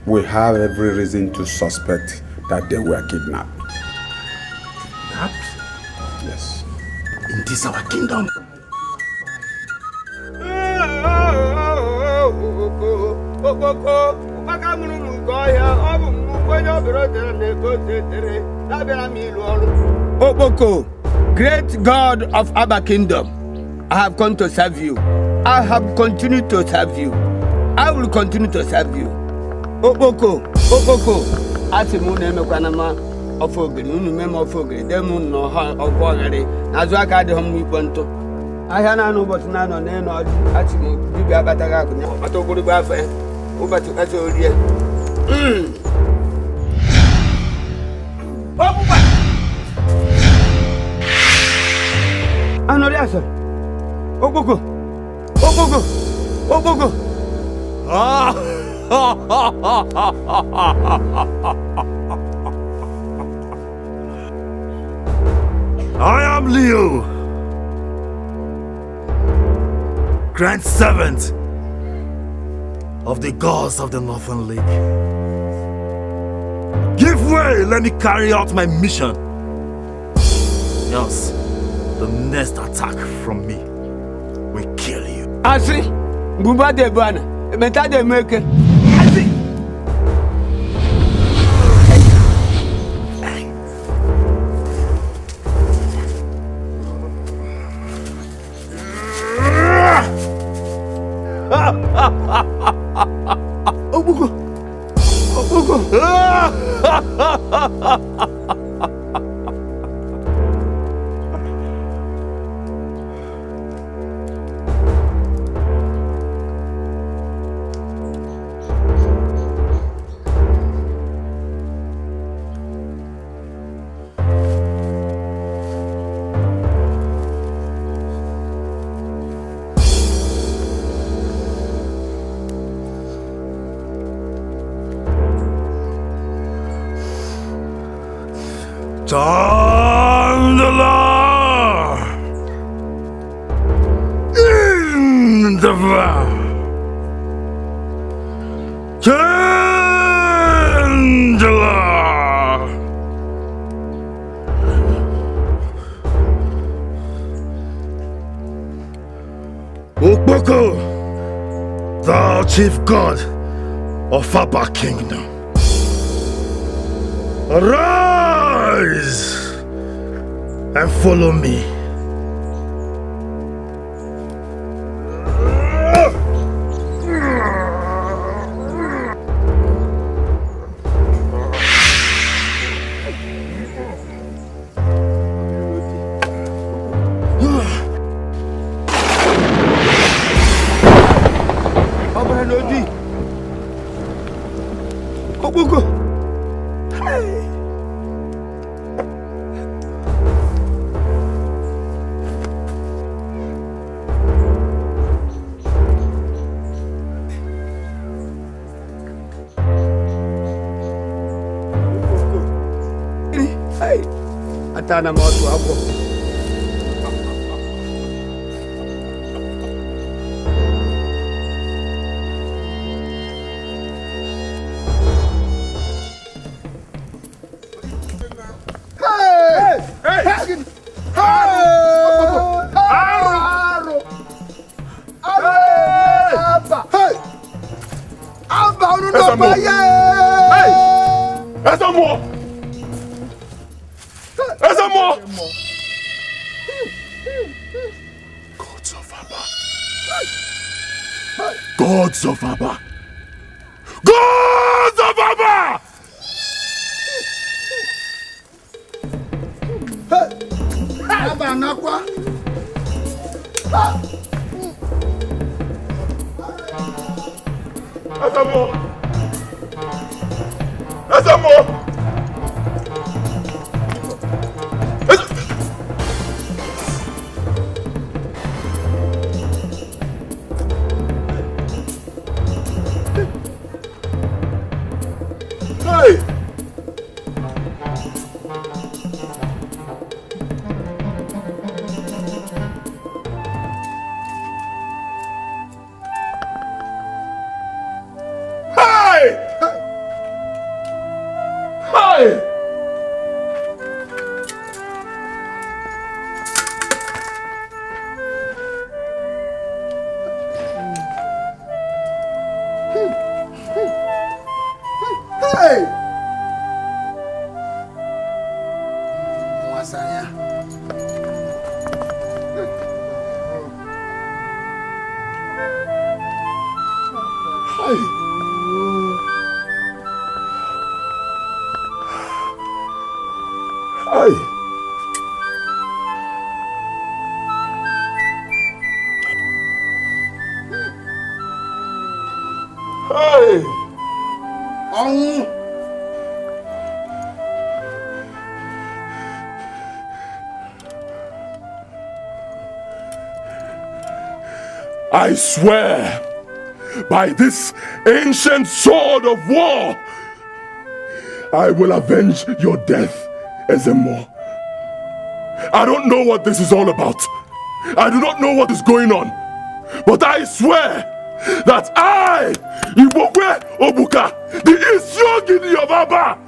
We have every reason to suspect that they were kidnapped. Kidnapped? Yes. In this our kingdom. Oboko, great God of Abba Kingdom, I have come to serve you. I have continued to serve you. I will continue to serve you. Oboko, Asimu Kwanama of Ogre, Memo of Ogre, Demon no of Bogari, Nazaka de Home Ponto. I have no but none on any Asimu, Dibia Batagaku, Atoguru Bafe, over to Asoria. Anoriasa. Oboko. I am Leo, Grand Servant of the gods of the Northern League. Give way, let me carry out my mission. Else, the next attack from me will kill you. Asi, Buba de Bana, Meta de Meke. Chandala! In the Chandala! Ukboko, thou chief god of Abba Kingdom, arise and follow me. Atana moto hapo. Gods of Abba! Gods of Abba! Abba nakwa. Asamo! Asamo! I swear by this ancient sword of war, I will avenge your death, Ezemo. I don't know what this is all about. I do not know what is going on. But I swear that I, Ibokwe Obuka, the Isiogidi of Abba,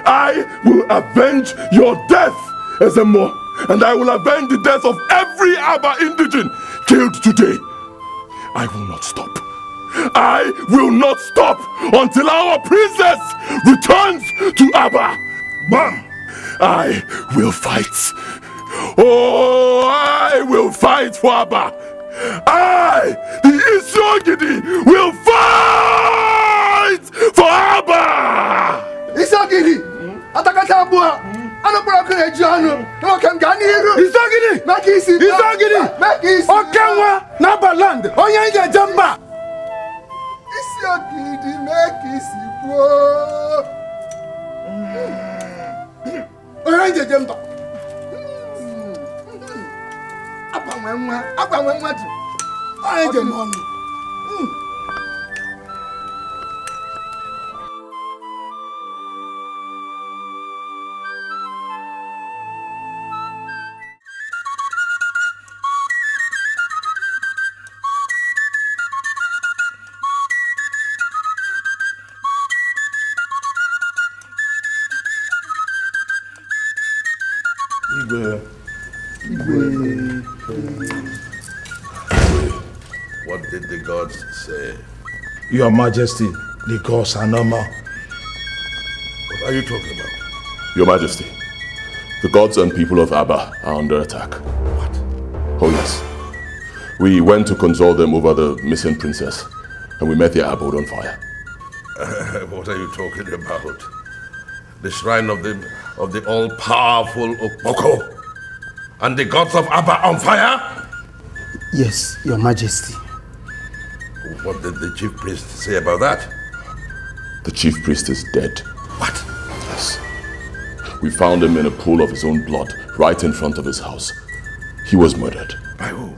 I will avenge your death, Ezemo. And I will avenge the death of every Abba indigene killed today. I will not stop. I will not stop until our princess returns to Abba. Bam! I will fight. Oh, I will fight for Abba. I, the Isiogidi, will fight for Abba. Isiogidi, atakata abua. Anapura kule jano. Isiogidi, makisi. Isiogidi, makisi. Okanwa naba land. Onyenje jamba. Isiogidi, makisi bro. Onyenje jamba. Apa mwenwa tu. Onyenje monu. What did the gods say? Your Majesty, the gods are normal. What are you talking about? Your Majesty, the gods and people of Abba are under attack. What? Oh yes. We went to console them over the missing princess, and we met their abode on fire. What are you talking about? The shrine of the all-powerful Okpoko and the gods of Abba on fire? Yes, Your Majesty. What did the chief priest say about that? The chief priest is dead. What? Yes. We found him in a pool of his own blood, right in front of his house. He was murdered. By who?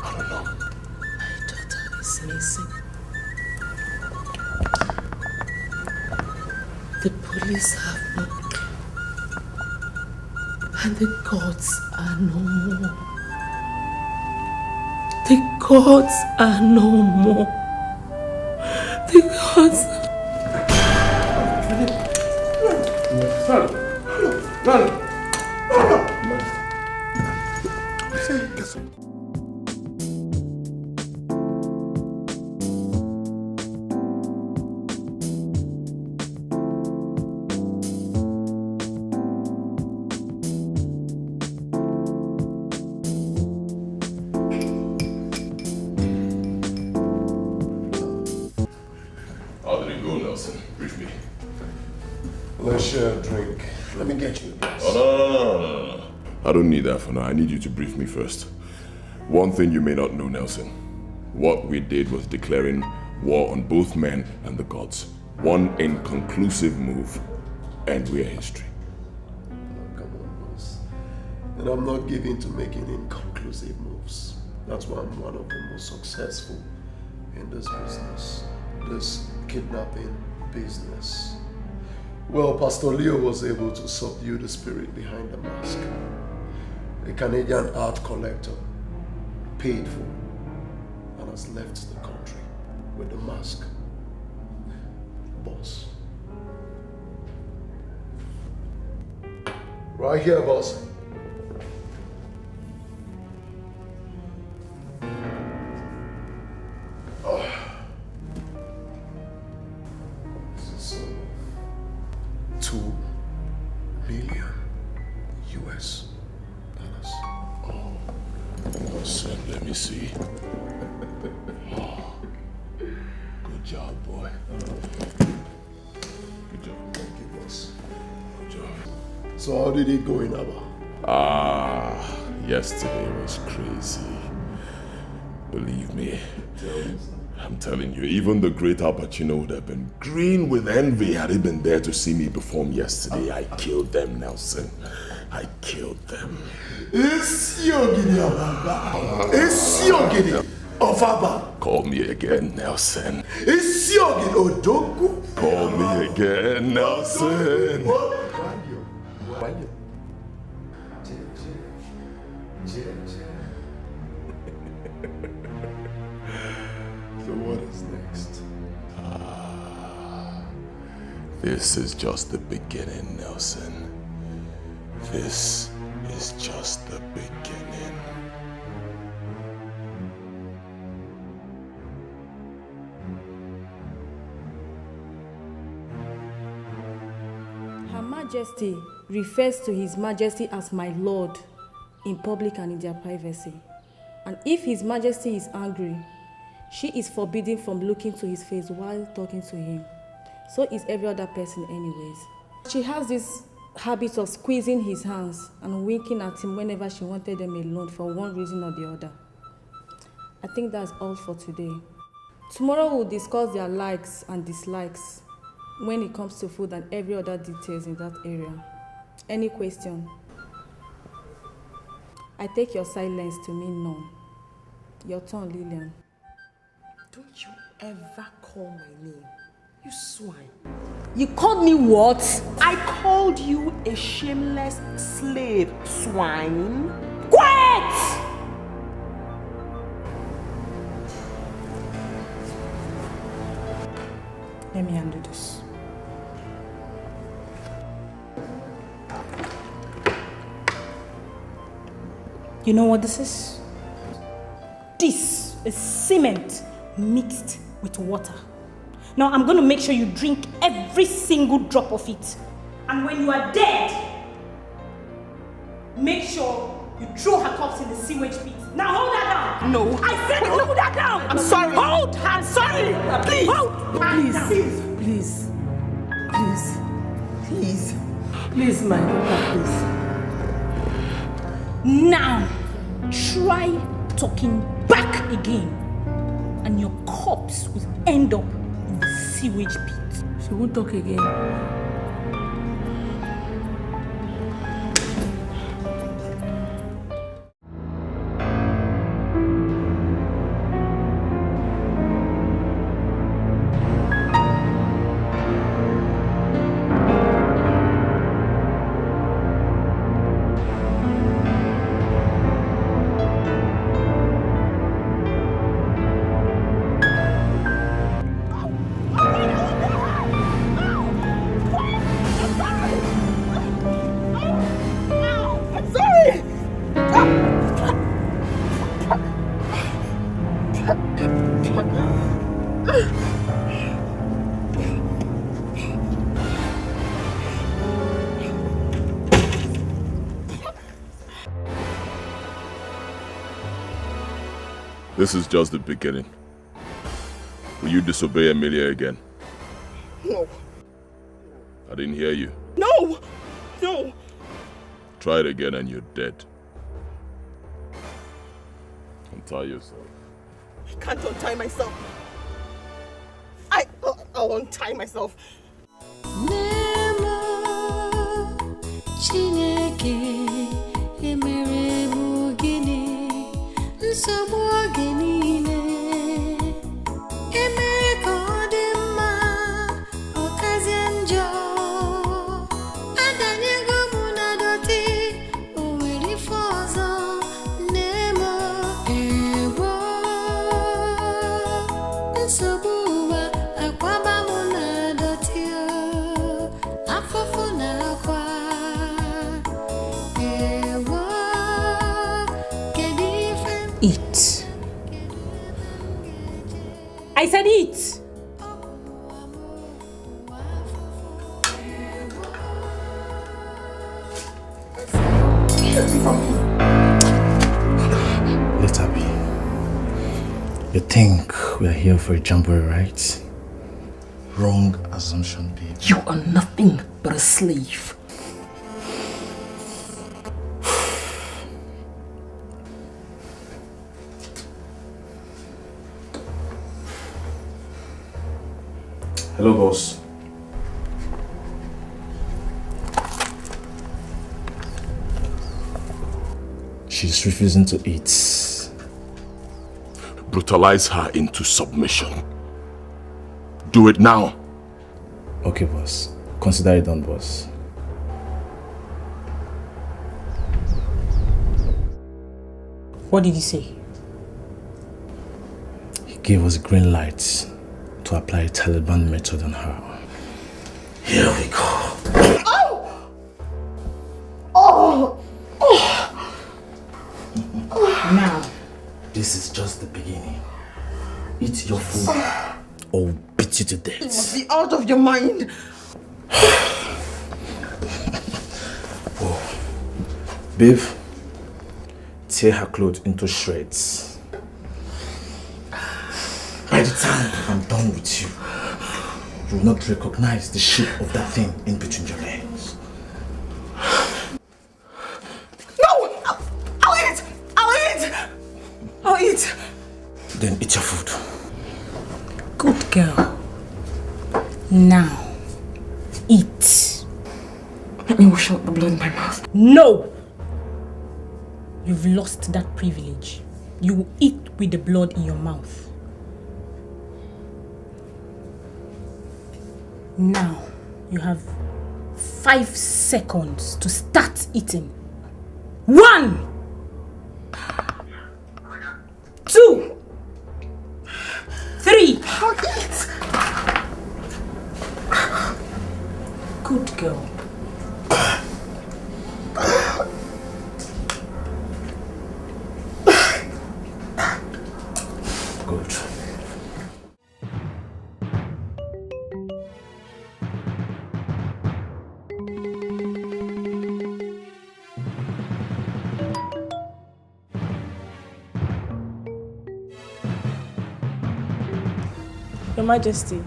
I don't know. My daughter is missing. The police have no clue. And the gods are no more. The gods are no more. The gods How did it go, Nelson? Brief me. Let's share a drink. Let me get you a glass. Oh, no. I don't need that for now. I need you to brief me first. One thing you may not know, Nelson. What we did was declaring war on both men and the gods. One inconclusive move, and we're history. Come on, boss. And I'm not given to making inconclusive moves. That's why I'm one of the most successful in this business. This kidnapping business. Well, Pastor Leo was able to subdue the spirit behind the mask. A Canadian art collector, paid for, and has left the country with the mask. Boss. Right here, boss. This is $2 billion US dollars. Oh, listen, let me see. Oh, good job, boy. Good job. Thank you, boss. Good job. So how did it go in Abba? Yesterday was crazy. Believe me. I'm telling you, even the great Al Pacino would have been green with envy had he been there to see me perform yesterday. I killed them, Nelson. I killed them. It's Yogini of Abba. It's Yogini of Abba. Call me again, Nelson. It's Yogini Odogu. Call me again, Nelson. So what is next? This is just the beginning, Nelson. This is just the beginning. Her Majesty refers to His Majesty as my Lord in public and in their privacy. And if His Majesty is angry, she is forbidden from looking to his face while talking to him. So is every other person anyways. She has this habit of squeezing his hands and winking at him whenever she wanted them alone for one reason or the other. I think that's all for today. Tomorrow we'll discuss their likes and dislikes when it comes to food and every other details in that area. Any question? I take your silence to mean none. Your turn, Lillian. Don't you ever call my name, you swine. You called me what? I called you a shameless slave, swine. Quiet! Let me undo this. You know what this is? This is cement mixed with water. Now I'm going to make sure you drink every single drop of it. And when you are dead, make sure you throw her corpse in the sewage pit. Now hold her down. No. I said hold her down. I'm sorry. Hold her. I'm sorry. Please. Hold her down. Please. Please. Please. Please, my daughter, please. Now, try talking back again, and your corpse will end up in the sewage pit. She won't talk again. This is just the beginning. Will you disobey Emilia again? No. I didn't hear you. No! No! Try it again and you're dead. Untie yourself. I can't untie myself. I'll untie myself. Eat. I said eat. Let her be. You think we are here for a jamboree, right? Wrong assumption, babe. You are nothing but a slave. Hello, boss. She's refusing to eat. Brutalize her into submission. Do it now. Okay, boss. Consider it done, boss. What did he say? He gave us green light to apply a Taliban method on her. Here we go. Oh! Oh! Oh! Now. This is just the beginning. Eat your food or we'll beat you to death. You must be out of your mind. Whoa. Babe, tear her clothes into shreds. By the time I'm done with you, you will not recognize the shape of that thing in between your legs. No! I'll eat! I'll eat! I'll eat! Then eat your food. Good girl. Now, eat. Let me wash out the blood in my mouth. No! You've lost that privilege. You will eat with the blood in your mouth. Now, you have 5 seconds to start eating. 1, 2, 3. I'll eat. Good girl. Your Majesty,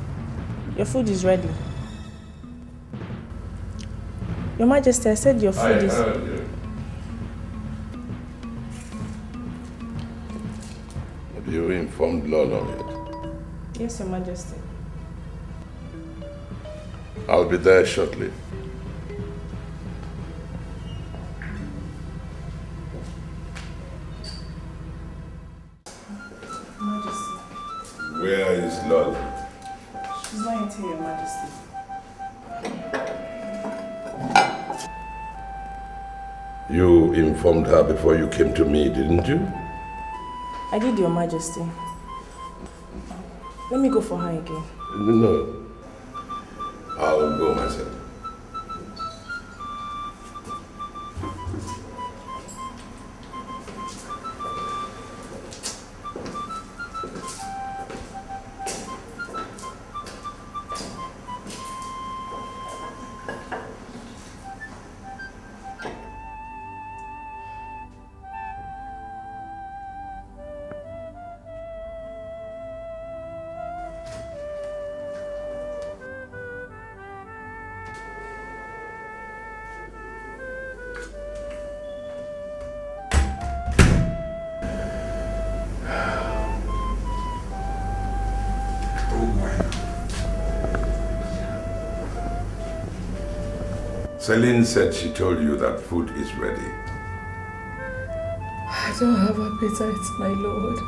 your food is ready. Your Majesty, I said your food is... Have you informed Lolo yet? Yes, Your Majesty. I'll be there shortly. Majesty. Where is Lolo? She's not yet here, Your Majesty. You informed her before you came to me, didn't you? I did, Your Majesty. Let me go for her again. No. I'll go myself. Celine said she told you that food is ready. I don't have appetite, my lord.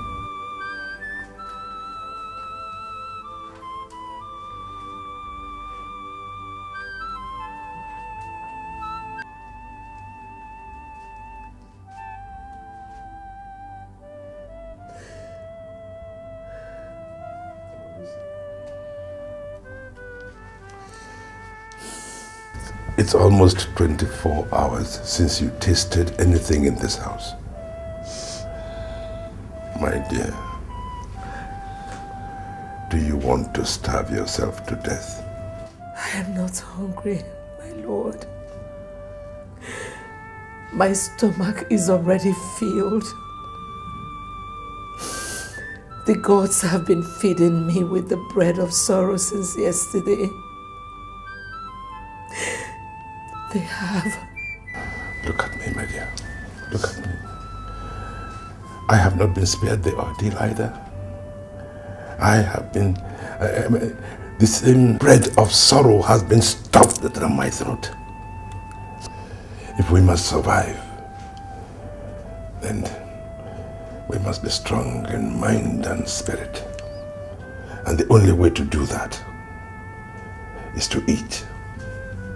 It's almost 24 hours since you tasted anything in this house. My dear, do you want to starve yourself to death? I am not hungry, my lord. My stomach is already filled. The gods have been feeding me with the bread of sorrow since yesterday. They have. Look at me, my dear. Look at me. I have not been spared the ordeal either. I have been... the same bread of sorrow has been stuffed down my throat. If we must survive, then we must be strong in mind and spirit. And the only way to do that is to eat.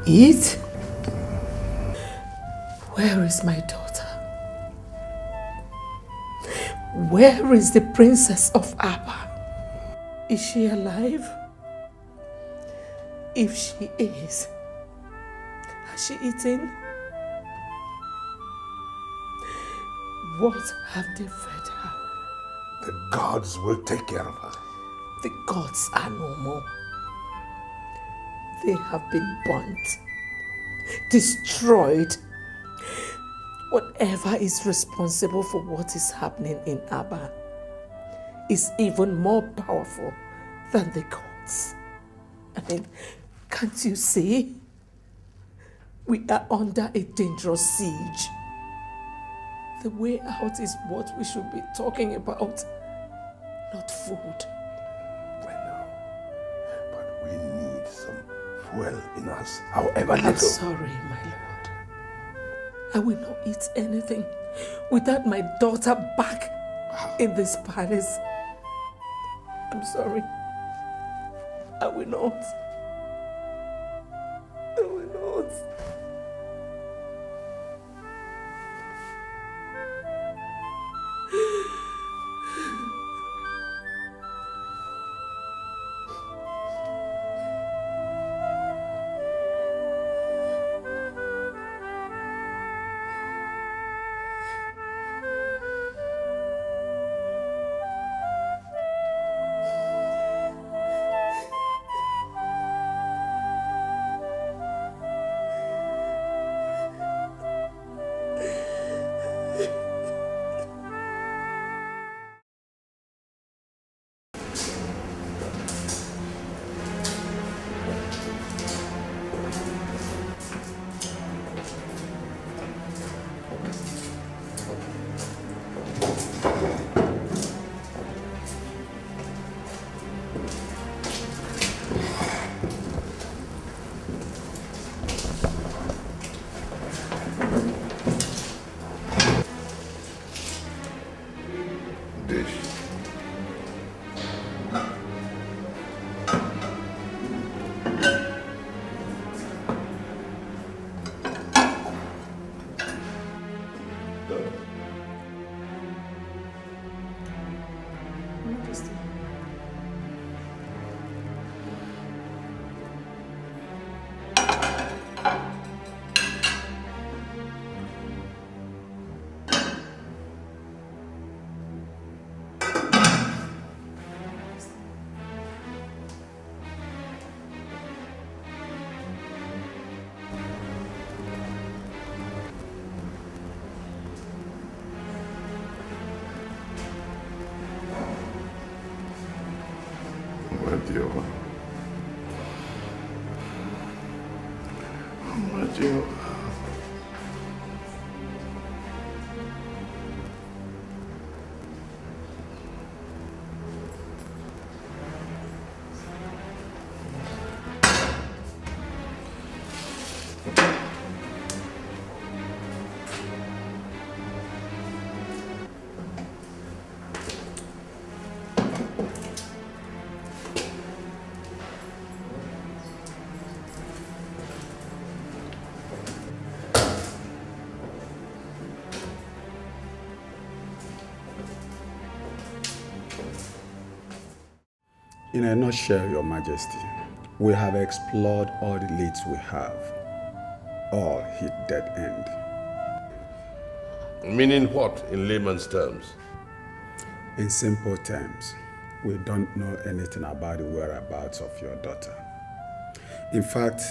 Eat? Where is my daughter? Where is the princess of Abba? Is she alive? If she is, has she eaten? What have they fed her? The gods will take care of her. The gods are no more. They have been burnt, destroyed. Whatever is responsible for what is happening in Abba is even more powerful than the gods. I mean, can't you see? We are under a dangerous siege. The way out is what we should be talking about, not food. But we need some fuel in us, however little. I'm sorry, my lord. I will not eat anything without my daughter back in this palace. I'm sorry. I will not. I will not. Majesty. In a nutshell, Your Majesty, we have explored all the leads we have. All hit dead end. Meaning what, in layman's terms? In simple terms, we don't know anything about the whereabouts of your daughter. In fact,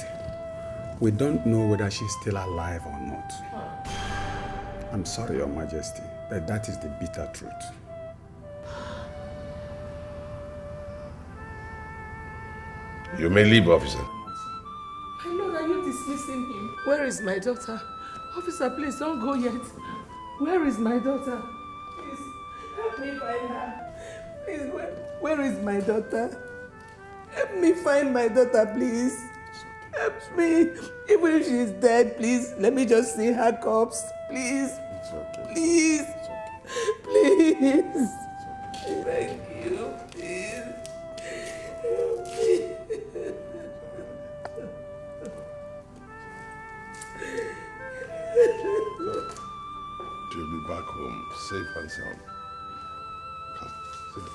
we don't know whether she's still alive or not. I'm sorry, Your Majesty, but that is the bitter truth. You may leave, officer. My lord, are you dismissing him? Where is my daughter? Officer, please don't go yet. Where is my daughter? Please, help me find her. Please, where is my daughter? Help me find my daughter, please. Help me. Even if she's dead, please, let me just see her corpse. Please. It's okay. Please. Please. Thank you. Please. Help me. You'll be back home, safe and sound. Come, sit down.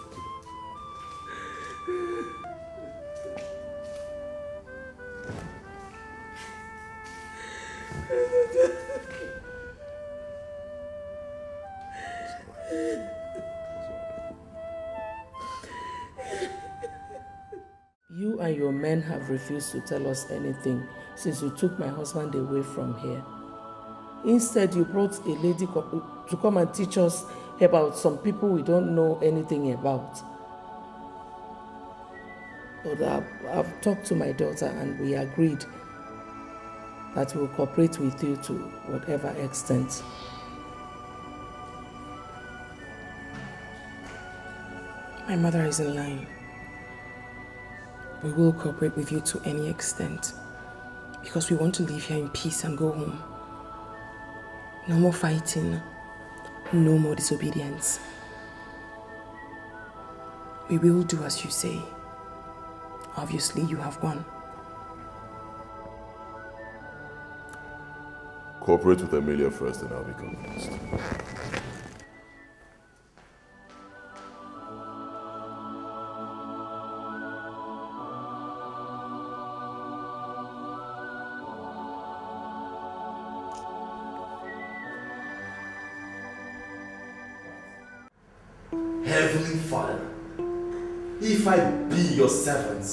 You and your men have refused to tell us anything since you took my husband away from here. Instead, you brought a lady to come and teach us about some people we don't know anything about. But I've talked to my daughter and we agreed that we'll cooperate with you to whatever extent. My mother is in line. We will cooperate with you to any extent because we want to live here in peace and go home. No more fighting, no more disobedience. We will do as you say. Obviously, you have won. Cooperate with Emilia first and I'll be convinced. Heavenly Father, if I be your servant,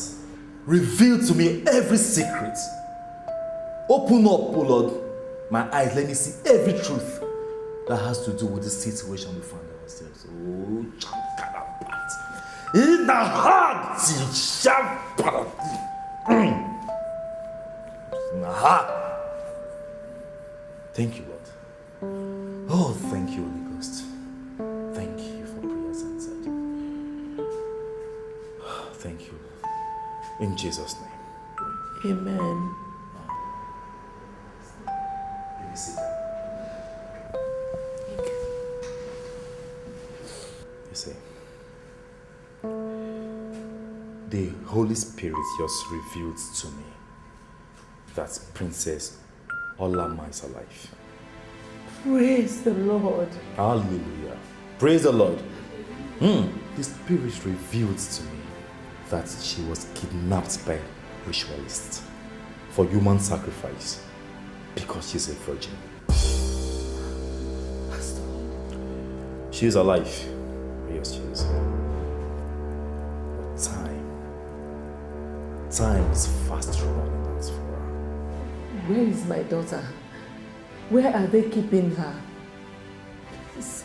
reveal to me every secret. Open up, O Lord, my eyes, let me see every truth that has to do with the situation we find ourselves. Oh, Chankarabat. In the heart, in the heart. Thank you, Lord. Oh, thank you, Holy Ghost. Thank you for prayers answered. Thank you. In Jesus' name. Amen. Let me sit down. You see, the Holy Spirit just revealed to me that Princess Olama is alive. Praise the Lord. Hallelujah. Praise the Lord. The spirit revealed to me that she was kidnapped by ritualists for human sacrifice because she's a virgin. Pastor. She is alive. Yes, she is. But time is fast running out for her. Where is my daughter? Where are they keeping her? Please.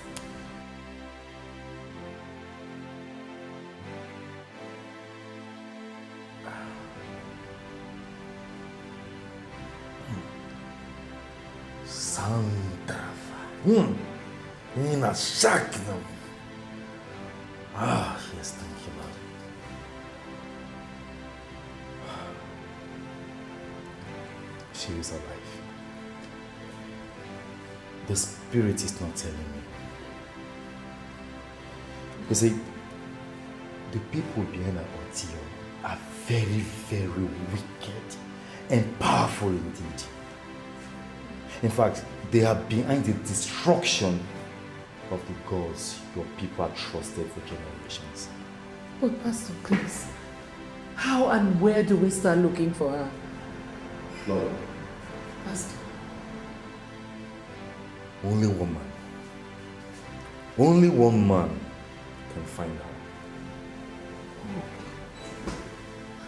Sandrafa. Nina Shaknam. Ah, yes, thank you, Lord. She is alive. The spirit is not telling me. You see, the people behind our ordeal are very, very wicked and powerful indeed. In fact, they are behind the destruction of the gods your people have trusted for generations. But Pastor, please, how and where do we start looking for her? Lord, Pastor. only one man can find her.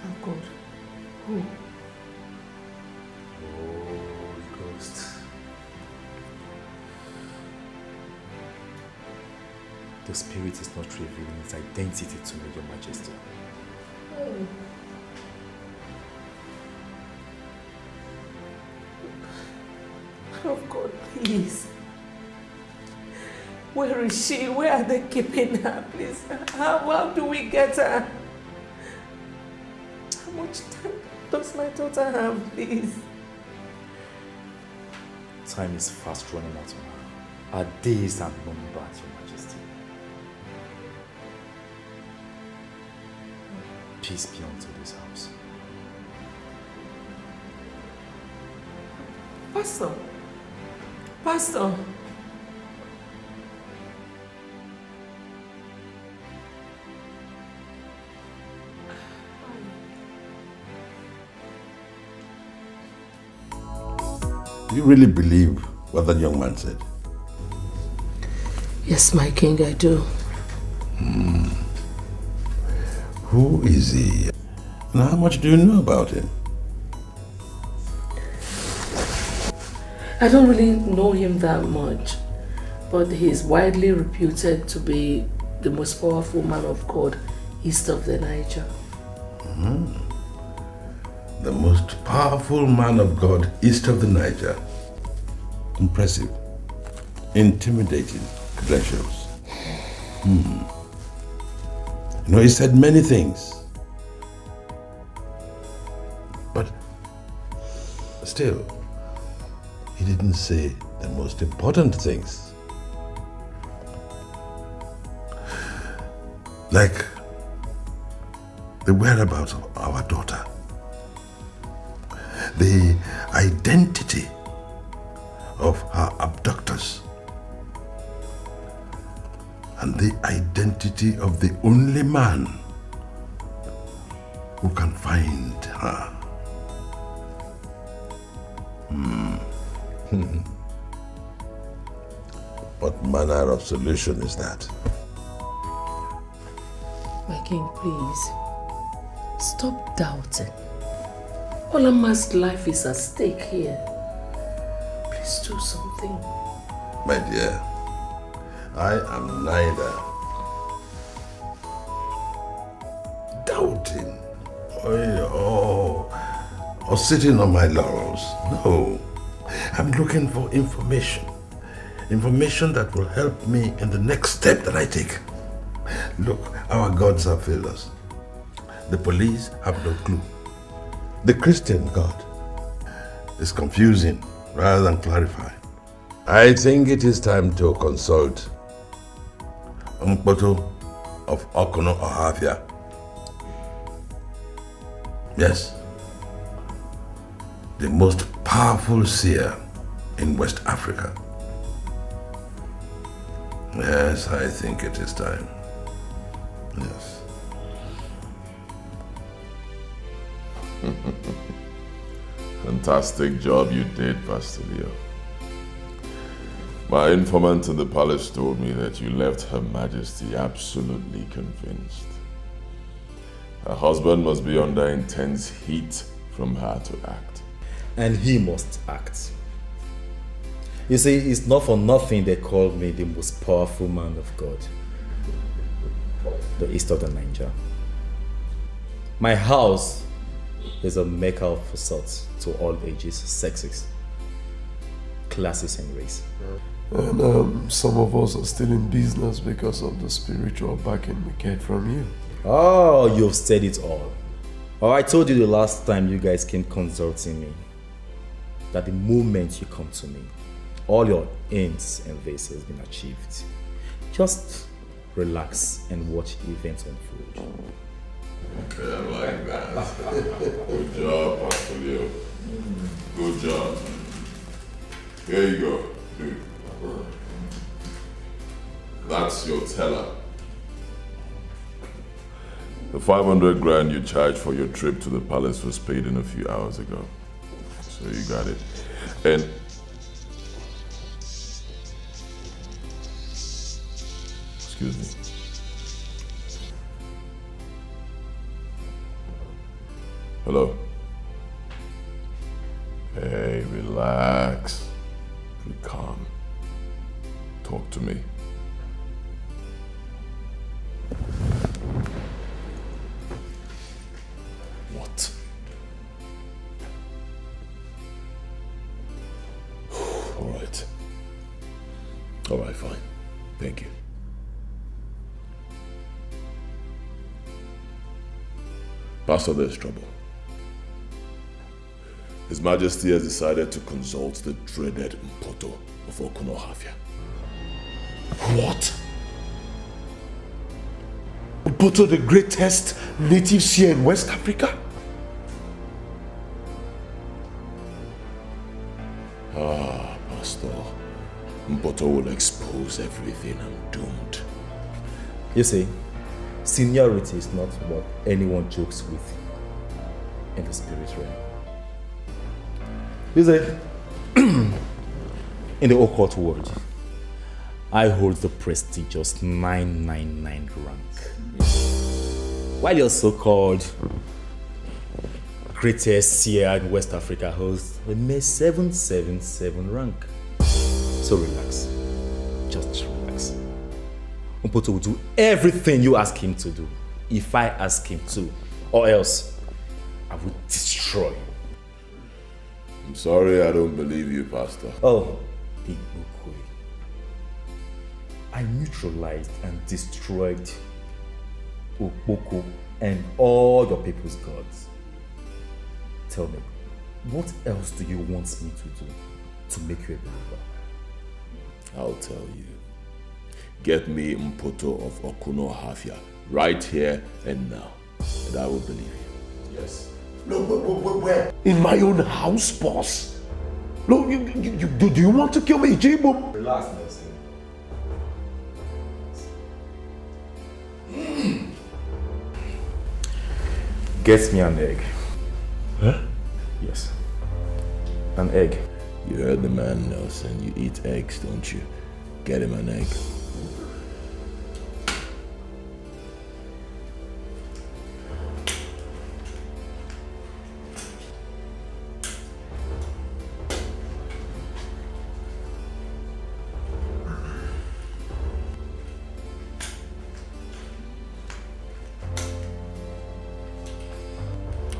Oh God. Who? Holy Ghost. The spirit is not revealing its identity to me, Your Majesty. Oh. Oh God, please. Where is she? Where are they keeping her, please? How do we get her? How much time does my daughter have, please? Time is fast running out on her. Our days are numbered, Your Majesty. Peace be unto this house. Pastor. Pastor. Do you really believe what that young man said? Yes, my king, I do. Who is he? And how much do you know about him? I don't really know him that much, but he's widely reputed to be the most powerful man of God east of the Niger. The most powerful man of God east of the Niger. Impressive. Intimidating credentials. You know, he said many things. But still, he didn't say the most important things. Like the whereabouts of our daughter. The identity of her abductors. And the identity of the only man who can find her. What manner of solution is that? My king, please, stop doubting. Olama's life is at stake here. Please do something. My dear, I am neither doubting or sitting on my laurels. No, I'm looking for information. Information that will help me in the next step that I take. Look, our gods have failed us. The police have no clue. The Christian God is confusing rather than clarifying. I think it is time to consult Mkpoto of Okono Ohafia. Yes, the most powerful seer in West Africa. Yes, I think it is time. Yes. Fantastic job you did, Pastor Leo. My informant in the palace told me that you left Her Majesty absolutely convinced. Her husband must be under intense heat from her to act. And he must act. You see, it's not for nothing they call me the most powerful man of God. The east of the Niger. My house is a mecca of sorts to all ages, sexes, classes and race. And some of us are still in business because of the spiritual backing we get from you. Oh, you've said it all. Oh, I told you the last time you guys came consulting me that the moment you come to me, all your aims and this has been achieved. Just relax and watch events unfold. Okay, I like that. Good job, Pastor Leo. Good job. Here you go. Dude. That's your teller. The 500 grand you charged for your trip to the palace was paid in a few hours ago. So you got it. And excuse me. Hello? Hey, relax. Be calm. Talk to me. What? Alright. Alright, fine. Thank you. Pastor, there's trouble. His Majesty has decided to consult the dreaded Mpoto of Okunohafia. What? Mpoto, the greatest natives here in West Africa? Ah, Pastor. Mpoto will expose everything. I'm doomed. You see, seniority is not what anyone jokes with in the spirit realm. You see, in the occult world, I hold the prestigious 999 rank. While your so-called greatest seer in West Africa holds a mere 777 rank. So relax. Just relax. Mpoto will do everything you ask him to do. If I ask him to, or else I will destroy him. I'm sorry I don't believe you, Pastor. Oh, Big Ukwe. I neutralized and destroyed Okpoko and all your people's gods. Tell me, what else do you want me to do to make you a believer? I'll tell you. Get me Mpoto of Okunohafia right here and now, and I will believe you. Yes. No, where? In my own house, boss? No, do you want to kill me, Jibo? Relax, Nelson. Get me an egg. Huh? Yes. An egg. You heard the man, Nelson. You eat eggs, don't you? Get him an egg.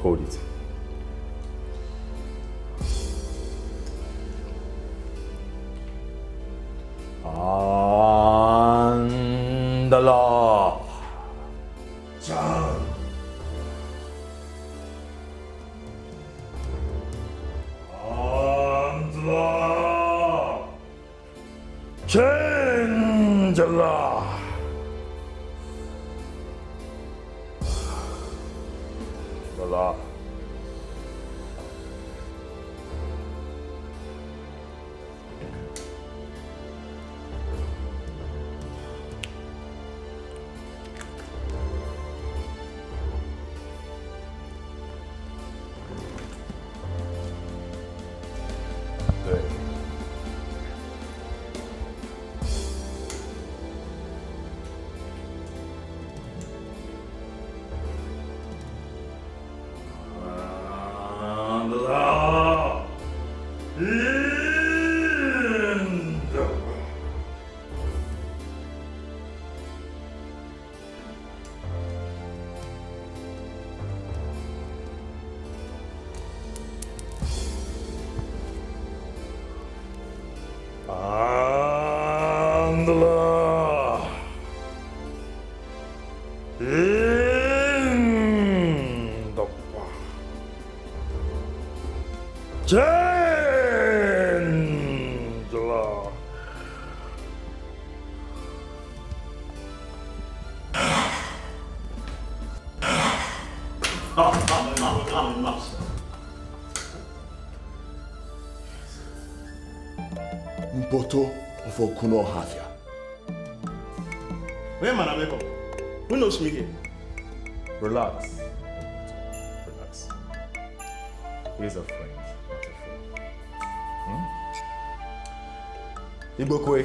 Hold it. And the law. John. And the law. Change the law. The law. Chandler. In the Chandler. Mpoto of Okuno Hafia. Where man am I? Who knows me here? Relax. Relax. He's a friend, not a fool. Ibokwe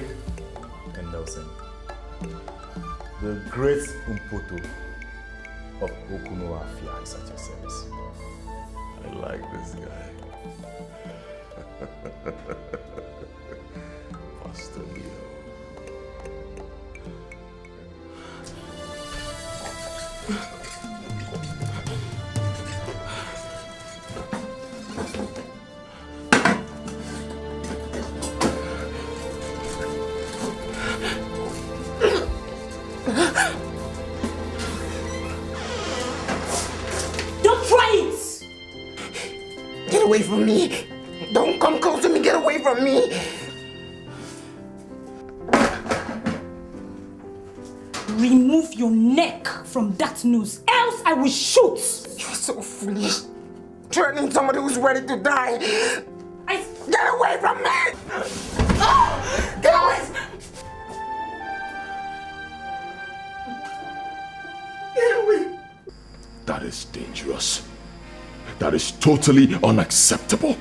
and Nelson. The great Mpoto of Okuno Hafia is at your service. I like this guy. Pastor Leo. Don't try it! Get away from me! Don't come close to me! Get away from me! Remove your neck from that noose, else I will shoot! You're so foolish. Threatening somebody who's ready to die. Get away from me! Get away! Get away! That is dangerous. That is totally unacceptable.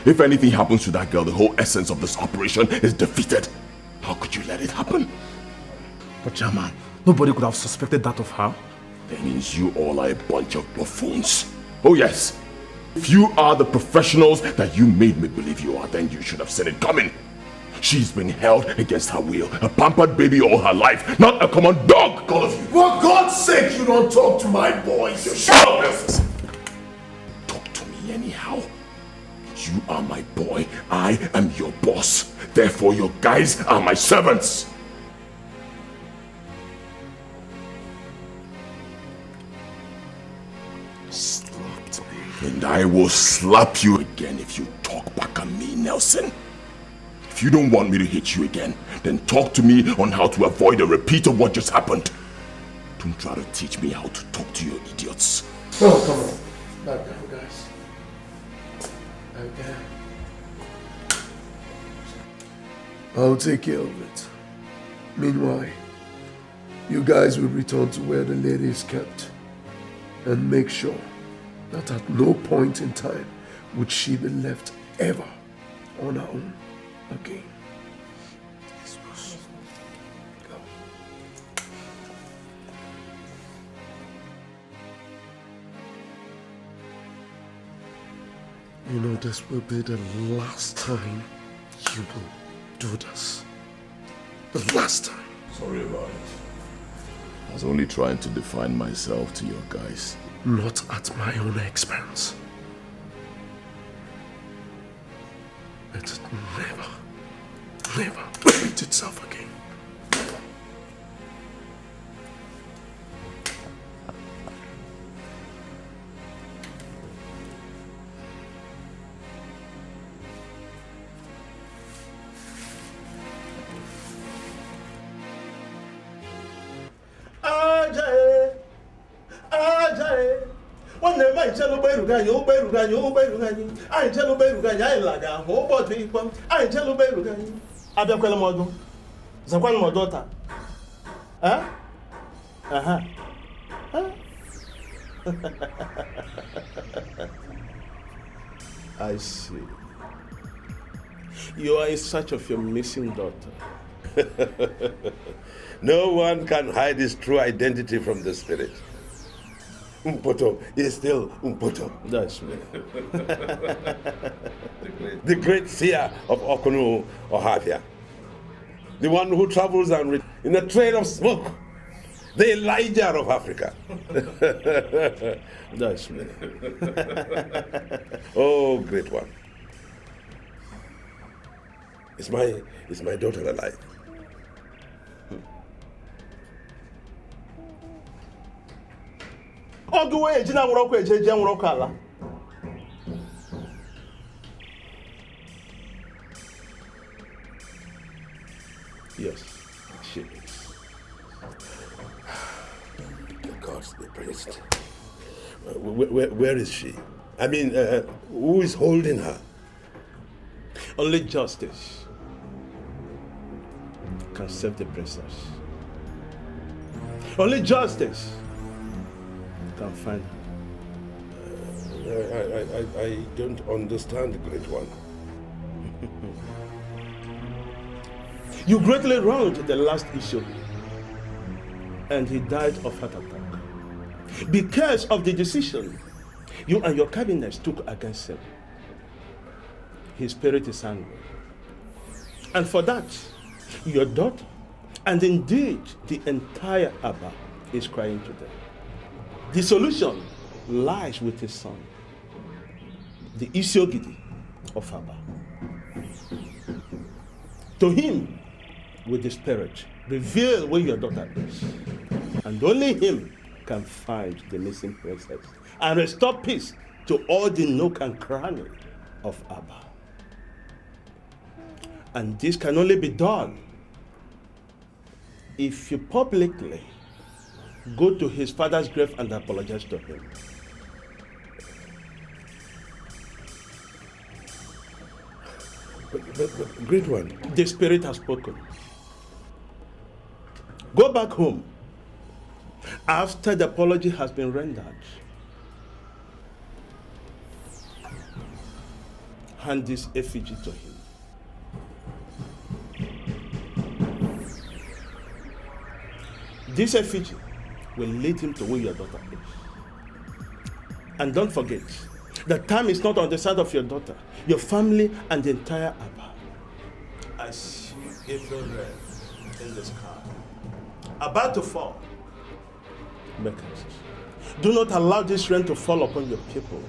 If anything happens to that girl, the whole essence of this operation is defeated. How could you let it happen? But Chairman, nobody could have suspected that of her. That means you all are a bunch of buffoons. Oh yes. If you are the professionals that you made me believe you are, then you should have seen it coming. She's been held against her will, a pampered baby all her life, not a common dog, all of you. For God's sake, you don't talk to my boys. Shut up, Nelson. Talk to me anyhow. You are my boy. I am your boss. Therefore, your guys are my servants. Slapped me. And I will slap you again if you talk back at me, Nelson. If you don't want me to hit you again, then talk to me on how to avoid a repeat of what just happened. Don't try to teach me how to talk to your idiots. Oh, come on. Back down, guys. Okay. I'll take care of it. Meanwhile, you guys will return to where the lady is kept and make sure that at no point in time would she be left ever on her own again. You know, this will be the last time you will do this. The last time. Sorry about it. I was only trying to define myself to your guys. Not at my own expense. Let it never repeat itself again. I see. You are in search of your missing daughter. No one can hide his true identity from the spirit. Mpoto is still Mpoto. That's me. The great seer of Okuno Ohafia. The one who travels and in a trail of smoke. The Elijah of Africa. That's me. Oh, great one. Is my daughter alive? Yes, she is. The gods be praised. Where is she? I mean, who is holding her? Only justice can save the princess. Only justice can find her. I don't understand, the Great One. You greatly wronged the last issue, and he died of heart attack because of the decision you and your cabinet took against him. His spirit is angry, and for that, your daughter, and indeed the entire Abba, is crying today. The solution lies with his son, the Isiogidi of Abba. To him, with the spirit, reveal where your daughter is, and only him can find the missing princess and restore peace to all the nook and cranny of Abba. And this can only be done if you publicly go to his father's grave and apologize to him. But Great One, the spirit has spoken. Go back home after the apology has been rendered. Hand this effigy to him. This effigy will lead him to where your daughter is. And don't forget, the time is not on the side of your daughter, your family, and the entire Abba. I see April red in the sky, about to fall. Make haste. Do not allow this rain to fall upon your people.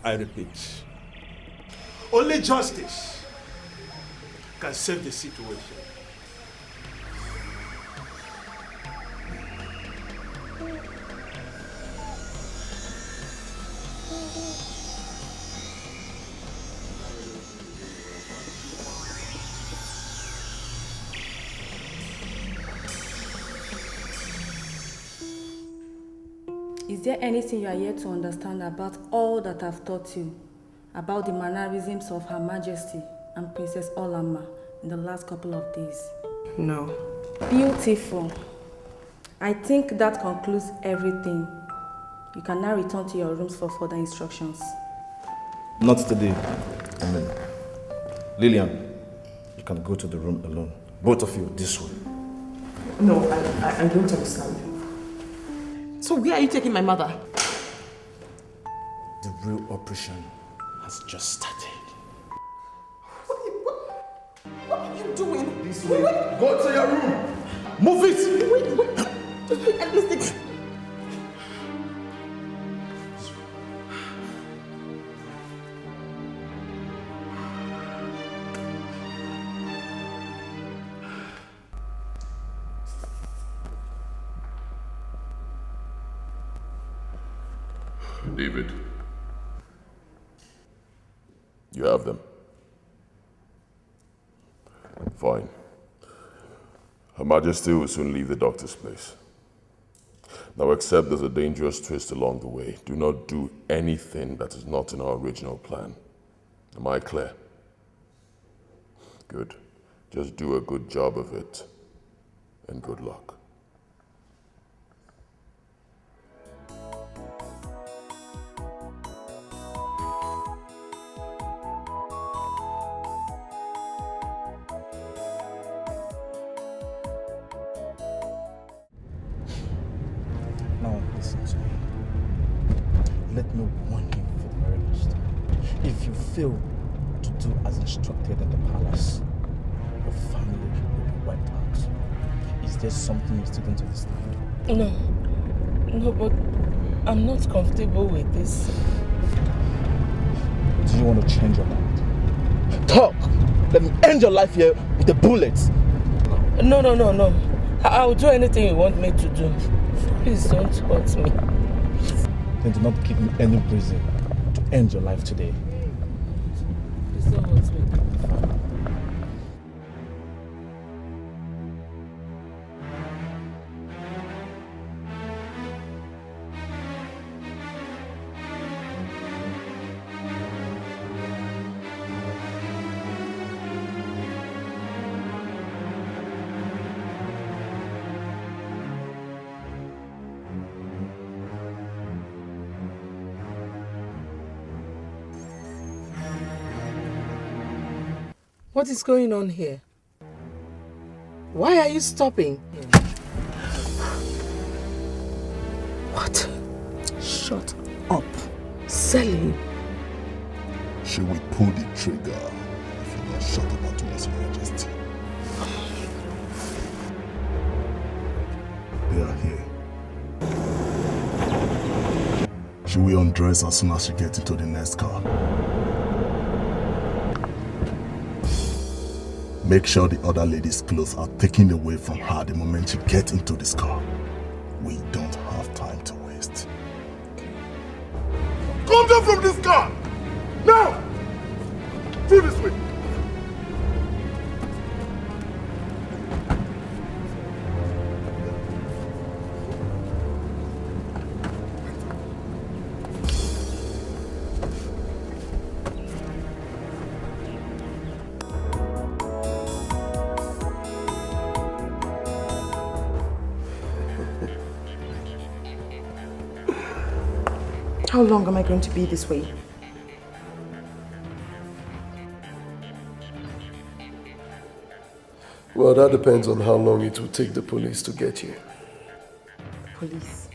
I repeat, only justice can save the situation. Is there anything you are yet to understand about all that I've taught you, about the mannerisms of Her Majesty and Princess Olama in the last couple of days? No. Beautiful. I think that concludes everything. You can now return to your rooms for further instructions. Not today. I mean, Lillian, you can go to the room alone. Both of you, this way. No, I don't understand. So where are you taking my mother? The real operation has just started. What are you doing? This way. Go to your room. Move it. Wait. At least David, you have them. Fine. Her Majesty will soon leave the doctor's place. Now, except there's a dangerous twist along the way, do not do anything that is not in our original plan. Am I clear? Good. Just do a good job of it, and good luck. Now listen to me. Let me warn you for the very last time. If you fail to do as instructed at the palace, your family will be wiped out. Is there something you still don't understand? No, but I'm not comfortable with this. Do you want to change your mind? Talk! Let me end your life here with a bullet! No. I'll do anything you want me to do. Please don't hurt me. Then do not give me any reason to end your life today. Please don't hurt me. What is going on here? Why are you stopping? What? Shut up. Sally. She will pull the trigger if you not shut up at once, Your Majesty. They are here. She will undress as soon as she gets into the next car. Make sure the other lady's clothes are taken away from her the moment she gets into this car. We don't have time to waste. Come down from this car! Now! Through this way! How long am I going to be this way? Well, that depends on how long it will take the police to get you. Police?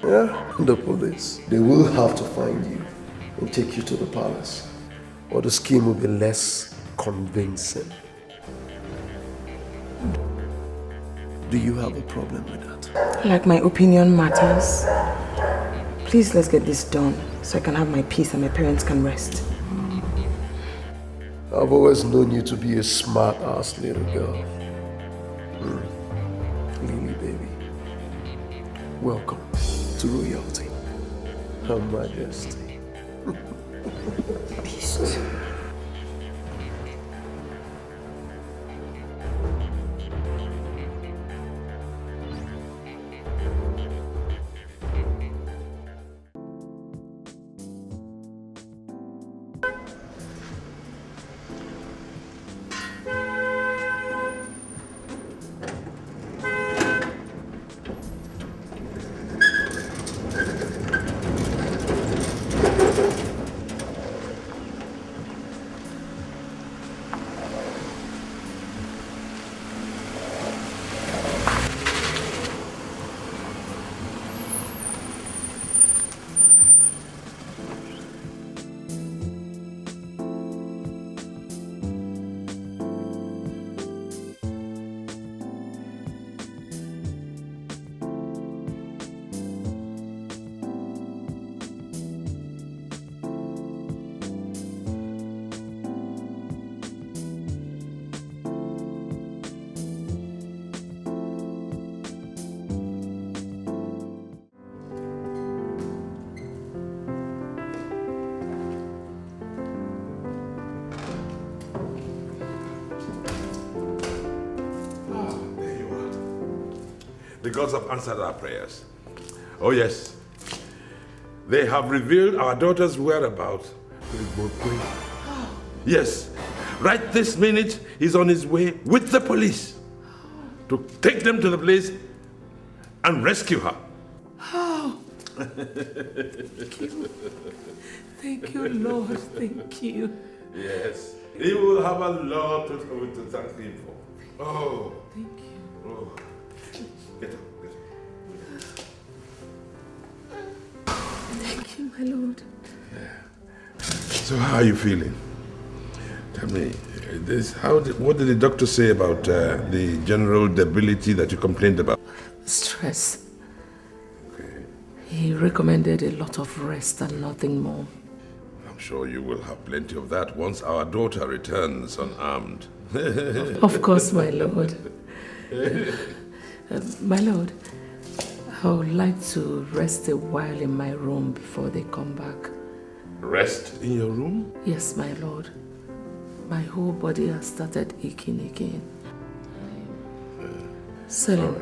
Yeah, the police. They will have to find you and take you to the palace, or the scheme will be less convincing. Do you have a problem with that? Like my opinion matters. Please, let's get this done so I can have my peace and my parents can rest. I've always known you to be a smart-ass little girl. Lily, baby. Welcome to royalty. Her Majesty. Peace. The gods have answered our prayers. Oh yes, they have revealed our daughter's whereabouts. Yes, right this minute he's on his way with the police to take them to the place and rescue her. Oh, thank you. Thank you, Lord. Thank you. Yes, he will have a lot to thank him for. Oh, thank you. Oh. Get up, Thank you, my Lord. So how are you feeling? Tell me, what did the doctor say about the general debility that you complained about? Stress. Okay. He recommended a lot of rest and nothing more. I'm sure you will have plenty of that once our daughter returns unarmed. Of course, my Lord. My lord, I would like to rest a while in my room before they come back. Rest in your room? Yes, my lord. My whole body has started aching again. Selim,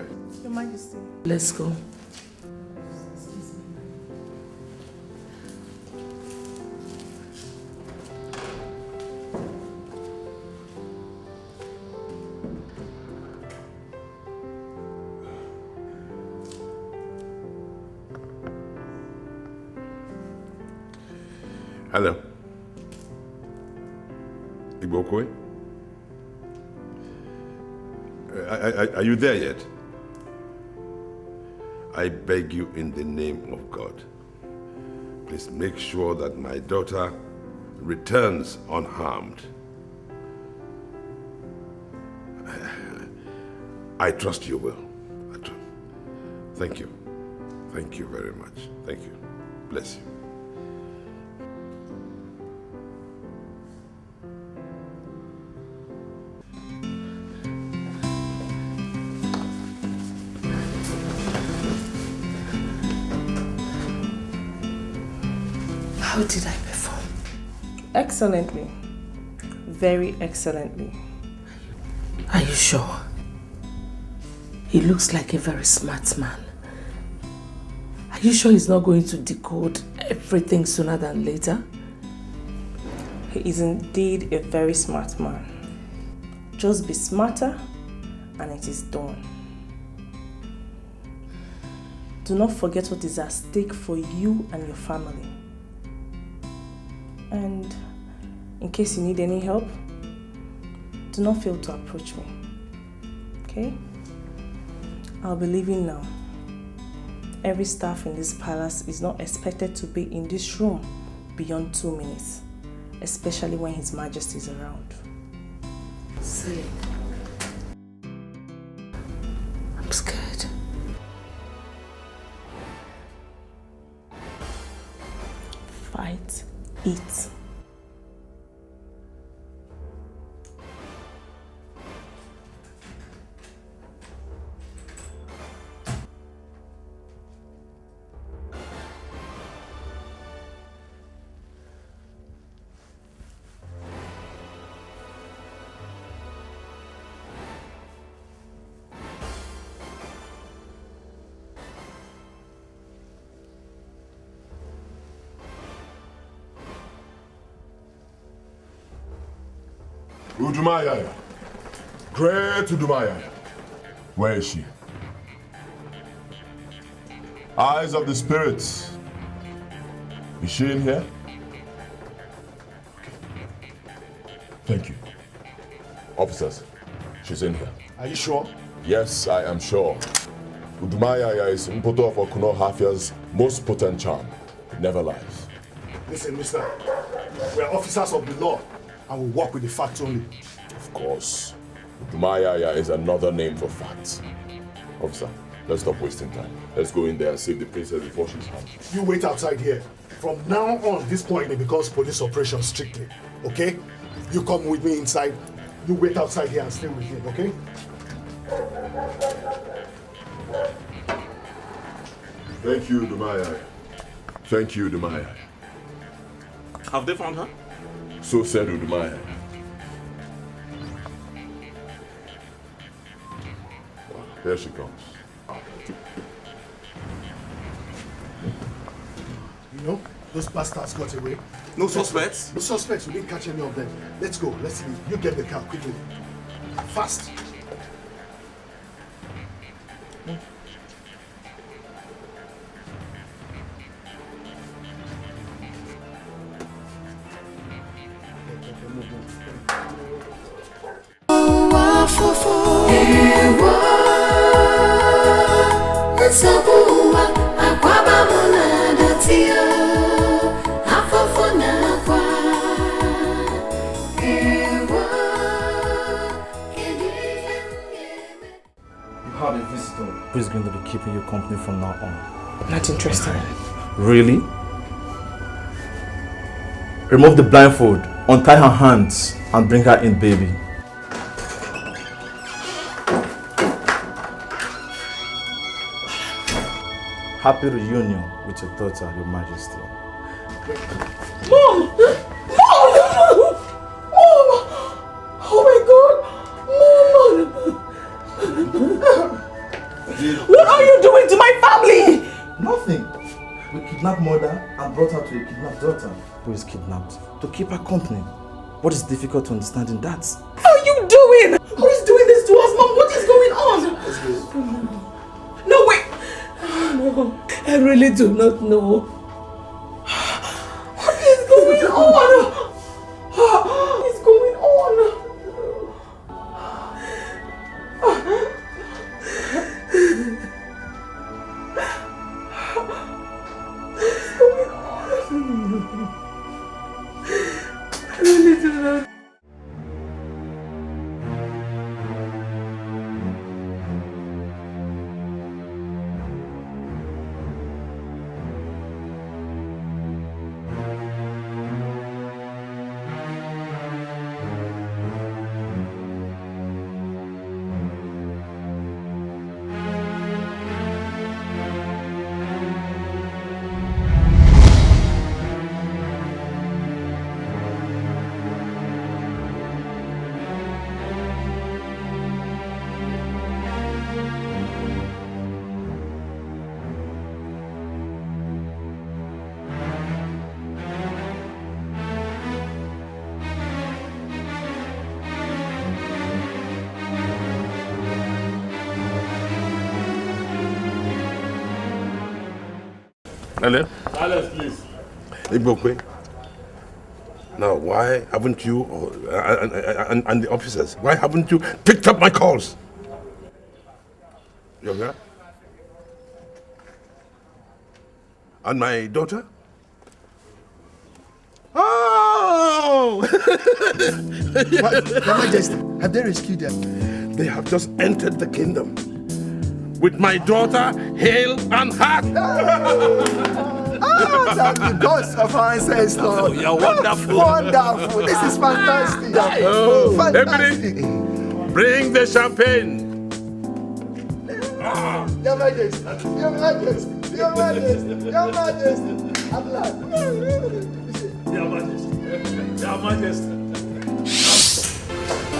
Your Majesty. let's go. Hello. Igbokwe? Are you there yet? I beg you in the name of God, please make sure that my daughter returns unharmed. I trust you will. Thank you. Thank you very much. Thank you. Bless you. How did I perform? Excellently. Very excellently. Are you sure? He looks like a very smart man. Are you sure he's not going to decode everything sooner than later? He is indeed a very smart man. Just be smarter and it is done. Do not forget what is at stake for you and your family. And in case you need any help, do not fail to approach me. Okay? I'll be leaving now. Every staff in this palace is not expected to be in this room beyond 2 minutes, especially when His Majesty is around. Selim, I'm scared. Fight it. Udumaya. Great Udumaya. Where is she? Eyes of the spirits. Is she in here? Thank you. Officers, she's in here. Are you sure? Yes, I am sure. Udumaya is Mpoto of Okuno Hafia's most potent charm. It never lies. Listen, mister. We are officers of the law and we work with the facts only. Of course. Udumaya is another name for facts. Officer, let's stop wasting time. Let's go in there and save the princess before she's harmed. You wait outside here. From now on, this point it becomes police operation strictly. Okay? You come with me inside. You wait outside here and stay with him, okay? Thank you, Udumaya. Thank you, Udumaya. Have they found her? So said Udumaya. Here she comes. You know, those bastards got away. No suspects? No suspects. We didn't catch any of them. Let's go. Let's leave. You get the car quickly. Fast. Who's going to be keeping you company from now on? Not interested. Really? Remove the blindfold, untie her hands, and bring her in, baby. happy reunion with your daughter, Your Majesty. Mom! Mom! Mom! Oh my God! Mom! What are you doing to my family? Nothing. We kidnapped mother and brought her to a kidnapped daughter who is kidnapped to keep her company. What is difficult to understand in that? How are you doing? Who is doing this to us, Mom? What is going on? No, wait! No, I really do not know. What is going on? What is going on? I really do not. Hello? Silence, please. Igbokwe. Now, why haven't you, and the officers, why haven't you picked up my calls? You hear? And my daughter? Oh! Your Majesty, have they rescued them? They have just entered the kingdom with my daughter, hale and heart. Thank you, gods of our ancestors. Oh, you're wonderful. Wonderful. This is fantastic. Oh, Fantastic. Ebony, bring the champagne. Your Majesty, Your Majesty, Your Majesty, Your Majesty. I'm glad. Your Majesty, Your Majesty.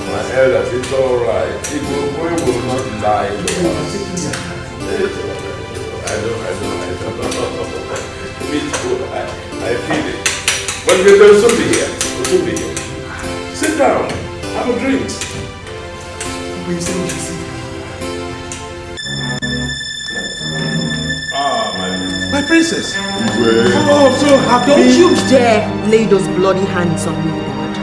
My elders, it's all right. Igbokwe will not die. I don't. Me too. I feel it. But we'll soon be here. We'll soon be here. Sit down. Have a drink. My princess. Oh, I'm so happy. Don't you dare lay those bloody hands on me, Dad.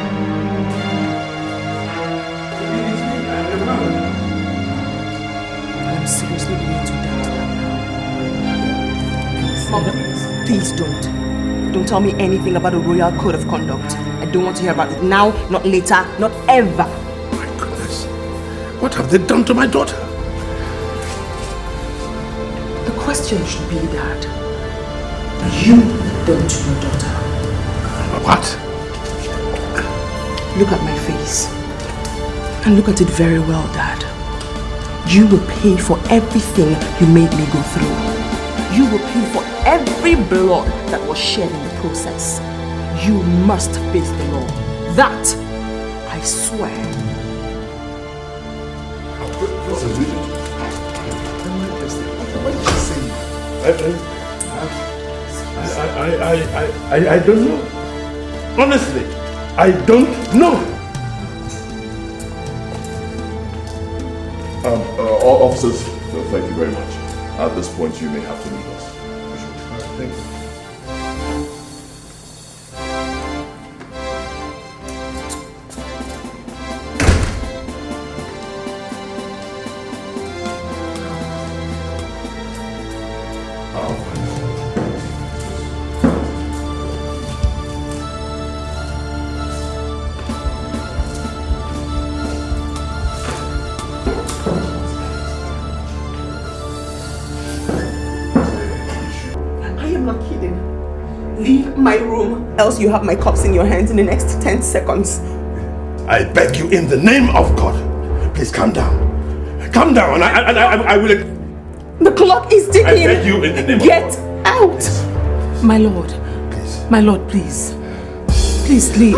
I'm seriously going to that now. Mom, please don't. Don't tell me anything about a royal code of conduct. I don't want to hear about it now, not later, not ever. My goodness. What have they done to my daughter? The question should be, Dad, you don't your daughter. What? Look at my face. And look at it very well, Dad. You will pay for everything you made me go through. You will pay for every blood that was shed in the process. You must face the law. That, I swear. What's the reason? What did she say? I don't know. Honestly, I don't know. Officers, thank you very much. At this point, you may have to leave us. Thank you. My room, else you have my cups in your hands in the next 10 seconds. I beg you in the name of God, please calm down. Calm down. I will. The clock is ticking. I beg you in the name Get of God. out. My lord. My lord, please. Please leave.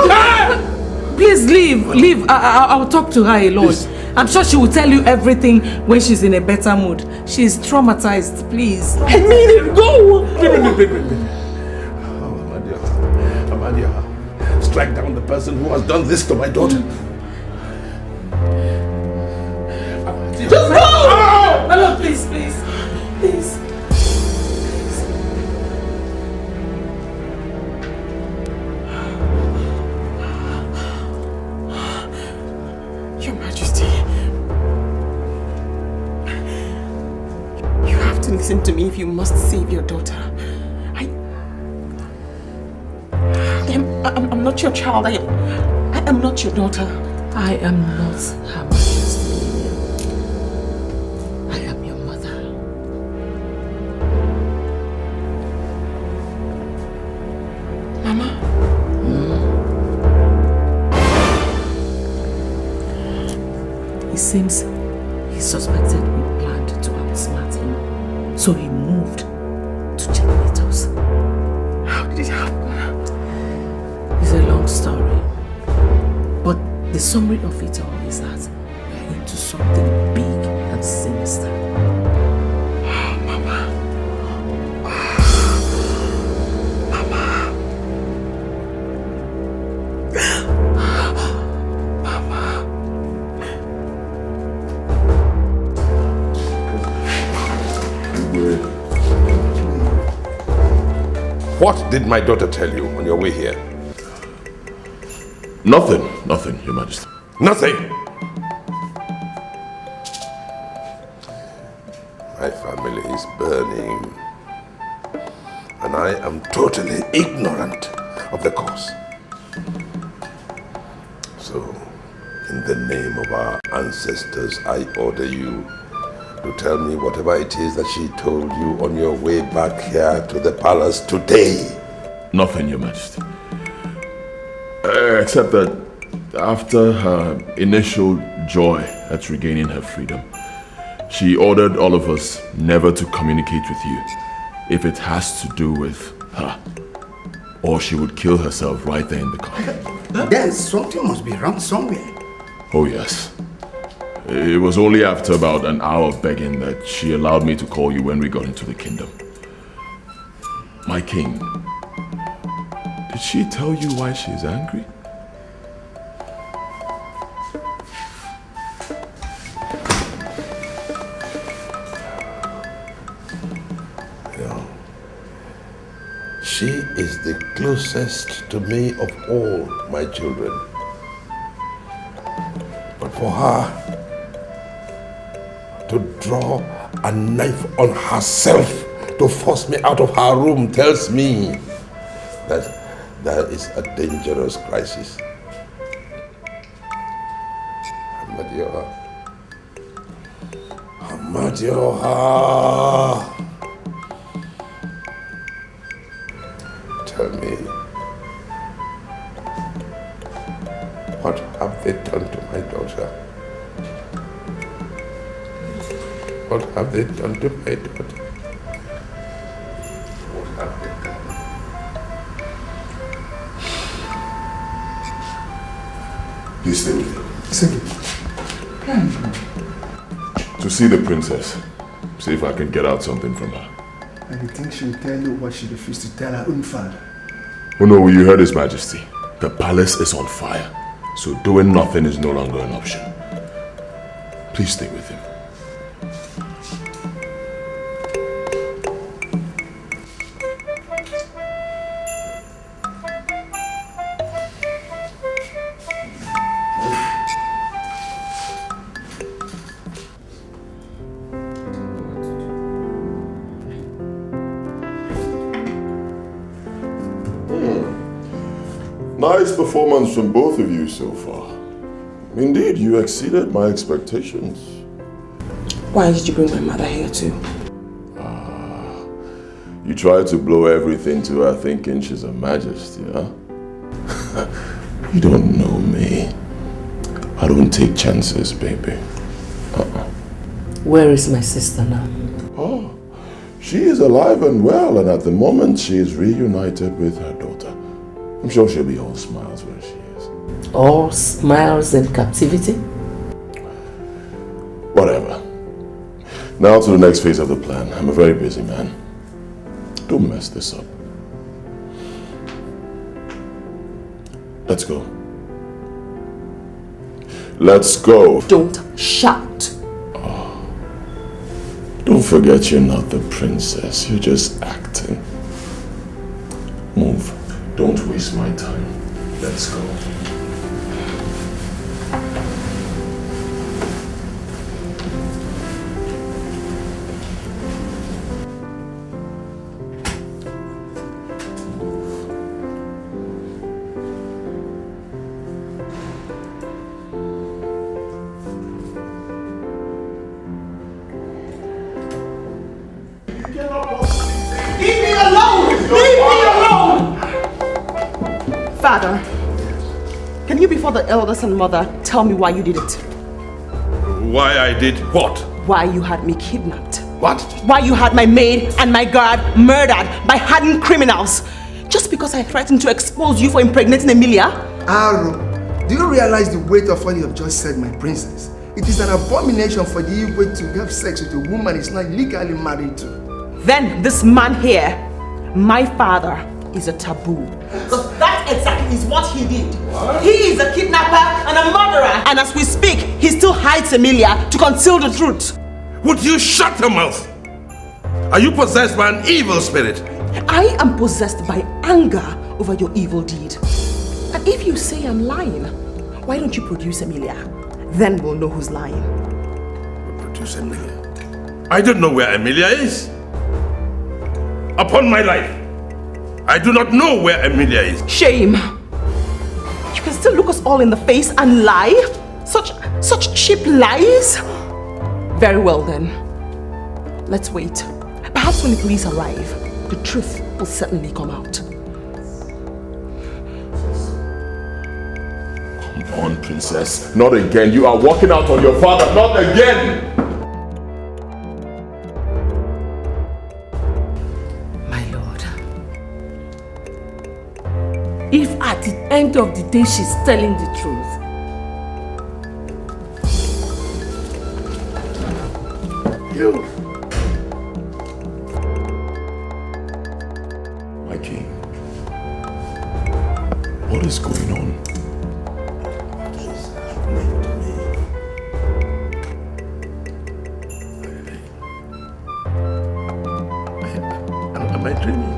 Please leave. Leave. I'll talk to her alone. Please. I'm sure she will tell you everything when she's in a better mood. She's traumatized. Please. I mean it. Go. Wait. Oh, Amadia. Strike down the person who has done this to my daughter. Just go! My lord, please. Your Majesty, you have to listen to me if you must save your daughter. I'm not your child. I am not your daughter. I am not her majesty. I am your mother. Mama? It seems he suspected we planned to outsmart him. So he moved to checkmate us. How did it happen? It's a long story. But the summary of it all is that we're into something big and sinister. Mama. Mama. What did my daughter tell you on your way here? Nothing, Your Majesty. Nothing? My family is burning, and I am totally ignorant of the cause. So, in the name of our ancestors, I order you to tell me whatever it is that she told you on your way back here to the palace today. Nothing, Your Majesty. Except that after her initial joy at regaining her freedom, she ordered all of us never to communicate with you if it has to do with her, or she would kill herself right there in the car. Then something must be wrong somewhere. Oh yes. It was only after about an hour of begging that she allowed me to call you when we got into the kingdom. My king, did she tell you why she's angry? She is the closest to me of all my children. But for her to draw a knife on herself to force me out of her room tells me that there is a dangerous crisis. Amadioha. Tell me, what have they done to my daughter? What have they done to my daughter? What have they done? Please stay with me. Stay. To see the princess. See if I can get out something from her. And you think she'll tell you what she refused to tell her own father? Oh no, you heard His Majesty. The palace is on fire. So doing nothing is no longer an option. Please stay with him. Nice performance from both of you so far. Indeed, you exceeded my expectations. Why did you bring my mother here too? You tried to blow everything to her thinking she's a majesty, huh? You don't know me. I don't take chances, baby. Where is my sister now? Oh, She is alive and well, and at the moment she is reunited with her daughter. I'm sure she'll be all smiles where she is. All smiles and captivity? Whatever. Now to the next phase of the plan. I'm a very busy man. Don't mess this up. Let's go. Let's go. Don't shout. Don't forget you're not the princess. You're just acting. Move. Don't waste my time. Let's go. Father, can you before the elders and mother tell me why you did it? Why I did what? Why you had me kidnapped. What? Why you had my maid and my guard murdered by hardened criminals. Just because I threatened to expose you for impregnating Emilia? Aro, do you realize the weight of what you have just said, my princess? It is an abomination for the Igwe to have sex with a woman he's not legally married to. Then this man here, my father, is a taboo. Because that exactly is what he did. What? He is a kidnapper and a murderer. And as we speak, he still hides Emilia to conceal the truth. Would you shut your mouth? Are you possessed by an evil spirit? I am possessed by anger over your evil deed. And if you say I'm lying, why don't you produce Emilia? Then we'll know who's lying. Produce Emilia? I don't know where Emilia is. Upon my life, I do not know where Emilia is. Shame. You can still look us all in the face and lie? Such cheap lies? Very well then. Let's wait. Perhaps when the police arrive, the truth will certainly come out. Come on, princess. Not again. You are walking out on your father. Not again! If at the end of the day she's telling the truth. You. My king. What is going on? Am I dreaming?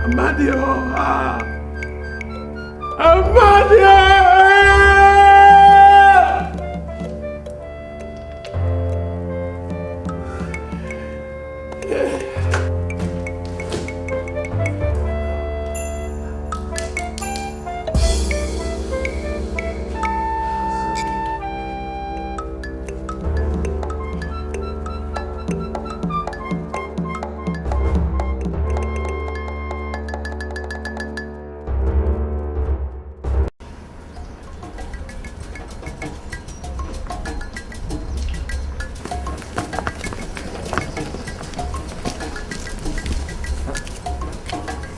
Amadio! Amadio!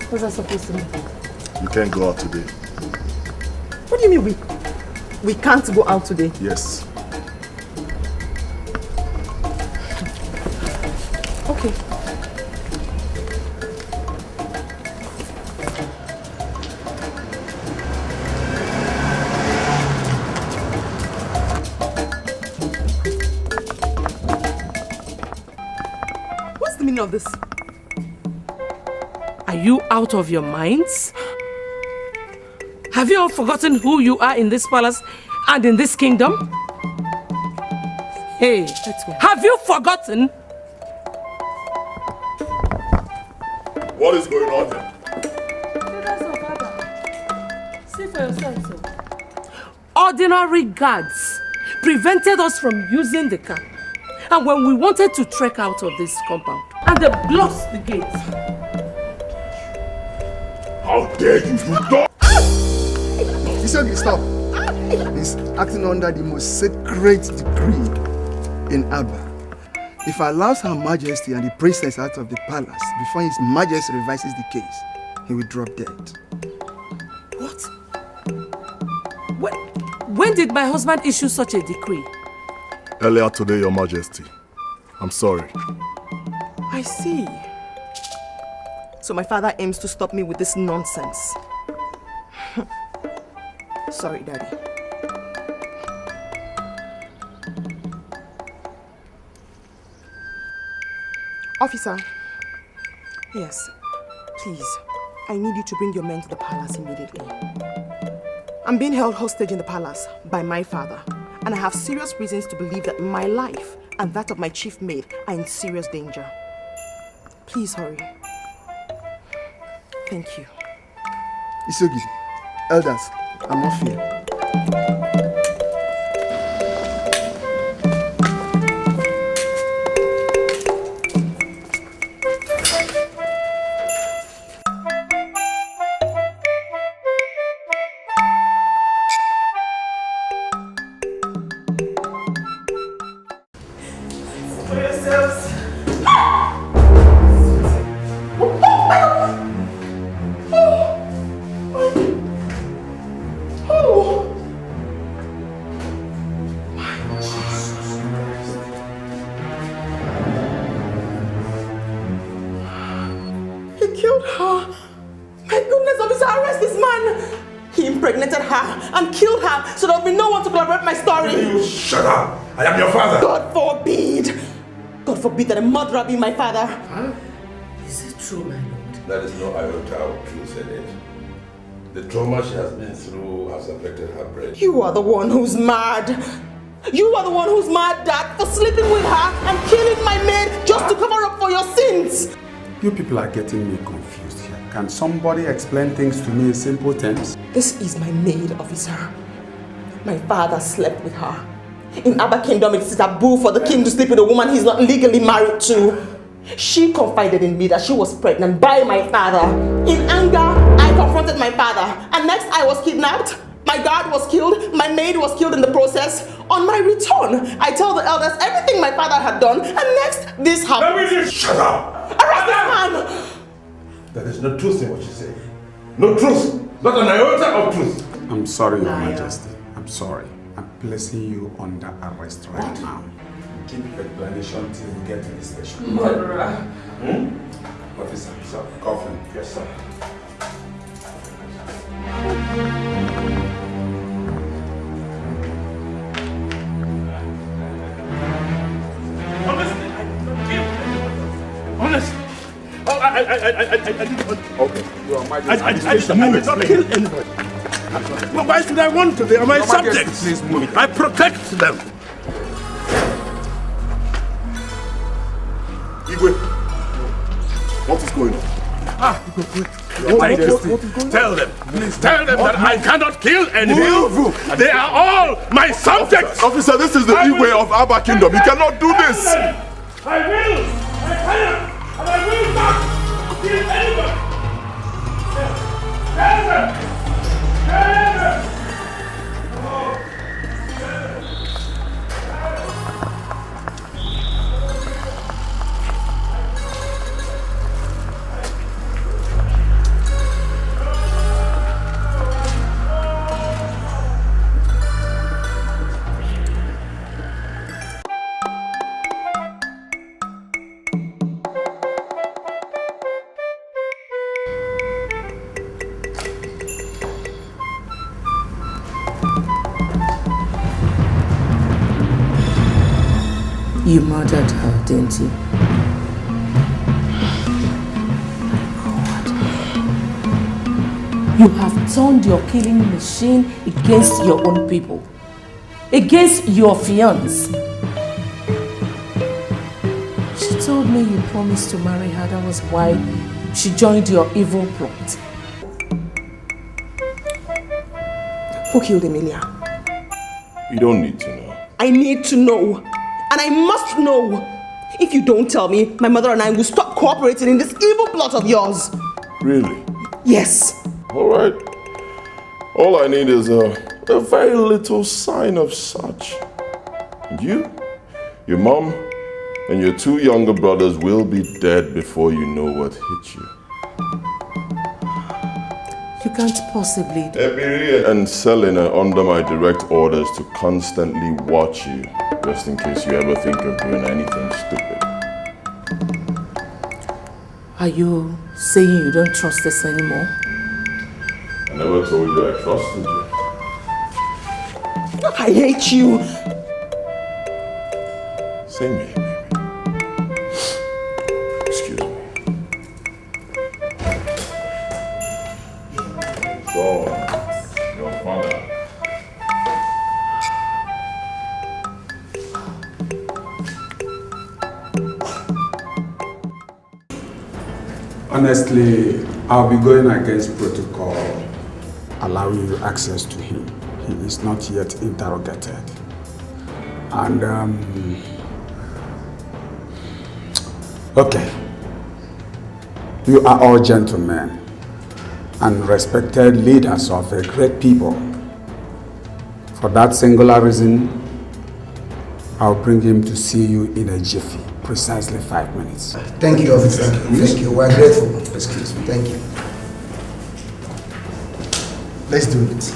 What's that supposed to mean? You can't go out today. What do you mean we can't go out today? Yes. Okay. What's the meaning of this? Are you out of your minds? Have you all forgotten who you are in this palace and in this kingdom? Hey, let's go. Have you forgotten? What is going on here? See for yourself, sir. Ordinary guards prevented us from using the car. And when we wanted to trek out of this compound, and they blocked the gates. How dare you, you dog! Isogi, stop. He's acting under the most sacred decree in Abba. If he allows Her Majesty and the princess out of the palace before His Majesty revises the case, he will drop dead. What? When did my husband issue such a decree? Earlier today, Your Majesty. I'm sorry. I see. So my father aims to stop me with this nonsense. Sorry, Daddy. Officer. Yes, please. I need you to bring your men to the palace immediately. I'm being held hostage in the palace by my father, and I have serious reasons to believe that my life and that of my chief maid are in serious danger. Please hurry. Thank you. Isogi, elders, I'm off here. And killed her so there'll be no one to corroborate my story. You shut up! I am your father! God forbid! God forbid that a murderer be my father. Huh? Is it true, my lord? There is no iota of truth in it. The trauma she has been through has affected her brain. You are the one who's mad. You are the one who's mad, Dad, for sleeping with her and killing my maid just to cover up for your sins. You people are getting me confused here. Can somebody explain things to me in simple terms? This is my maid, officer. My father slept with her. In Abba Kingdom, it's taboo for the king to sleep with a woman he's not legally married to. She confided in me that she was pregnant by my father. In anger, I confronted my father. And next, I was kidnapped. My guard was killed. My maid was killed in the process. On my return, I tell the elders everything my father had done. And next, this happened. Let me just shut up! Arrest this man! There is no truth in what you say. No truth! Not an iota of truth! I'm sorry, Your Majesty. I'm sorry. I'm placing you under arrest right now. Keep explanation till we get to the station. Murderer. Officer, sir, coffin. Yes, sir. Honestly. Oh, I didn't want to. Okay, Your Majesty. I did not kill anybody. Well, why should I want to? They are my subjects. Please move. I protect them. Igwe, what is going on? Tell them. Please tell them that I cannot kill anyone. They are all my subjects. Officer, this is the Igwe of Abba Kingdom. You cannot do this. I will. I cannot. And I will not kill anybody. Tell them. Tell them. You murdered her, didn't you? You have turned your killing machine against your own people. Against your fiancé. She told me you promised to marry her. That was why she joined your evil plot. Who killed Emilia? You don't need to know. I need to know. And I must know. If you don't tell me, my mother and I will stop cooperating in this evil plot of yours. Really? Yes. Alright. All I need is a very little sign of such. And you, your mom, and your 2 younger brothers will be dead before you know what hit you. You can't possibly... Ebiri and Selin are under my direct orders to constantly watch you, just in case you ever think of doing anything stupid. Are you saying you don't trust us anymore? I never told you I trusted you. I hate you. Same here, baby. Excuse me. So, your father. Honestly, I'll be going against protocol, allowing you access to him. He is not yet interrogated. And, okay. You are all gentlemen and respected leaders of a great people. For that singular reason, I'll bring him to see you in a jiffy. Precisely 5 minutes. Thank you, officer. Thank you. We're grateful. Excuse me. Thank you. Let's do it.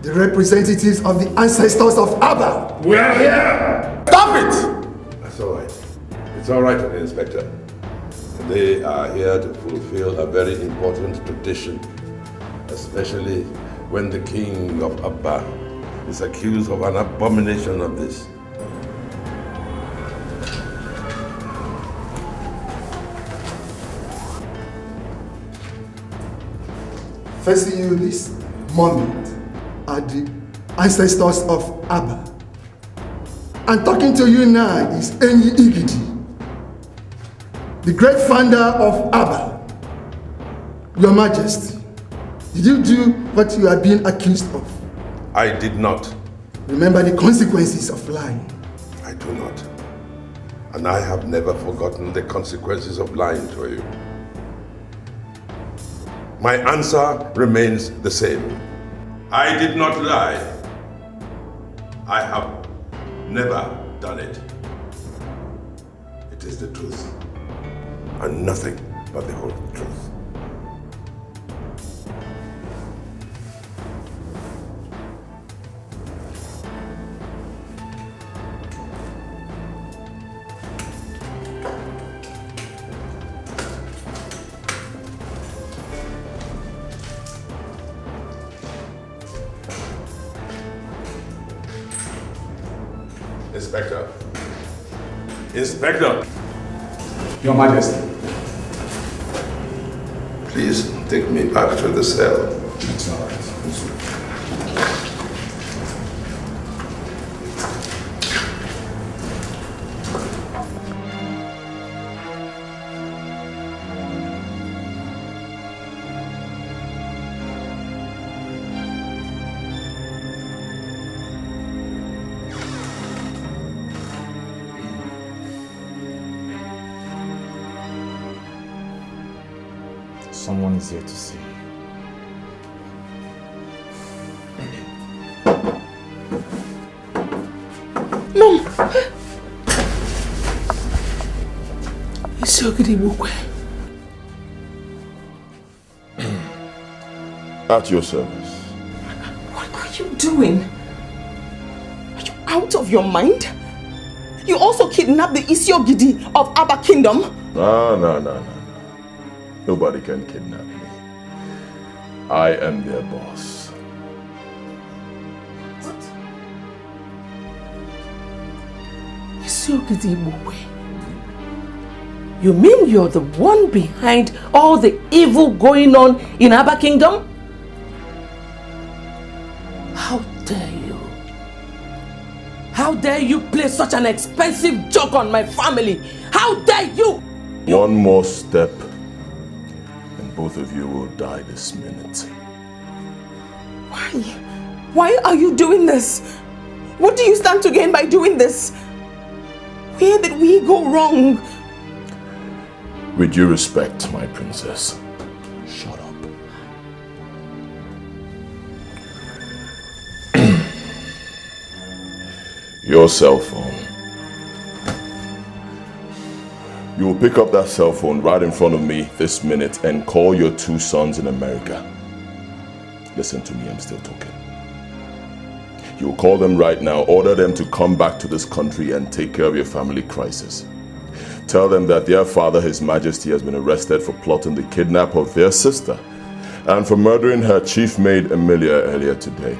The representatives of the ancestors of Abba. We are here! Stop it! That's all right. It's all right, Inspector. They are here to fulfill a very important tradition, especially when the king of Abba is accused of an abomination of this. Facing you this moment are the ancestors of Abba. And talking to you now is Ini Edo, the great founder of Abba. Your Majesty, did you do what you are being accused of? I did not. Remember the consequences of lying. I do not. And I have never forgotten the consequences of lying to you. My answer remains the same. I did not lie. I have never done it. It is the truth, and nothing but the whole truth. Inspector. Inspector! Your Majesty. Please take me back to the cell. It's all right. Someone is here to see you. Mom! It's Ogidi Bukwe. At your service. What are you doing? Are you out of your mind? You also kidnapped the Isiogidi of Abba Kingdom? No. Nobody can kidnap me. I am their boss. What? Isiogidi Bukwe. You mean you're the one behind all the evil going on in Abba Kingdom? How dare you? How dare you play such an expensive joke on my family? How dare you? One more step and both of you will die this minute. Why? Why are you doing this? What do you stand to gain by doing this? Where did we go wrong? With due respect, my princess, shut up. Your cell phone. You will pick up that cell phone right in front of me this minute and call your 2 sons in America. Listen to me, I'm still talking. You will call them right now, order them to come back to this country and take care of your family crisis. Tell them that their father, His Majesty, has been arrested for plotting the kidnap of their sister and for murdering her chief maid, Amelia, earlier today.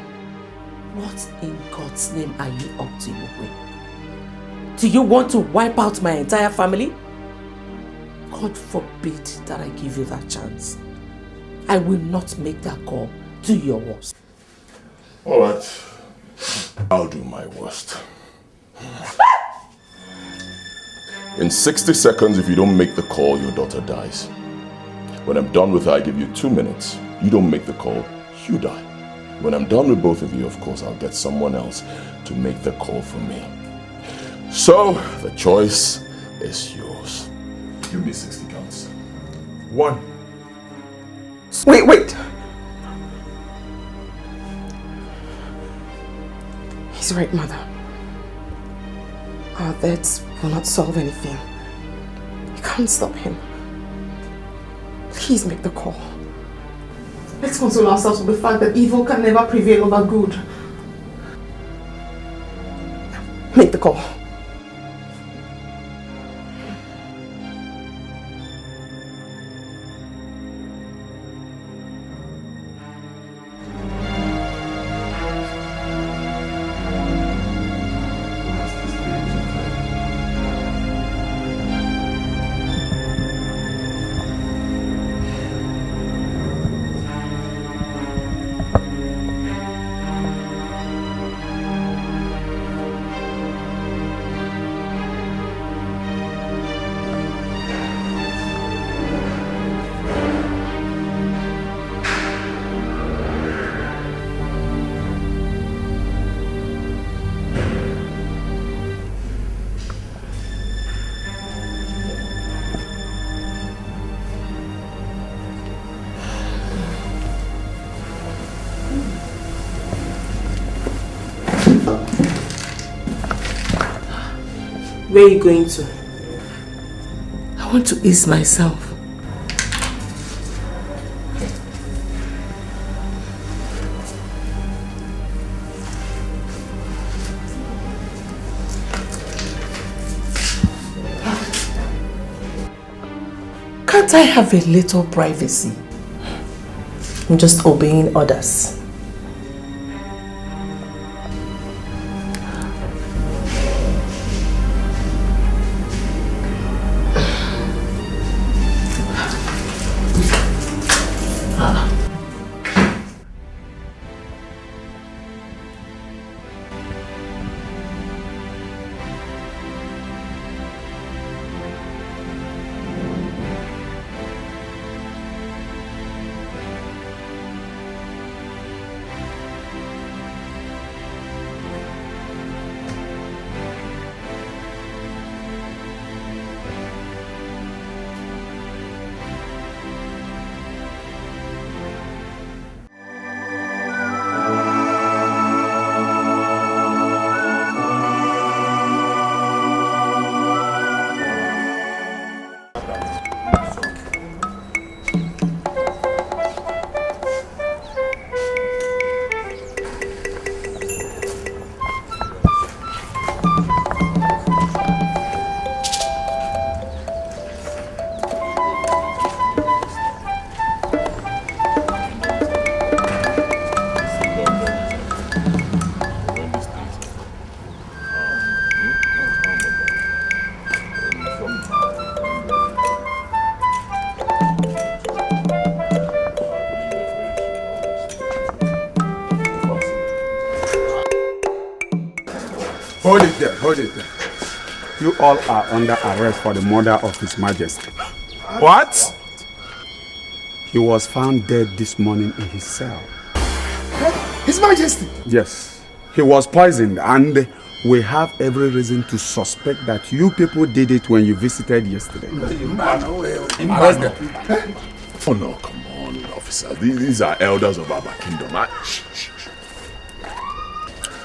What in God's name are you up to, Igwe? Do you want to wipe out my entire family? God forbid that I give you that chance. I will not make that call. Do your worst. All right. I'll do my worst. In 60 seconds, if you don't make the call, your daughter dies. When I'm done with her, I give you 2 minutes. You don't make the call, you die. When I'm done with both of you, of course, I'll get someone else to make the call for me. So, the choice is yours. Give me 60 counts. 1. Wait. He's right, Mother. Our deaths will not solve anything. You can't stop him. Please make the call. Let's console ourselves with the fact that evil can never prevail over good. Make the call. Where are you going to? I want to ease myself. Can't I have a little privacy? I'm just obeying orders. Hold it there, hold it there. You all are under arrest for the murder of His Majesty. What? He was found dead this morning in his cell. His Majesty! Yes, he was poisoned, and we have every reason to suspect that you people did it when you visited yesterday. Arrest them. Oh no, come on, officer. These are elders of our kingdom. Shh.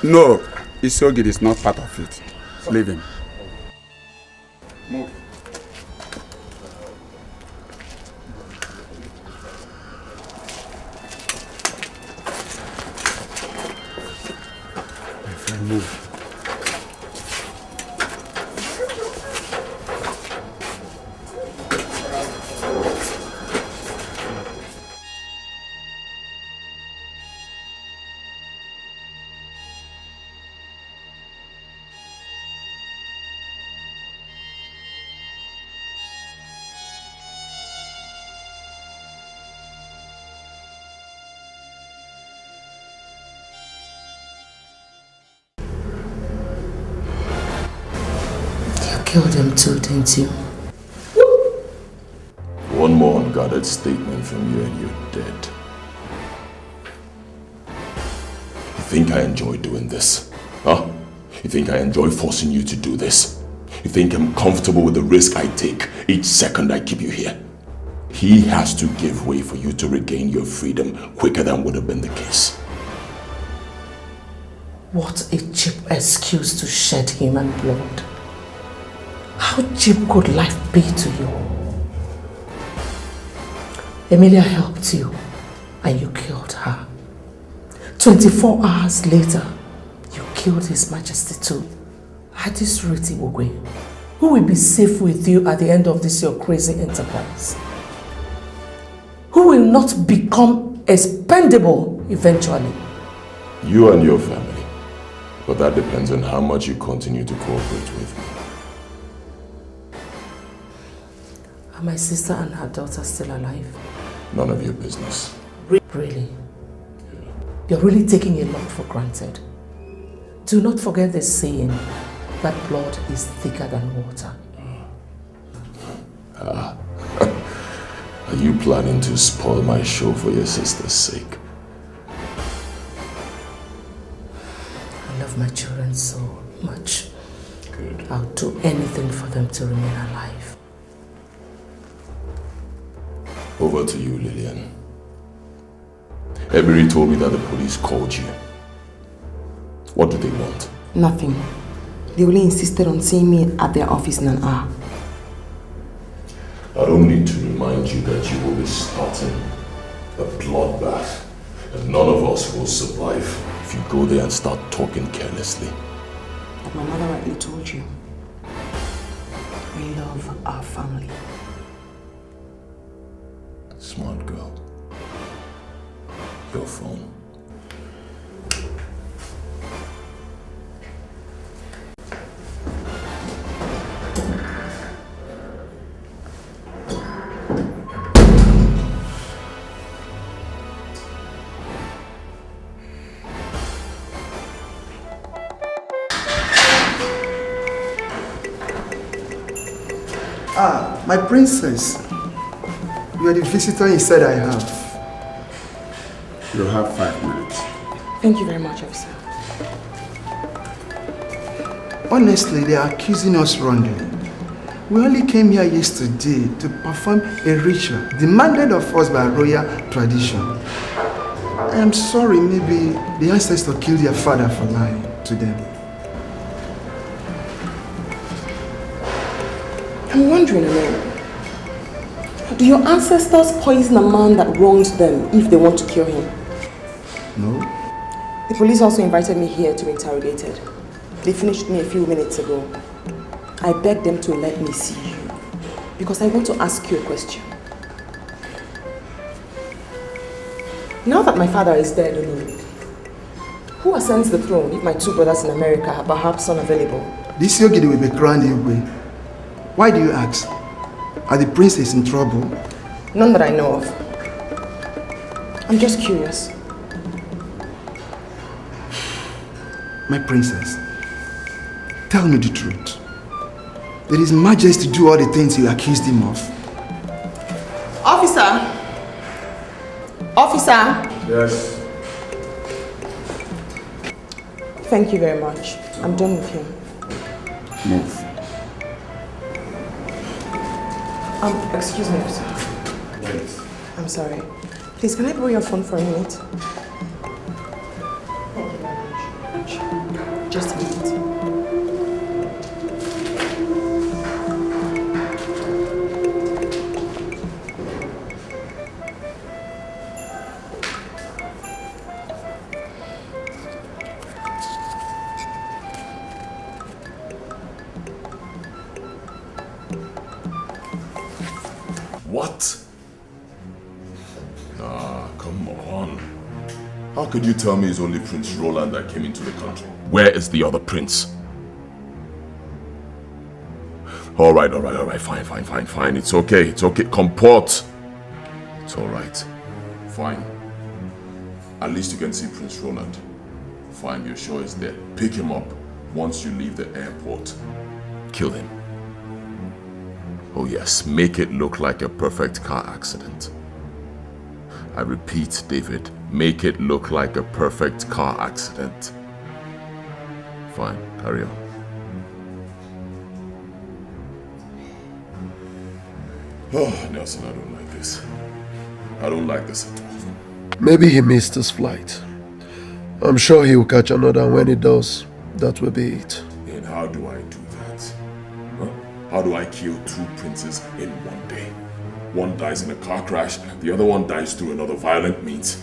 No, Isogid is not part of it. Leave him. Move. My friend, move. Killed him too, didn't you? One more unguarded statement from you and you're dead. You think I enjoy doing this? Huh? You think I enjoy forcing you to do this? You think I'm comfortable with the risk I take each second I keep you here? He has to give way for you to regain your freedom quicker than would have been the case. What a cheap excuse to shed human blood. How cheap could life be to you? Emilia helped you and you killed her. 24 hours later, you killed His Majesty too. At this rate, Ibugwe, who will be safe with you at the end of this your crazy enterprise? Who will not become expendable eventually? You and your family. But that depends on how much you continue to cooperate with me. Are my sister and her daughter still alive? None of your business. Really? You're really taking a lot for granted. Do not forget the saying that blood is thicker than water. Are you planning to spoil my show for your sister's sake? I love my children so much. Good. I'll do anything for them to remain alive. Over to you, Lillian. Ebiri told me that the police called you. What do they want? Nothing. They only insisted on seeing me at their office in an hour. I don't need to remind you that you will be starting a bloodbath, and none of us will survive if you go there and start talking carelessly. Like my mother rightly told you, we love our family. Smart girl. Your phone. Ah, my princess. You are the visitor he said I have. You have 5 minutes. Thank you very much, officer. Honestly, they are accusing us wrongly. We only came here yesterday to perform a ritual demanded of us by royal tradition. I am sorry, maybe the ancestors killed their father for lying to them. I'm wondering, Amir, do your ancestors poison a man that wronged them if they want to kill him? No. The police also invited me here to be interrogated. They finished me a few minutes ago. I begged them to let me see you because I want to ask you a question. Now that my father is dead, who ascends the throne if my 2 brothers in America are perhaps unavailable? This Yogidi will be crowned Igwe. Why do you ask? Are the princes in trouble? None that I know of. I'm just curious. My princess, Tell me the truth. Did His Majesty do all the things you accused him of? Officer! Officer! Yes. Thank you very much. I'm done with him. Move. Excuse me, officer. Yes. I'm sorry. Please, can I borrow your phone for a minute? Thank you very much. Just a minute. What? Nah, come on. How could you tell me it's only Prince Roland that came into the country? Where is the other prince? Alright, fine. It's okay. Comport. It's alright. Fine. At least you can see Prince Roland. Fine, you're sure he's there. Pick him up once you leave the airport. Kill him. Oh yes, make it look like a perfect car accident. I repeat, David, make it look like a perfect car accident. Fine, carry on. Oh, Nelson, I don't like this. I don't like this at all. Maybe he missed his flight. I'm sure he will catch another, and when he does, that will be it. And how do I do that? Huh? How do I kill two princes in one day? One dies in a car crash, the other one dies through another violent means.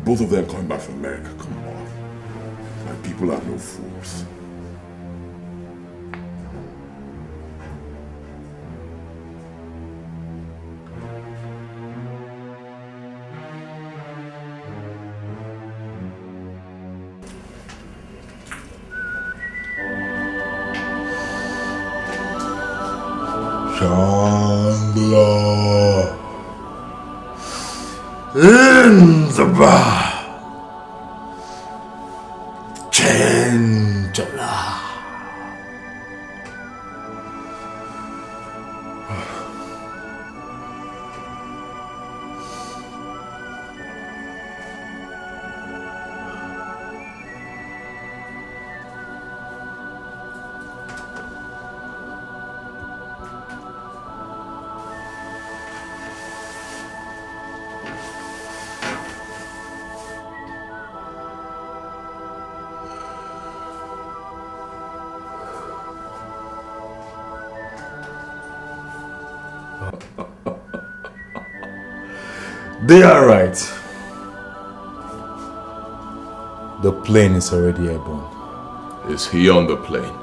Both of them coming back from America. Come on. My people are no fools. Chandler in the bar. Chandler. They are right. The plane is already airborne. Is he on the plane?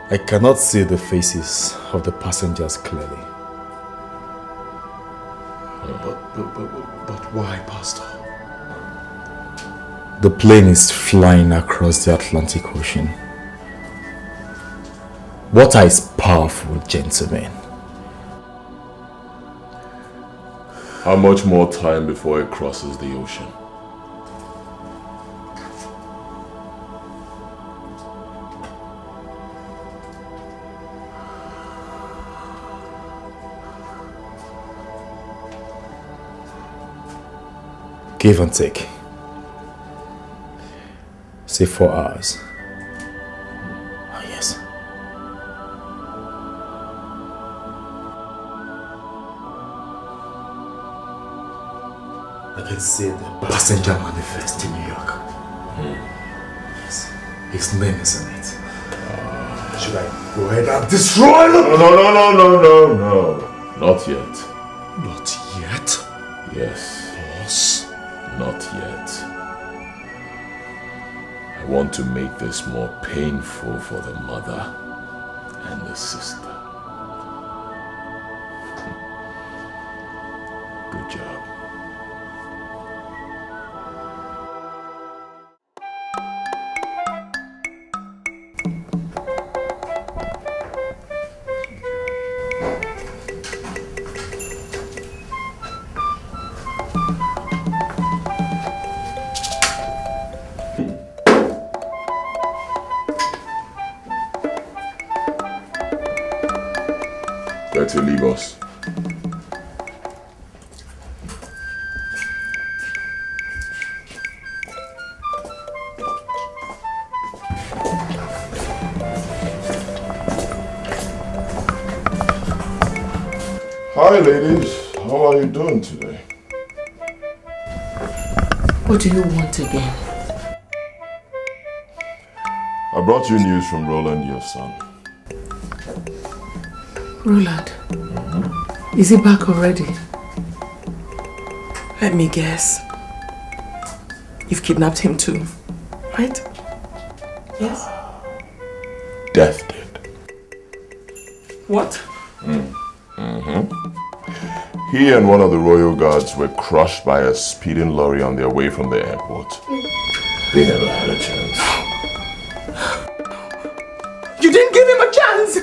I cannot see the faces of the passengers clearly. But why, Pastor? The plane is flying across the Atlantic Ocean. Water is powerful, gentlemen. How much more time before it crosses the ocean? Give and take. Say 4 hours. Oh, yes. I can see the passenger manifest in New York. Yes. His name is on it. Should I go ahead and destroy them? No. Not yet. Not yet? Yes. Boss? Not yet. I want to make this more painful for the mother and the sister. Good job. Where to leave us? Hi ladies, how are you doing today? What do you want again? I brought you news from Roland, your son. Roland, is he back already? Let me guess. You've kidnapped him too, right? Yes? Death did. What? He and one of the royal guards were crushed by a speeding lorry on their way from the airport. They never had a chance. You didn't give him a chance!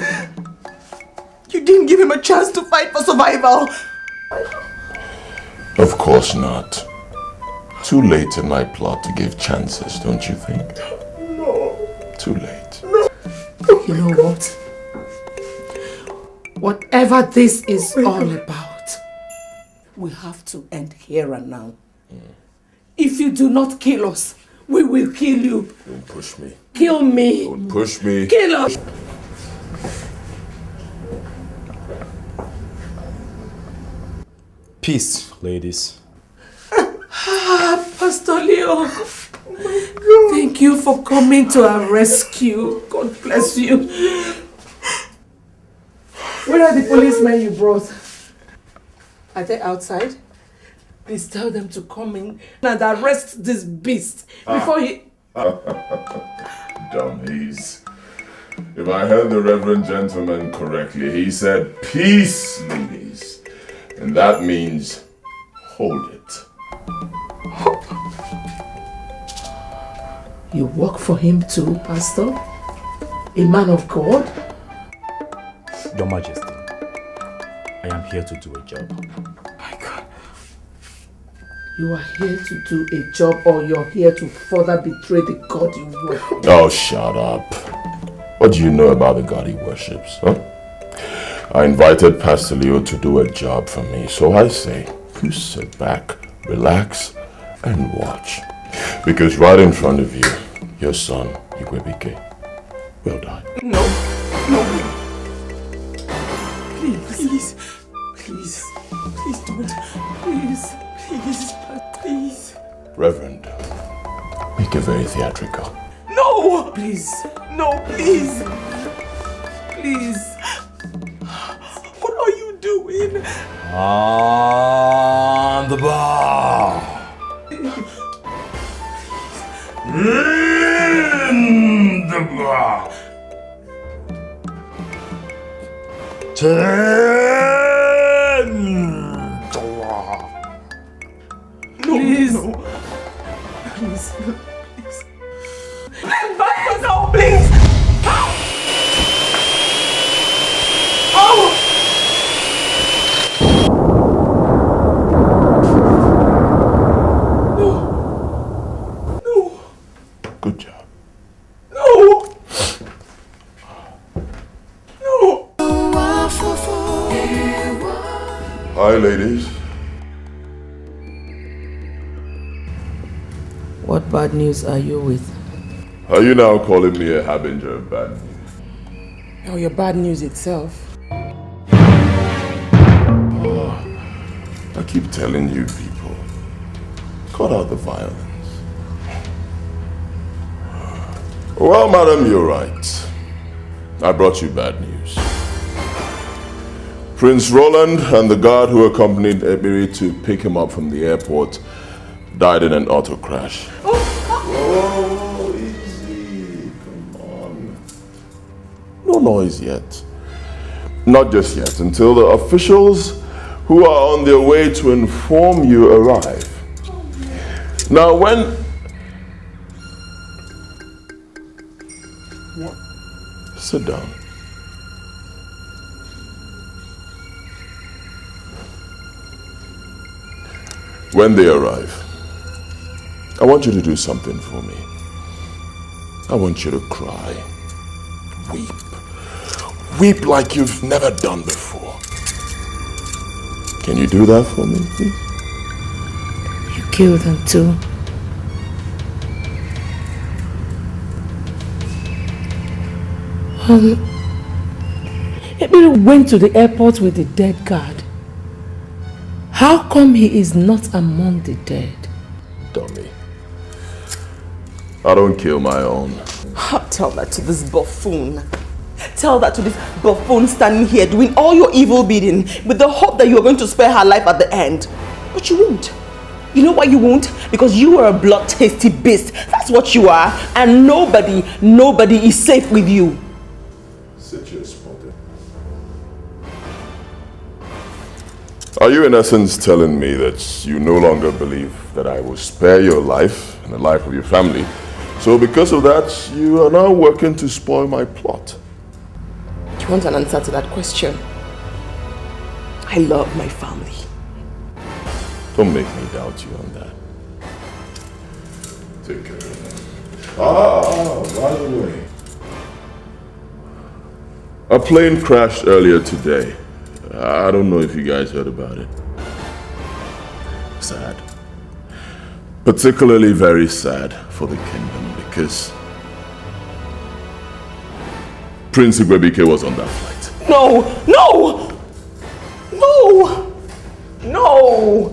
You didn't give him a chance to fight for survival! Of course not. Too late in my plot to give chances, don't you think? No. Too late. No. You know what? Whatever this is all about, we have to end here and now. If you do not kill us, we will kill you. Don't push me. Kill me. Don't push me. Kill us. Peace, ladies. Pastor Leo. Oh my God. Thank you for coming to our rescue. God bless you. Where are the policemen you brought? Are they outside? Please tell them to come in and arrest this beast before he... Dummies. If I heard the reverend gentleman correctly, he said, peace, ladies. And that means, hold it. You work for him too, Pastor? A man of God? Your Majesty, I am here to do a job. My God. You are here to do a job, or you're here to further betray the God you worship? Oh, shut up. What do you know about the God he worships, huh? I invited Pastor Leo to do a job for me, so I say, you sit back, relax, and watch. Because right in front of you, your son, Dikeh, will die. No, no. Please, please, please don't. Please. Reverend, make it very theatrical. No! Please. No, please. Please. What are you doing? On the bar. In the bar. Please. No. Please. Please. No, please. Oh! No. Good job. No. No. Hi, ladies. What bad news are you with? Are you now calling me a harbinger of bad news? Oh, your bad news itself. I keep telling you people, cut out the violence. Well, madam, you're right. I brought you bad news. Prince Roland and the guard who accompanied Ebiri to pick him up from the airport died in an auto crash. Oh, easy. noise yet. Not just yet, until the officials who are on their way to inform you arrive. Now when... Sit down. When they arrive, I want you to do something for me. I want you to cry. Weep. Weep like you've never done before. Can you do that for me, please? You killed them too. Ebere went to the airport with the dead guard. How come he is not among the dead? Dummy. I don't kill my own. Tell that to this buffoon. Tell that to this buffoon standing here doing all your evil bidding with the hope that you are going to spare her life at the end. But you won't. You know why you won't? Because you are a bloodthirsty beast. That's what you are. And nobody is safe with you. Sit your spot. Are you in essence telling me that you no longer believe that I will spare your life and the life of your family? So because of that, you are now working to spoil my plot. Do you want an answer to that question? I love my family. Don't make me doubt you on that. Take care of them. By the way. A plane crashed earlier today. I don't know if you guys heard about it. Sad. Particularly very sad for the kingdom because Prince Igwebike was on that flight. No! No! No! No!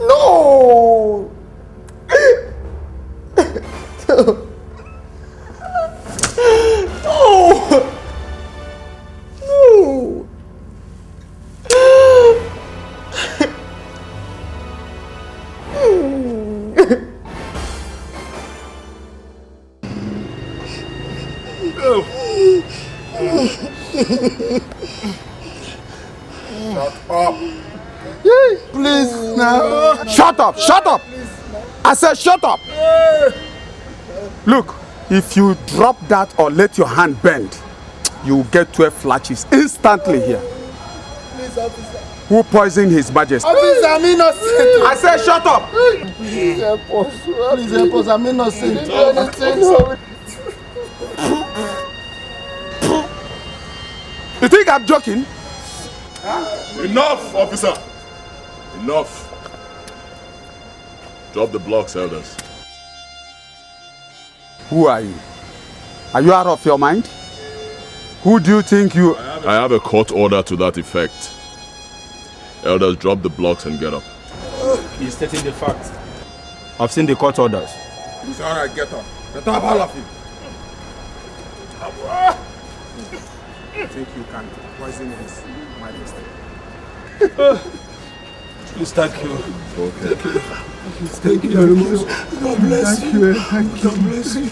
No! No! Shut up. Please now. Shut up! Shut up! I said shut up! Look, if you drop that or let your hand bend, you will get 12 flashes instantly here. Please, officer. Who poisoned His Majesty? Officer, I'm innocent. I said shut up! Please help us. Please help us. I'm innocent. You think I'm joking? Enough, officer! Enough! Drop the blocks, elders. Who are you? Are you out of your mind? Who do you think you... I have a court order to that effect. Elders, drop the blocks and get up. He's stating the facts. I've seen the court orders. It's alright, get up. Get up, all of you. I think you can poison His Majesty. Please, thank you. Okay. Thank you very much. God bless Thank you. you. Thank you. God bless you.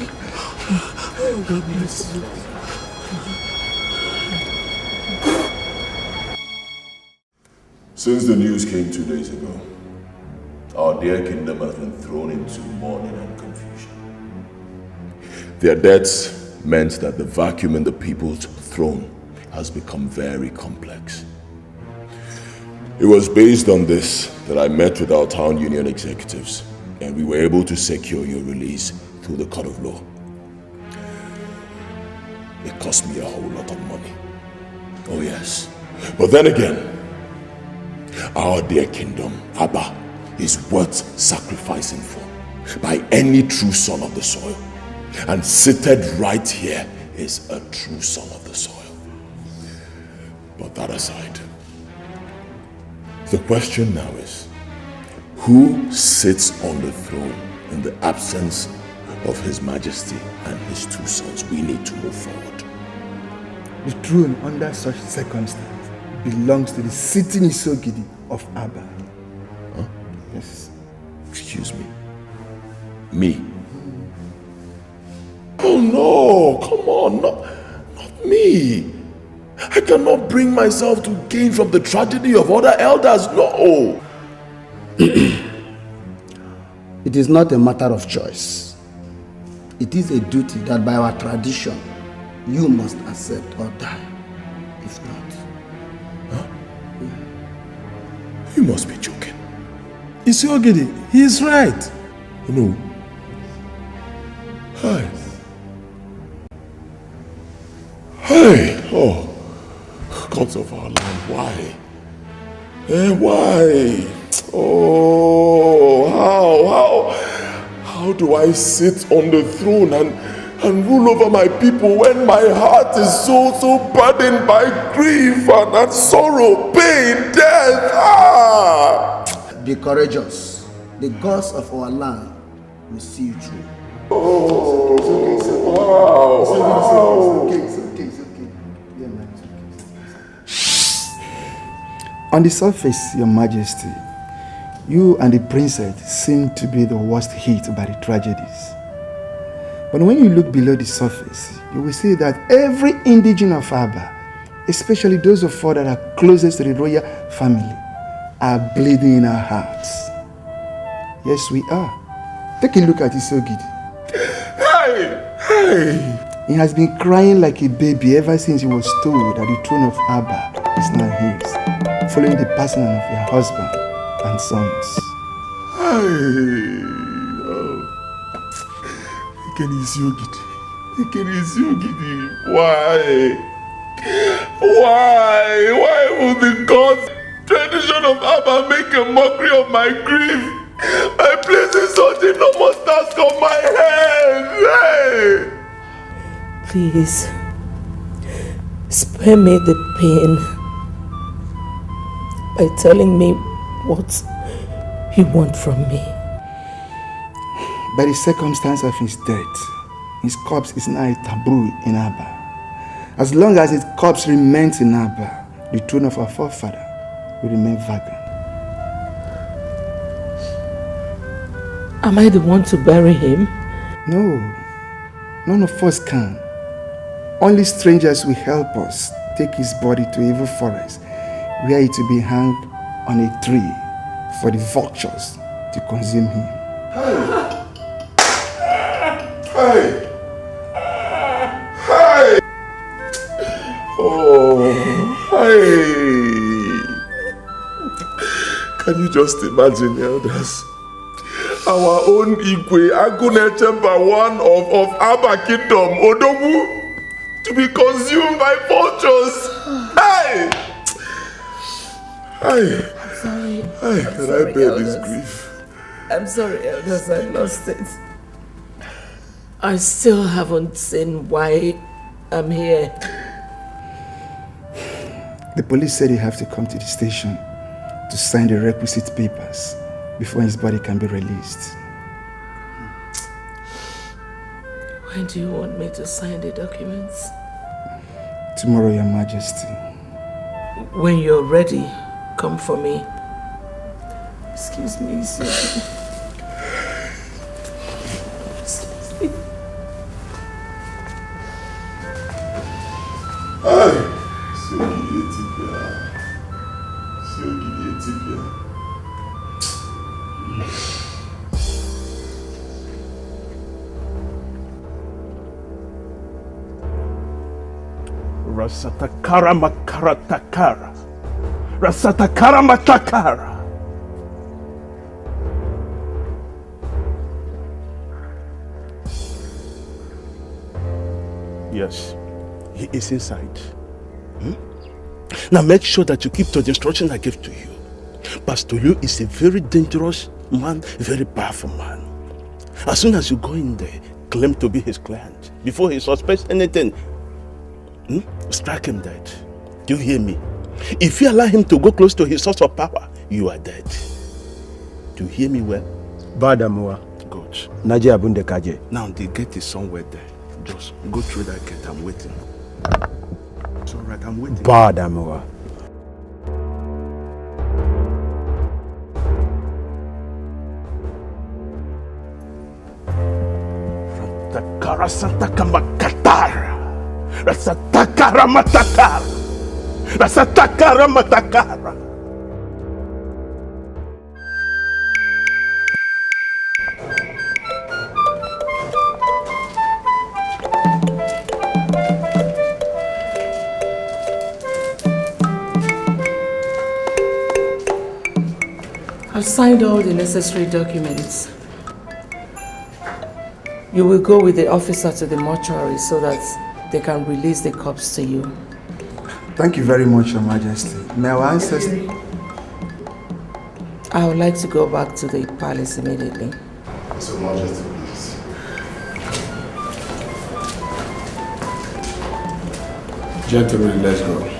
God bless you. Since the news came 2 days ago, our dear kingdom has been thrown into mourning and confusion. Their deaths meant that the vacuum in the people's throne has become very complex. It was based on this that I met with our town union executives, and we were able to secure your release through the court of law. It cost me a whole lot of money. Oh yes. But then again, our dear kingdom, Abba, is worth sacrificing for by any true son of the soil. And seated right here is a true son of the soil. But that aside, the question now is, who sits on the throne in the absence of His Majesty and His two sons? We need to move forward. The throne under such circumstance belongs to the sitting Isogidi of Abba. Huh? Yes. Excuse me. Me. Hell no! Come on, not me. I cannot bring myself to gain from the tragedy of other elders, no! It is not a matter of choice. It is a duty that by our tradition, you must accept or die. If not. Huh? You must be joking. Isiogidi, he is right. No. Hi. Hey, oh, gods of our land, why? Why? Oh, how do I sit on the throne and rule over my people when my heart is so burdened by grief and sorrow, pain, death? Be courageous. The gods of our land will see you through. Oh, It's okay. Yeah, man, it's okay. On the surface, Your Majesty, you and the princess seem to be the worst hit by the tragedies. But when you look below the surface, you will see that every indigene of Aba, especially those of us that are closest to the royal family, are bleeding in our hearts. Yes, we are. Take a look at Isogidi. Hey! He has been crying like a baby ever since he was told that the throne of Abba is now his, following the passing of your husband and sons. Why would the gods, tradition of Abba, make a mockery of my grief by placing such enormous task on my head? Hey! Please, spare me the pain by telling me what you want from me. By the circumstance of his death, his corpse is now a taboo in Abba. As long as his corpse remains in Abba, the throne of our forefather will remain vacant. Am I the one to bury him? No, none of us can. Only strangers will help us take his body to evil forest, where it will be hung on a tree for the vultures to consume him. Hey! Oh, hey! Can you just imagine, elders? Our own Igwe, Agune Chamber 1 of Abba Kingdom, Odogu, to be consumed by vultures. Hey! I'm sorry. Hey, can I bear this grief? I'm sorry, elders, I lost it. I still haven't seen why I'm here. The police said you have to come to the station to sign the requisite papers before his body can be released. When do you want me to sign the documents? Tomorrow, Your Majesty. When you're ready, come for me. Excuse me, sir. Rasatakara makara takara. Rasatakara matakara. Yes, he is inside. Now make sure that you keep to the instruction I gave to you. Pastor Liu is a very dangerous man, a very powerful man. As soon as you go in there, claim to be his client. Before he suspects anything, strike him dead. Do you hear me? If you allow him to go close to his source of power, you are dead. Do you hear me well? Badamua. Good. Naji Abunde Kaje. Now the gate is somewhere there. Just go through that gate. I'm waiting. It's all right, I'm waiting. Badamua. Takara Rasataka Makatara. Rasatakara Matakara. Rasatakara Matakara. I've signed all the necessary documents. You will go with the officer to the mortuary so that they can release the corpse to you. Thank you very much, Your Majesty. May our ancestors... I would like to go back to the palace immediately. So, Majesty, please. Gentlemen, let's go.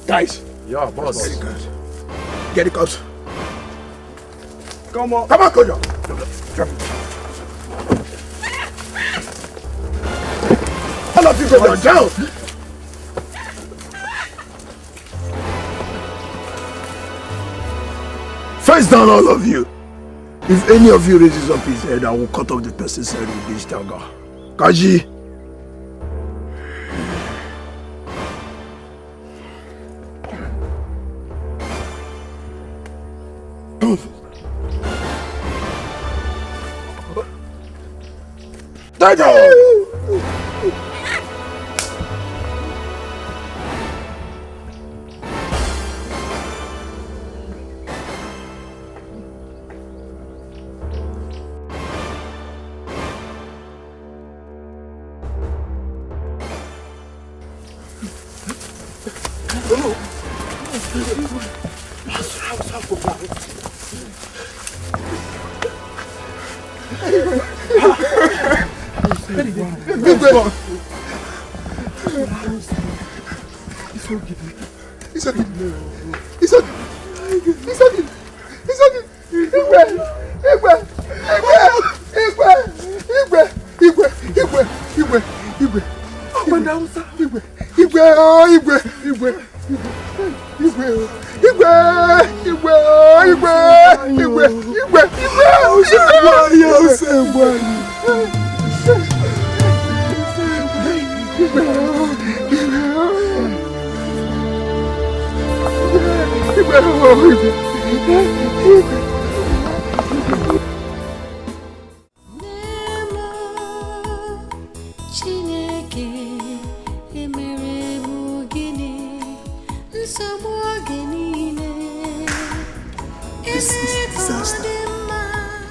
Guys. Yeah, boss. Very good. Get the cops. Come on, Kojo. Drop it. All of you go down. Face down, all of you. If any of you raises up his head, I will cut off the person's head with this dagger. Kaji.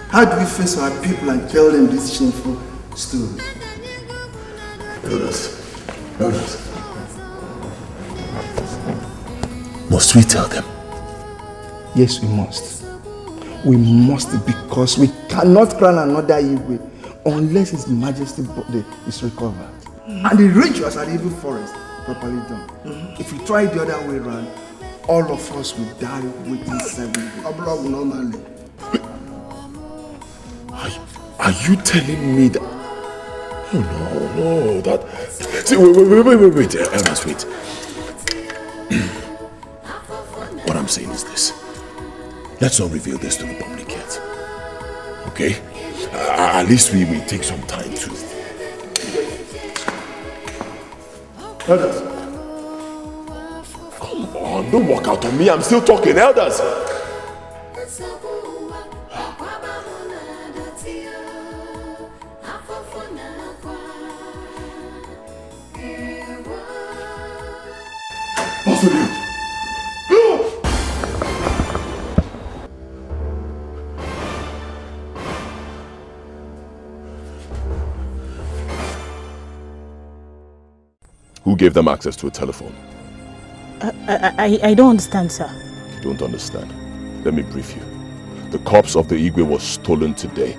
How do we face our people and tell them this shameful story? Elders. Must we tell them? Yes, we must. We must, because we cannot crown another Igwe unless His Majesty's body is recovered. And the rituals at the evil forest properly done. If we try the other way around, all of us will die within 7 days. Normally. Are you telling me that? Oh no, that. See, wait, elders, wait. What I'm saying is this. Let's not reveal this to the public yet. Okay? At least we will take some time to. Elders. Come on, don't walk out on me. I'm still talking, elders. Who gave them access to a telephone? I don't understand, sir. You don't understand. Let me brief you. The corpse of the Igwe was stolen today,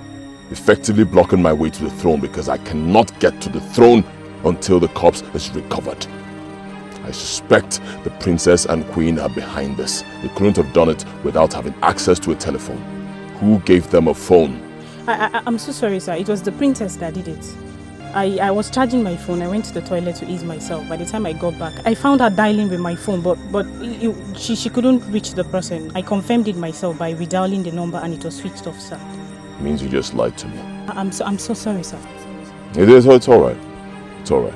effectively blocking my way to the throne because I cannot get to the throne until the corpse is recovered. I suspect the princess and queen are behind this. They couldn't have done it without having access to a telephone. Who gave them a phone? I'm so sorry, sir. It was the princess that did it. I was charging my phone. I went to the toilet to ease myself. By the time I got back, I found her dialing with my phone, but she couldn't reach the person. I confirmed it myself by redialing the number and it was switched off, sir. Means you just lied to me. I'm so sorry, sir. It's all right. It's all right.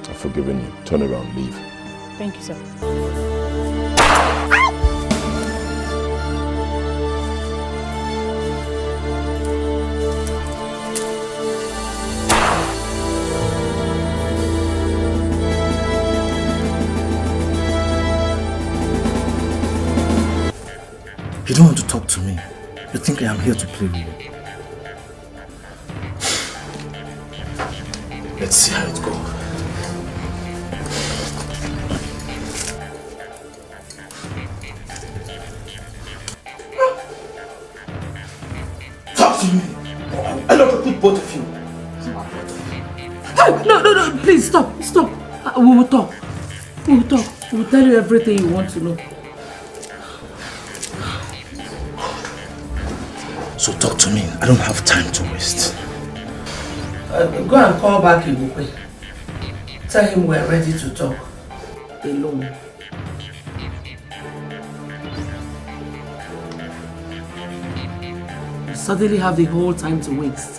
I've forgiven you. Turn around, leave. Thank you, sir. You don't want to talk to me. You think I am here to play with you. Let's see how it goes. Talk to me. I love to put both of you. Hey, no, please stop. We will talk. We will tell you everything you want to know. So talk to me. I don't have time to waste. Go and call back Ibukwe. Tell him we're ready to talk. Alone. You suddenly have the whole time to waste.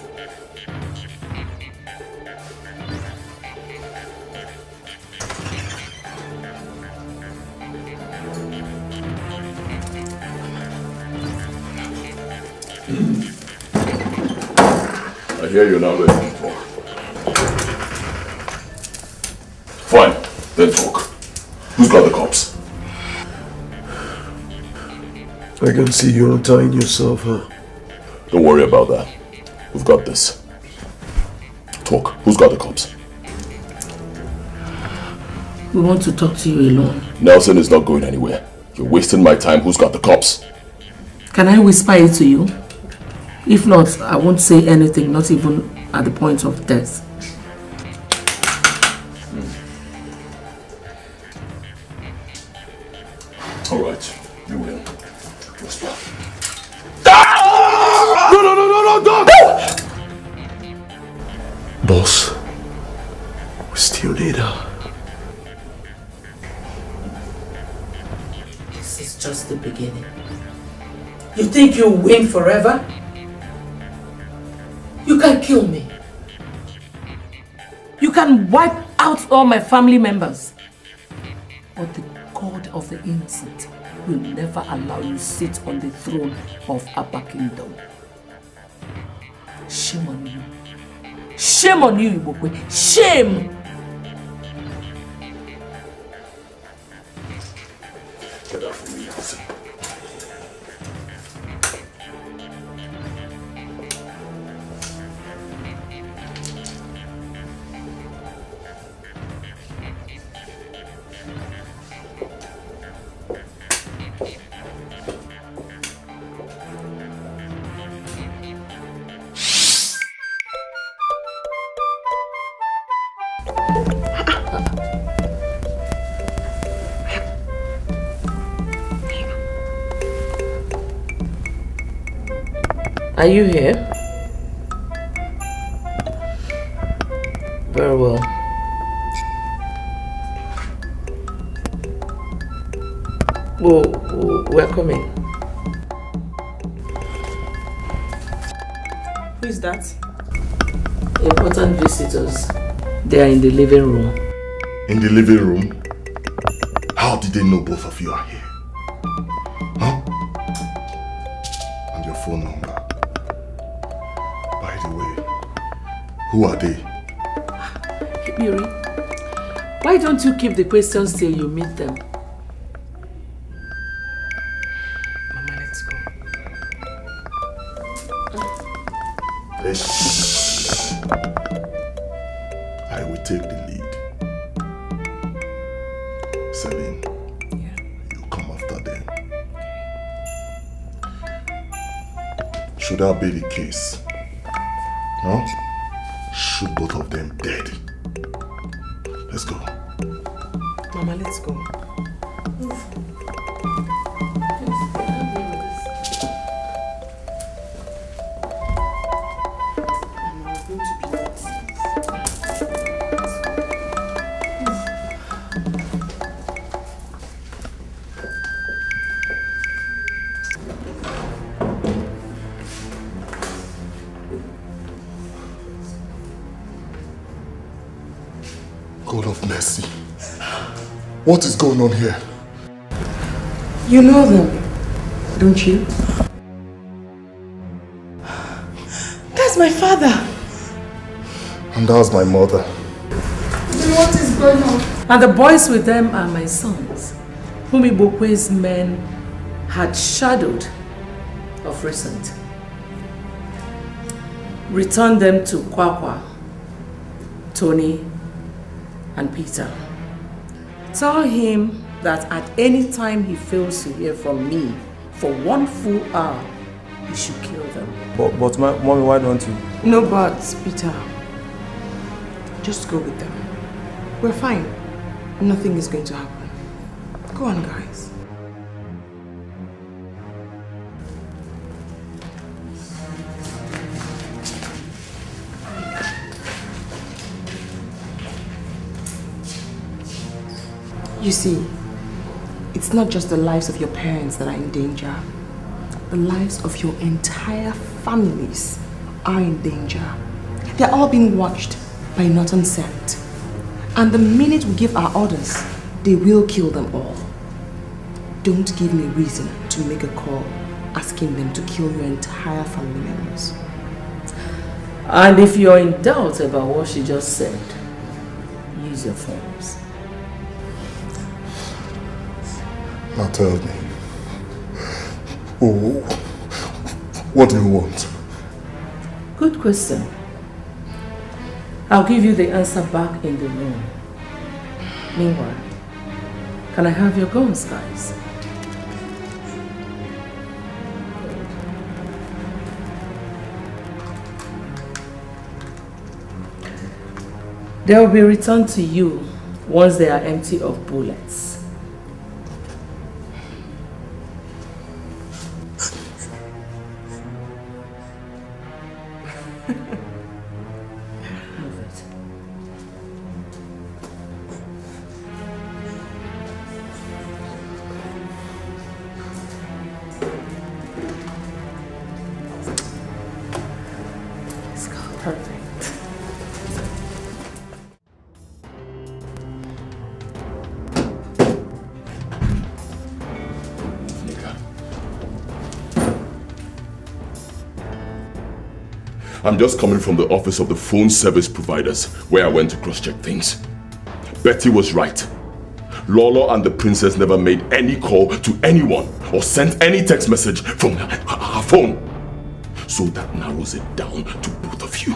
I hear you're now ready to talk. Fine, then talk. Who's got the cops? I can see you're untying yourself, huh? Don't worry about that. We've got this. Talk. Who's got the cops? We want to talk to you alone. Nelson is not going anywhere. You're wasting my time. Who's got the cops? Can I whisper it to you? If not, I won't say anything, not even at the point of death. All right, you win. Whisper. No, don't! Boss, we still need her. This is just the beginning. You think you'll win forever? You can kill me. You can wipe out all my family members. But the God of the innocent will never allow you to sit on the throne of Abba Kingdom. Shame on you. Shame on you, Ibukwe. Shame! Get out from me, Nelson. Are you here? Very well. We're coming. Who is that? Important visitors. They are in the living room. In the living room? How did they know both of you are here? Huh? And your phone number? By the way, who are they? Yuri, why don't you keep the questions till you meet them? Mama, let's go. I will take the lead. selling, you come after them. Should that be the case? No? Shoot both of them dead. Let's go. Mama, let's go. God of mercy. What is going on here? You know them, don't you? That's my father. And that's my mother. What is going on? And the boys with them are my sons, whom Ibokwe's men had shadowed of recent. Return them to Kwakwa, Tony, and Peter. Tell him that at any time he fails to hear from me for 1 full hour, he should kill them. But Mommy, why don't you? No buts, Peter. Just go with them. We're fine. Nothing is going to happen. Go on, guys. You see, it's not just the lives of your parents that are in danger. The lives of your entire families are in danger. They're all being watched by Norton Scent. And the minute we give our orders, they will kill them all. Don't give me reason to make a call asking them to kill your entire family members. And if you're in doubt about what she just said, use your phones. Now tell me. Oh, what do you want? Good question. I'll give you the answer back in the room. Meanwhile, can I have your guns, guys? They will be returned to you once they are empty of bullets. I'm just coming from the office of the phone service providers where I went to cross-check things. Betty was right. Lolo and the princess never made any call to anyone or sent any text message from her phone. So that narrows it down to both of you.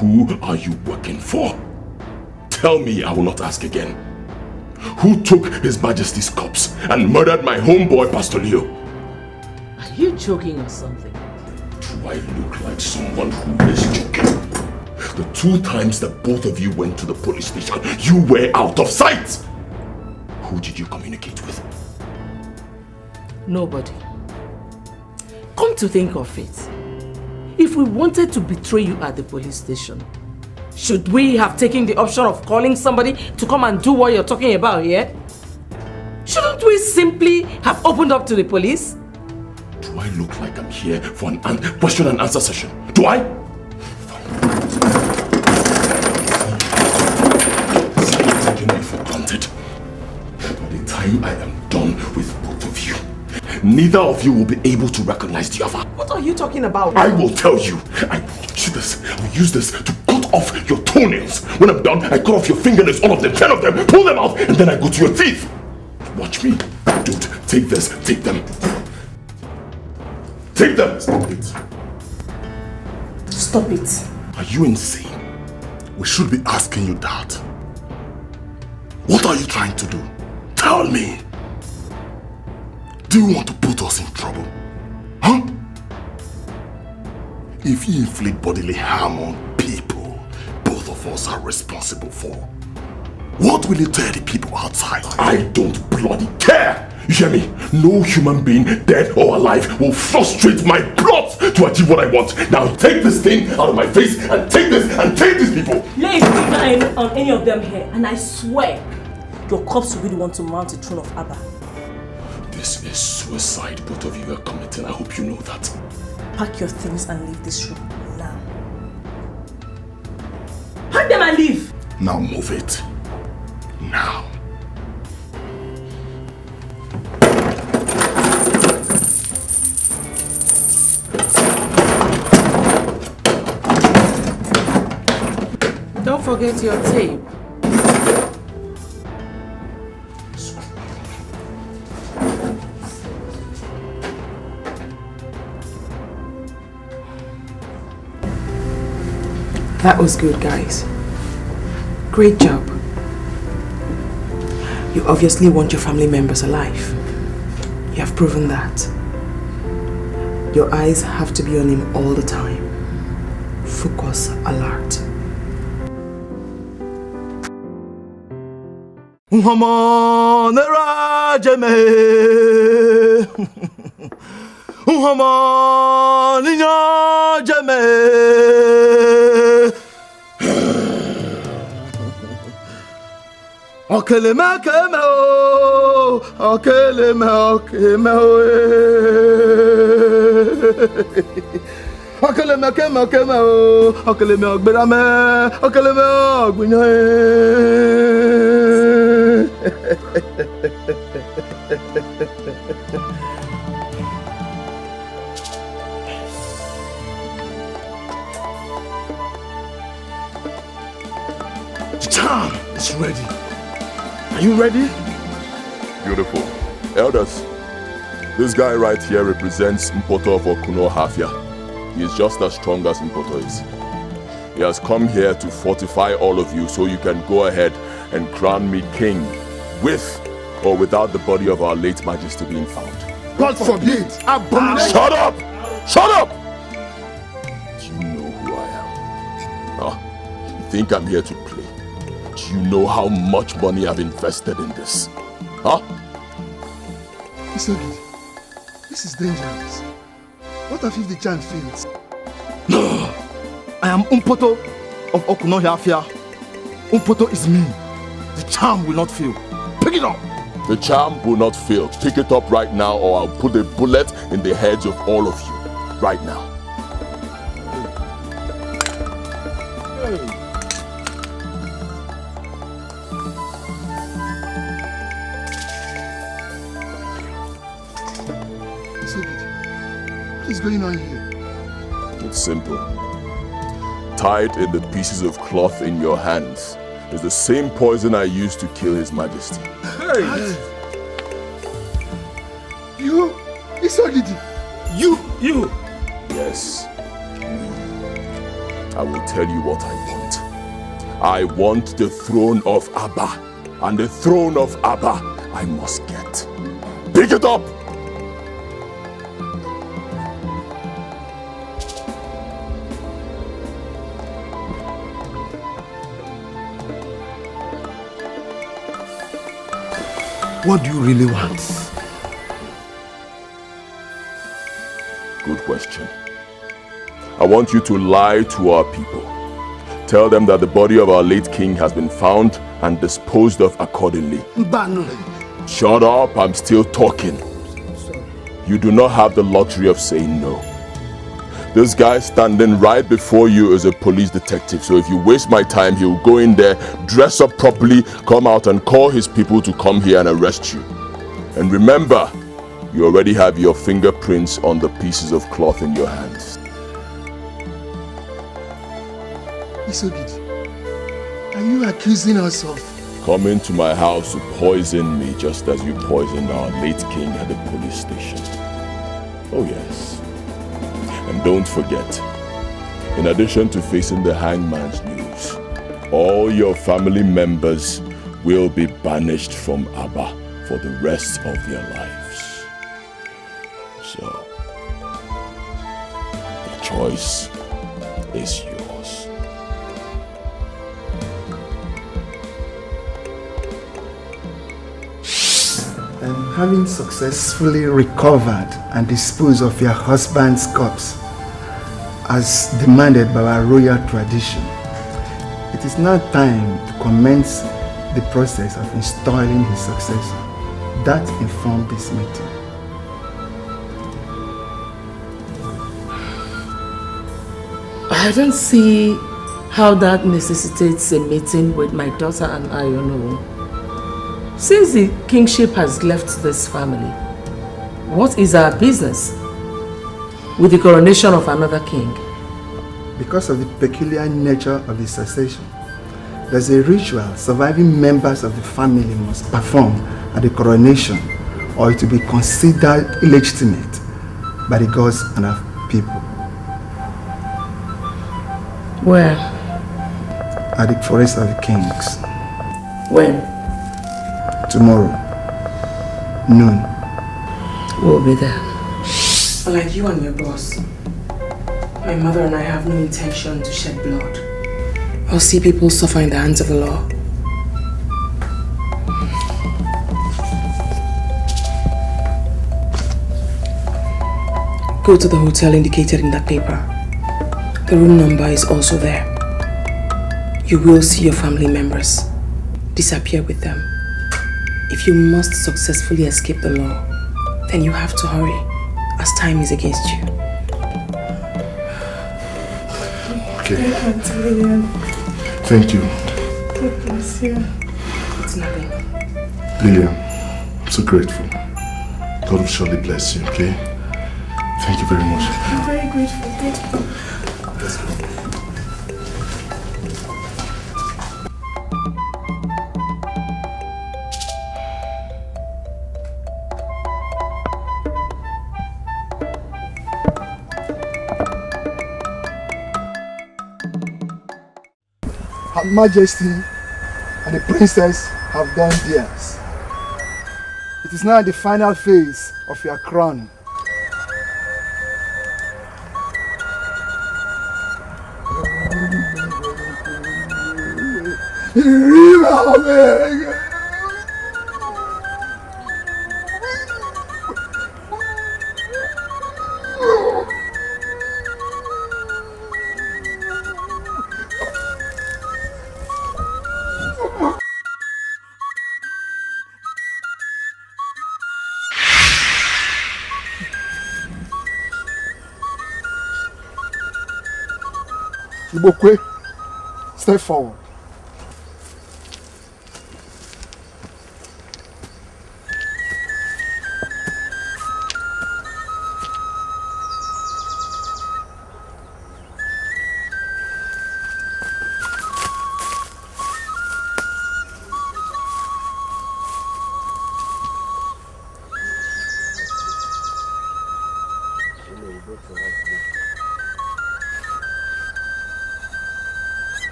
Who are you working for? Tell me, I will not ask again. Who took His Majesty's corpse and murdered my homeboy, Pastor Leo? Are you joking or something? Do I look like someone who is joking? The 2 times that both of you went to the police station, you were out of sight! Who did you communicate with? Nobody. Come to think of it, if we wanted to betray you at the police station, should we have taken the option of calling somebody to come and do what you're talking about here? Shouldn't we simply have opened up to the police? Do I look like I'm here for an question and answer session? Do I? Taking me for granted. By the time I am done with both of you, neither of you will be able to recognize the other. What are you talking about? I will tell you. I will use this to cut off your toenails. When I'm done, I cut off your fingernails, all of them, 10 of them, pull them out, and then I go to your teeth. Watch me. Don't take this, take them. Take them! Stop it. Stop it. Are you insane? We should be asking you that. What are you trying to do? Tell me. Do you want to put us in trouble? Huh? If you inflict bodily harm on people, both of us are responsible for. What will it tell the people outside? I don't bloody care! You hear me? No human being, dead or alive, will frustrate my plot to achieve what I want. Now take this thing out of my face and take this and take these people. Lay a finger on any of them here, and I swear your corpse will be the one to mount the throne of Abba. This is suicide both of you are committing. I hope you know that. Pack your things and leave this room now. Pack them and leave. Now move it. Now. Don't forget your tape. That was good, guys. Great job. You obviously want your family members alive. You have proven that. Your eyes have to be on him all the time. Focus, alert. Okeleme keme o, okeleme okeme o, okeleme keme keme o, okeleme ogbirame, okeleme ogbinya. Charm is ready. Are you ready? Beautiful. Elders, this guy right here represents Mpoto of Okuno Hafia. He is just as strong as Mpoto is. He has come here to fortify all of you so you can go ahead and crown me king with or without the body of our late majesty being found. God forbid! Abomination! Shut up! Shut up! Do you know who I am? Huh? You think I'm here to play? Do you know how much money I've invested in this? Huh? Isogid, this is dangerous. What if the charm fails? I am Umpoto of Okuno Hafia. Umpoto is me. The charm will not fail. Pick it up! The charm will not fail. Pick it up right now or I'll put a bullet in the heads of all of you. Right now. What is going on here? It's simple. Tied in the pieces of cloth in your hands is the same poison I used to kill His Majesty. Hey! You? Isogidi? You! Yes. I will tell you what I want. I want the throne of Abba. And the throne of Abba I must get. Pick it up! What do you really want? Good question. I want you to lie to our people. Tell them that the body of our late king has been found and disposed of accordingly. Shut up, I'm still talking. You do not have the luxury of saying no. This guy standing right before you is a police detective, so if you waste my time, he'll go in there, dress up properly, come out and call his people to come here and arrest you. And remember, you already have your fingerprints on the pieces of cloth in your hands. Isogidi, are you accusing us of? Come into my house to poison me just as you poisoned our late king at the police station. Oh yes. And don't forget, in addition to facing the hangman's noose, all your family members will be banished from Abba for the rest of their lives. So, the choice is yours. And having successfully recovered and disposed of your husband's corpse, as demanded by our royal tradition, it is now time to commence the process of installing his successor. That informed this meeting. I don't see how that necessitates a meeting with my daughter and Ayono. Since the kingship has left this family, what is our business with the coronation of another king? Because of the peculiar nature of the succession, there's a ritual surviving members of the family must perform at the coronation, or it will be considered illegitimate by the gods and our people. Where? At the Forest of the Kings. When? Tomorrow, noon. We'll be there. Like you and your boss, my mother and I have no intention to shed blood or see people suffer in the hands of the law. Go to the hotel indicated in that paper. The room number is also there. You will see your family members. Disappear with them. If you must successfully escape the law, then you have to hurry, as time is against you. Okay. Thank you. God bless you. It's nothing. Lillian, I'm so grateful. God will surely bless you, okay? Thank you very much. I'm very grateful. Thank you. Let's go. Her Majesty and the princess have done theirs. It is now the final phase of your crowning. Ibokwe, step forward.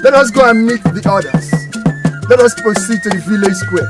Let us go and meet the others. Let us proceed to the village square.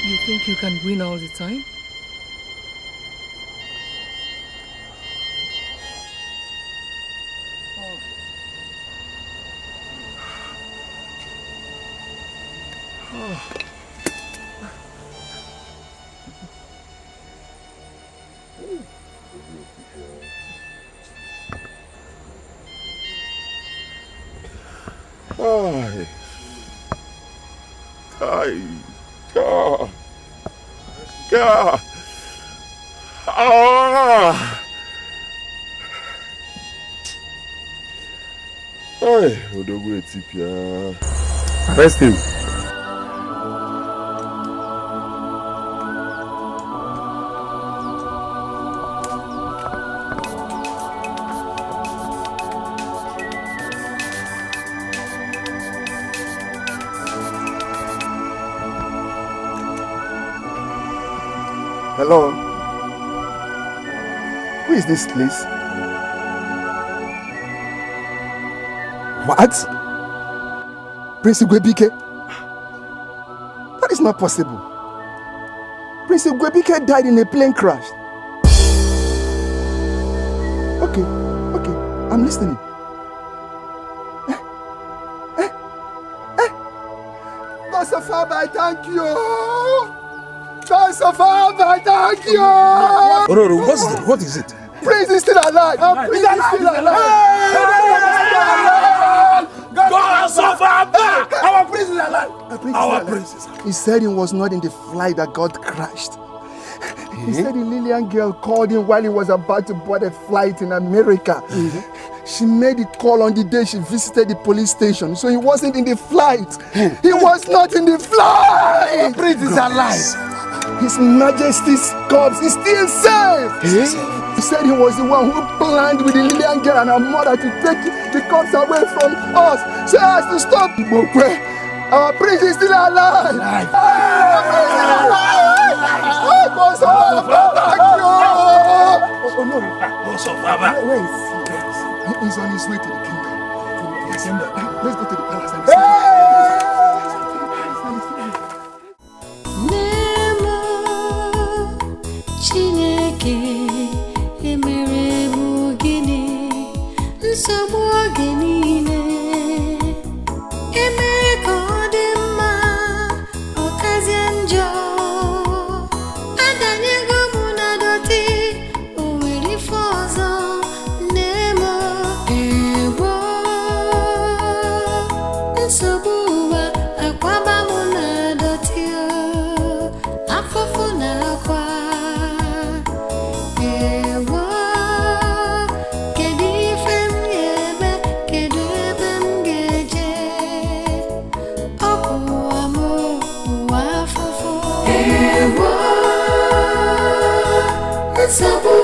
You think you can win all the time? Arrest him. Hello? Who is this, please? What? Prince Igwebike? That is not possible. Prince Igwebike died in a plane crash. Okay, I'm listening. God of Father, I thank you. God of Father, I thank you. What is it? Prince is still alive. Prince is still alive. God of Father, our prince is alive. Our prince is alive. He said he was not in the flight that got crashed. He said the Lillian girl called him while he was about to board a flight in America. She made the call on the day she visited the police station, so he wasn't in the flight. He was not in the flight. The prince is alive. His Majesty's corpse is still safe. He said he was the one who planned with the Lillian girl and her mother to take the corpse away from us, so as to stop Ibokwe. Our prince is still alive. Our prince is alive. Where is he? He's on his way to the kingdom. Let's go to the palace and see. Sabor